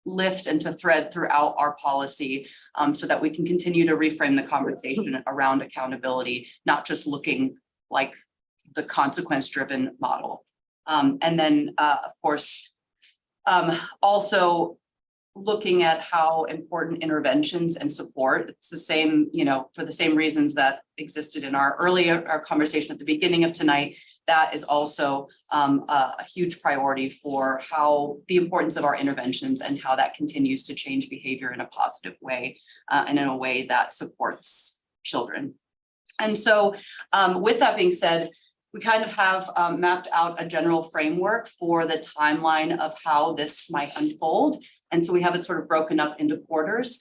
lift and to thread throughout our policy, so that we can continue to reframe the conversation around accountability, not just looking like the consequence-driven model. And then, of course, also looking at how important interventions and support, it's the same, you know, for the same reasons that existed in our conversation at the beginning of tonight, that is also a huge priority for how the importance of our interventions and how that continues to change behavior in a positive way, and in a way that supports children. And so with that being said, we kind of have mapped out a general framework for the timeline of how this might unfold. And so we have it sort of broken up into quarters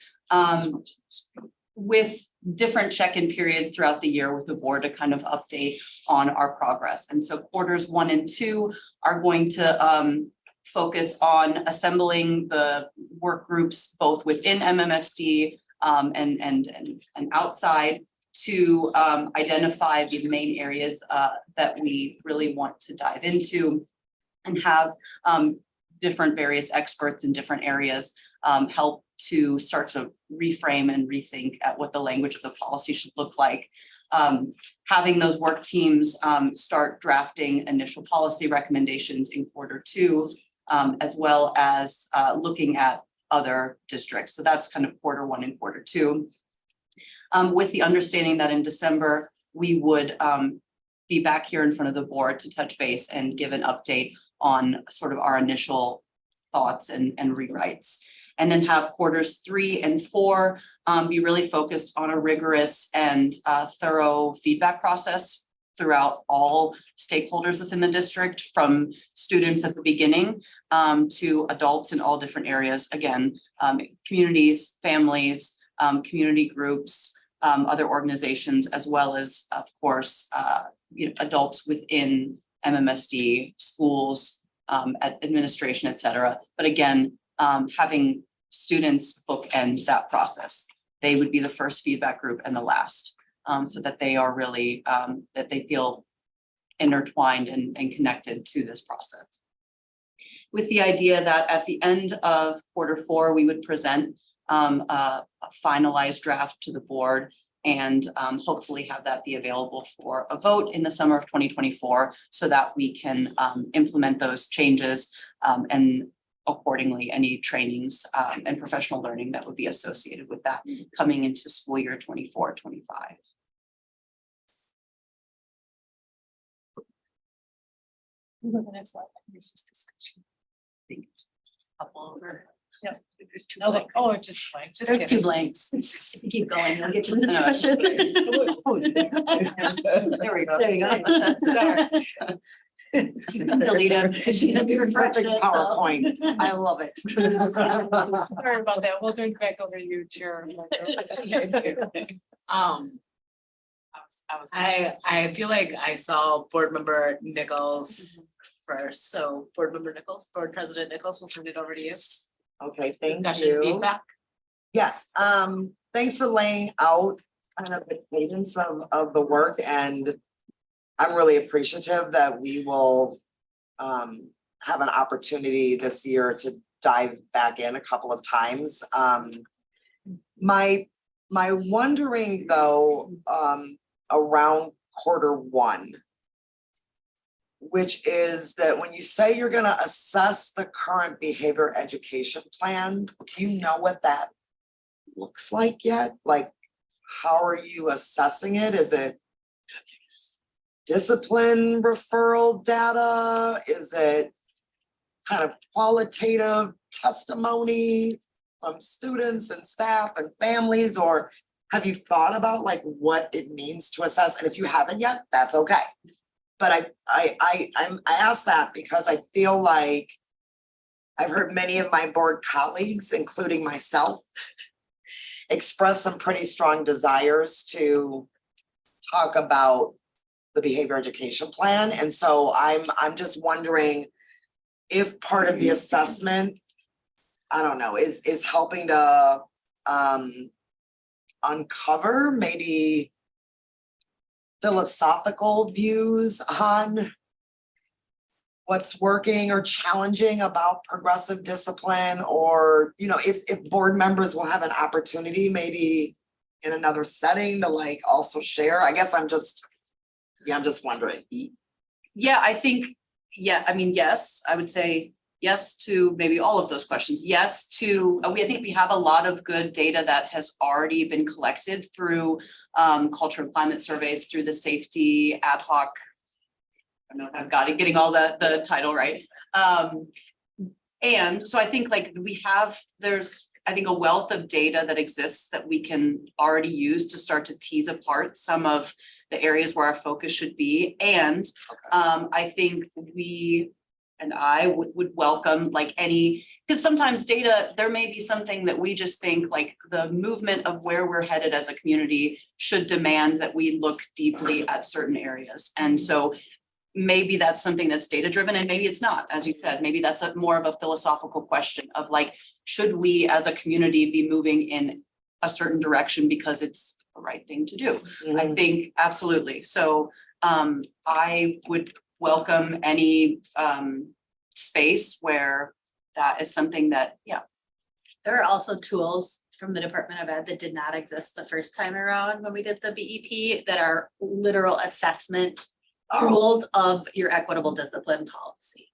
with different check-in periods throughout the year with the board to kind of update on our progress. And so quarters 1 and 2 are going to focus on assembling the work groups both within MMSD and outside to identify the main areas that we really want to dive into and have different various experts in different areas help to start to reframe and rethink at what the language of the policy should look like. Having those work teams start drafting initial policy recommendations in quarter 2, as well as looking at other districts. So that's kind of quarter 1 and quarter 2. With the understanding that in December, we would be back here in front of the board to touch base and give an update on sort of our initial thoughts and rewrites. And then have quarters 3 and 4 be really focused on a rigorous and thorough feedback process throughout all stakeholders within the district, from students at the beginning to adults in all different areas. Again, communities, families, community groups, other organizations, as well as, of course, adults within MMSD, schools, administration, et cetera. But again, having students bookend that process. They would be the first feedback group and the last, so that they are really, that they feel intertwined and connected to this process. With the idea that at the end of quarter 4, we would present a finalized draft to the board and hopefully have that be available for a vote in the summer of 2024 so that we can implement those changes and accordingly any trainings and professional learning that would be associated with that coming into school year 24-25. Go to the next slide. This is discussion. I think it's a couple over. Yep. There's 2 Okay. blanks. Oh, it's just blank. Just There's 2 kidding. blanks. Keep going. I'll get to the No, question. There we go. There you go. That's better. Delete it because she had to refresh Perfect it. PowerPoint. I love it. Sorry about that. We'll turn it back over to you, Chair. I feel like I saw Board Member Nichols first, so Board Member Nichols, Board President Nichols, we'll turn it over to you. Okay, thank Discussion, you. feedback. Yes, thanks for laying out kind of the cadence of the work, and I'm really appreciative that we will have an opportunity this year to dive back in a couple of times. My wondering though, around quarter 1, which is that when you say you're gonna assess the current behavior education plan, do you know what that looks like yet? Like, how are you assessing it? Is it discipline referral data? Is it kind of qualitative testimony from students and staff and families? Or have you thought about like what it means to assess? And if you haven't yet, that's okay. But I ask that because I feel like I've heard many of my board colleagues, including myself, express some pretty strong desires to talk about the behavior education plan. And so I'm just wondering if part of the assessment, I don't know, is helping to uncover maybe philosophical views on what's working or challenging about progressive discipline, or, you know, if board members will have an opportunity, maybe in another setting to like also share. I guess I'm just wondering. Yeah, I think, I mean, yes, I would say yes to maybe all of those questions. Yes to, I think we have a lot of good data that has already been collected through culture and climate surveys, through the safety ad hoc. I don't know if I've got it, getting all the title right. And so I think like there's I think a wealth of data that exists that we can already use to start to tease apart some of the areas where our focus should be. And I think we and I would welcome like any, because sometimes data, there may be something that we just think like the movement of where we're headed as a community should demand that we look deeply at certain areas. And so maybe that's something that's data driven, and maybe it's not, as you said, maybe that's more of a philosophical question of like, should we as a community be moving in a certain direction because it's the right thing to do? I think absolutely. So I would welcome any space where that is something that, There are also tools from the Department of Ed that did not exist the first time around when we did the BEP that are literal assessment tools of your equitable discipline policy.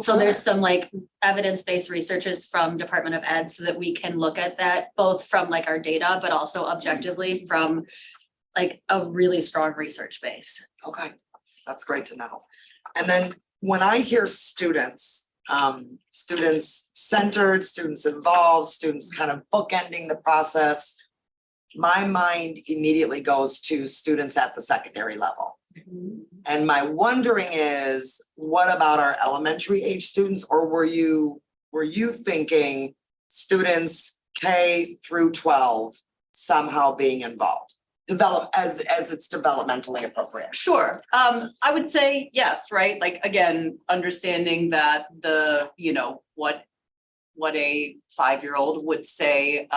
So there's some like evidence-based researches from Department of Ed so that we can look at that both from like our data, but also objectively from like a really strong research base. Okay, that's great to know. And then when I hear students, students centered, students involved, students kind of bookending the process, my mind immediately goes to students at the secondary level. And my wondering is, what about our elementary age students, or were you thinking students K through 12 somehow being involved? Develop as it's developmentally appropriate. Sure. I would say yes, right? Like, again, understanding that what a 5-year-old would say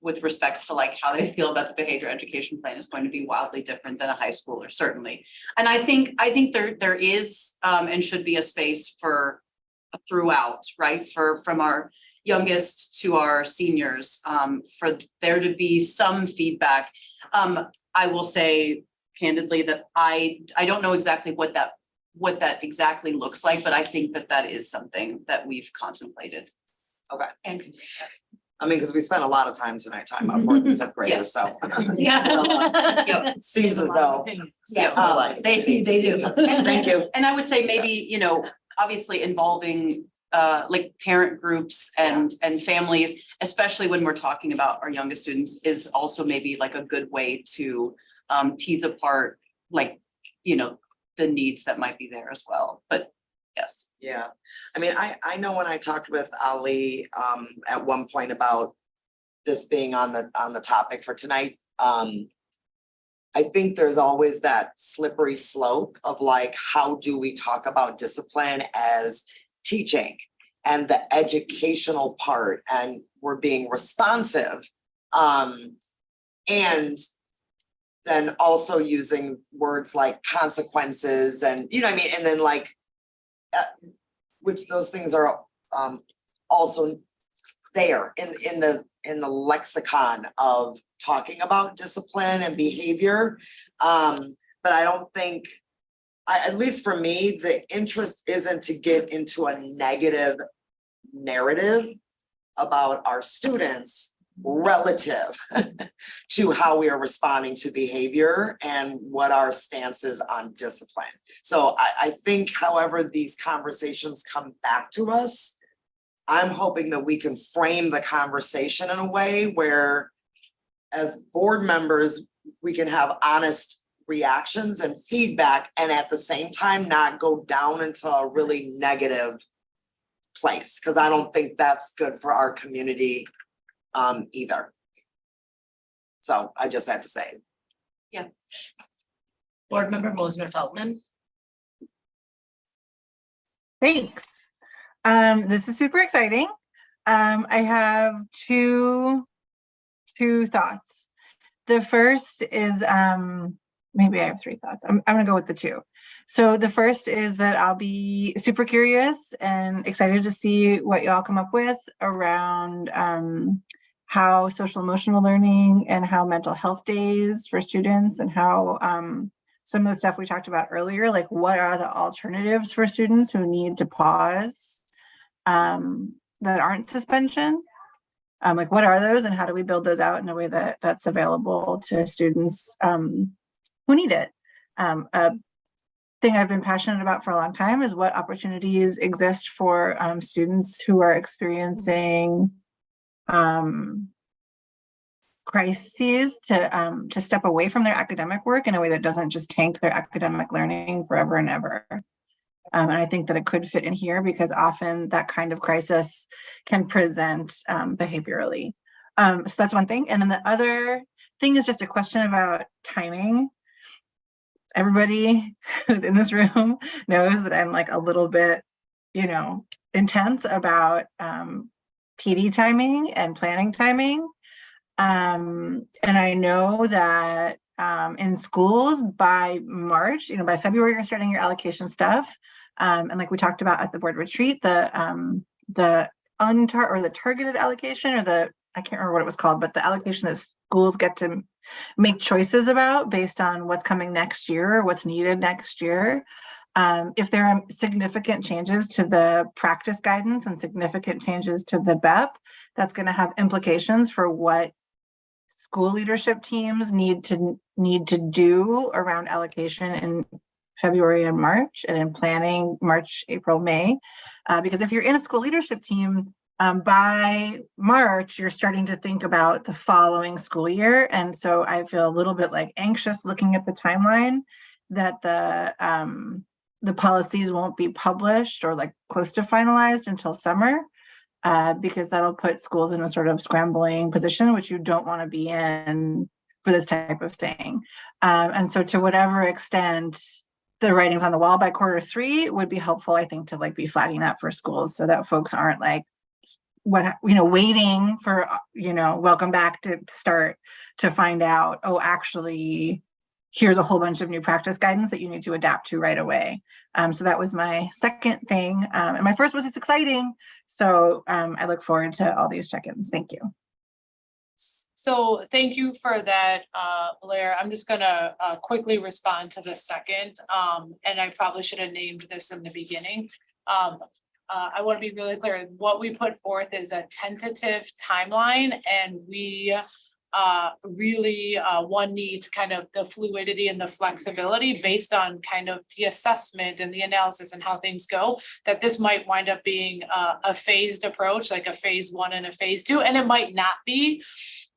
with respect to like how they feel about the behavior education plan is going to be wildly different than a high schooler, certainly. And I think there is and should be a space for throughout, right? From our youngest to our seniors, for there to be some feedback. I will say candidly that I don't know exactly what that exactly looks like, but I think that is something that we've contemplated. Okay. And I mean, because we spent a lot of time tonight talking about 4th and 5th graders, so. Yeah. Seems as though. They do. Thank you. And I would say maybe, obviously involving like parent groups and families, especially when we're talking about our youngest students, is also maybe like a good way to tease apart like, the needs that might be there as well. But yes. Yeah, I mean, I know when I talked with Ali at one point about this being on the topic for tonight, I think there's always that slippery slope of like, how do we talk about discipline as teaching and the educational part, and we're being responsive, and then also using words like consequences and what I mean, and then like which those things are also there in the lexicon of talking about discipline and behavior. But I don't think, at least for me, the interest isn't to get into a negative narrative about our students relative to how we are responding to behavior and what our stance is on discipline. So I think however these conversations come back to us, I'm hoping that we can frame the conversation in a way where as board members, we can have honest reactions and feedback, and at the same time not go down into a really negative place, because I don't think that's good for our community either. So I just had to say. Yeah. Board Member Mosner Feldman. Thanks. This is super exciting. I have two thoughts. The first is, maybe I have three thoughts. I'm gonna go with the two. So the first is that I'll be super curious and excited to see what y'all come up with around, how social emotional learning and how mental health days for students and how, some of the stuff we talked about earlier, like what are the alternatives for students who need to pause, that aren't suspension? Like what are those and how do we build those out in a way that that's available to students, who need it? A thing I've been passionate about for a long time is what opportunities exist for, students who are experiencing, crises to step away from their academic work in a way that doesn't just tank their academic learning forever and ever. And I think that it could fit in here because often that kind of crisis can present, behaviorally. So that's one thing. And then the other thing is just a question about timing. Everybody who's in this room knows that I'm like a little bit, intense about, PD timing and planning timing. And I know that, in schools by March, by February, you're starting your allocation stuff. And like we talked about at the board retreat, the targeted allocation or I can't remember what it was called, but the allocation that schools get to make choices about based on what's coming next year, or what's needed next year. If there are significant changes to the practice guidance and significant changes to the BEP, that's going to have implications for what school leadership teams need to do around allocation in February and March, and in planning March, April, May. Because if you're in a school leadership team, by March, you're starting to think about the following school year. And so I feel a little bit like anxious looking at the timeline that the policies won't be published or like close to finalized until summer. Because that'll put schools in a sort of scrambling position, which you don't want to be in for this type of thing. And so to whatever extent the writing's on the wall by Q3 would be helpful, I think, to like be flagging that for schools so that folks aren't like, waiting for, welcome back to start to find out, oh, actually, here's a whole bunch of new practice guidance that you need to adapt to right away. So that was my second thing. And my first was it's exciting. So I look forward to all these check-ins. Thank you. So thank you for that, Blair. I'm just gonna quickly respond to the second. And I probably should have named this in the beginning. I want to be really clear. What we put forth is a tentative timeline, and we really one need kind of the fluidity and the flexibility based on kind of the assessment and the analysis and how things go, that this might wind up being a phased approach, like a phase 1 and a phase 2, and it might not be.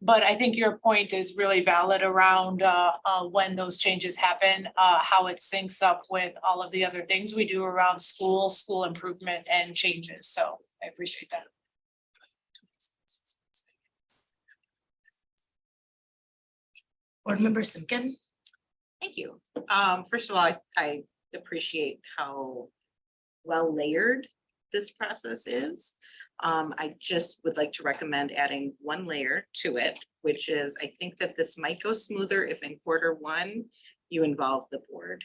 But I think your point is really valid around when those changes happen, how it syncs up with all of the other things we do around school improvement and changes. So I appreciate that. Board Member Simkin? Thank you. First of all, I appreciate how well layered this process is. I just would like to recommend adding one layer to it, which is I think that this might go smoother if in Q1 you involve the board.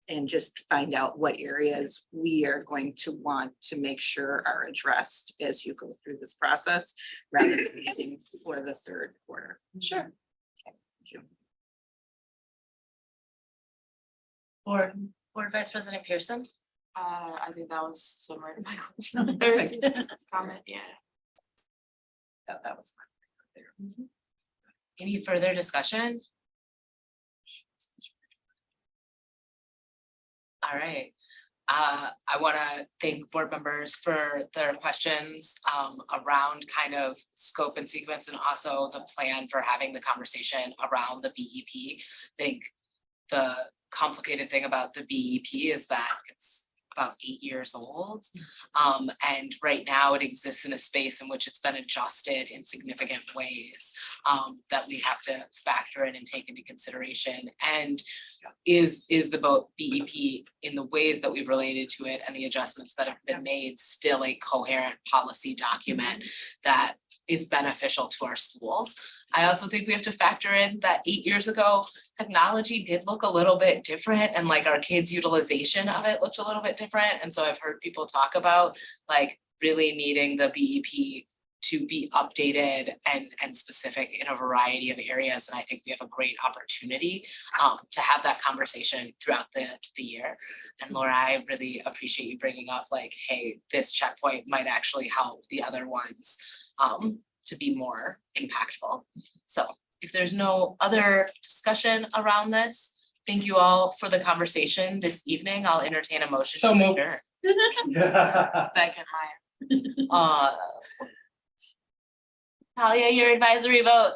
And just find out what areas we are going to want to make sure are addressed as you go through this process, rather than using for the third quarter. Sure. Okay, thank you. Board Vice President Pearson? I think that was summary of my question. Perfect. Comment, yeah. That was fine. Any further discussion? All right. I want to thank board members for their questions around kind of scope and sequence, and also the plan for having the conversation around the BEP. I think the complicated thing about the BEP is that it's about 8 years old. And right now it exists in a space in which it's been adjusted in significant ways that we have to factor in and take into consideration. And is the BEP in the ways that we've related to it and the adjustments that have been made still a coherent policy document that is beneficial to our schools? I also think we have to factor in that 8 years ago, technology did look a little bit different and like our kids' utilization of it looked a little bit different. And so I've heard people talk about like really needing the BEP to be updated and specific in a variety of areas. And I think we have a great opportunity to have that conversation throughout the year. And Laura, I really appreciate you bringing up like, hey, this checkpoint might actually help the other ones to be more impactful. So if there's no other discussion around this, thank you all for the conversation this evening. I'll entertain a motion. So to moved. adjourn. Second, Maya. Talia, your advisory vote.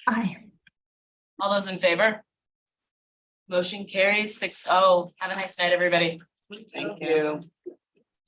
Aye. All those in favor? Motion carries 6-0. Have a nice night, everybody. Thank you.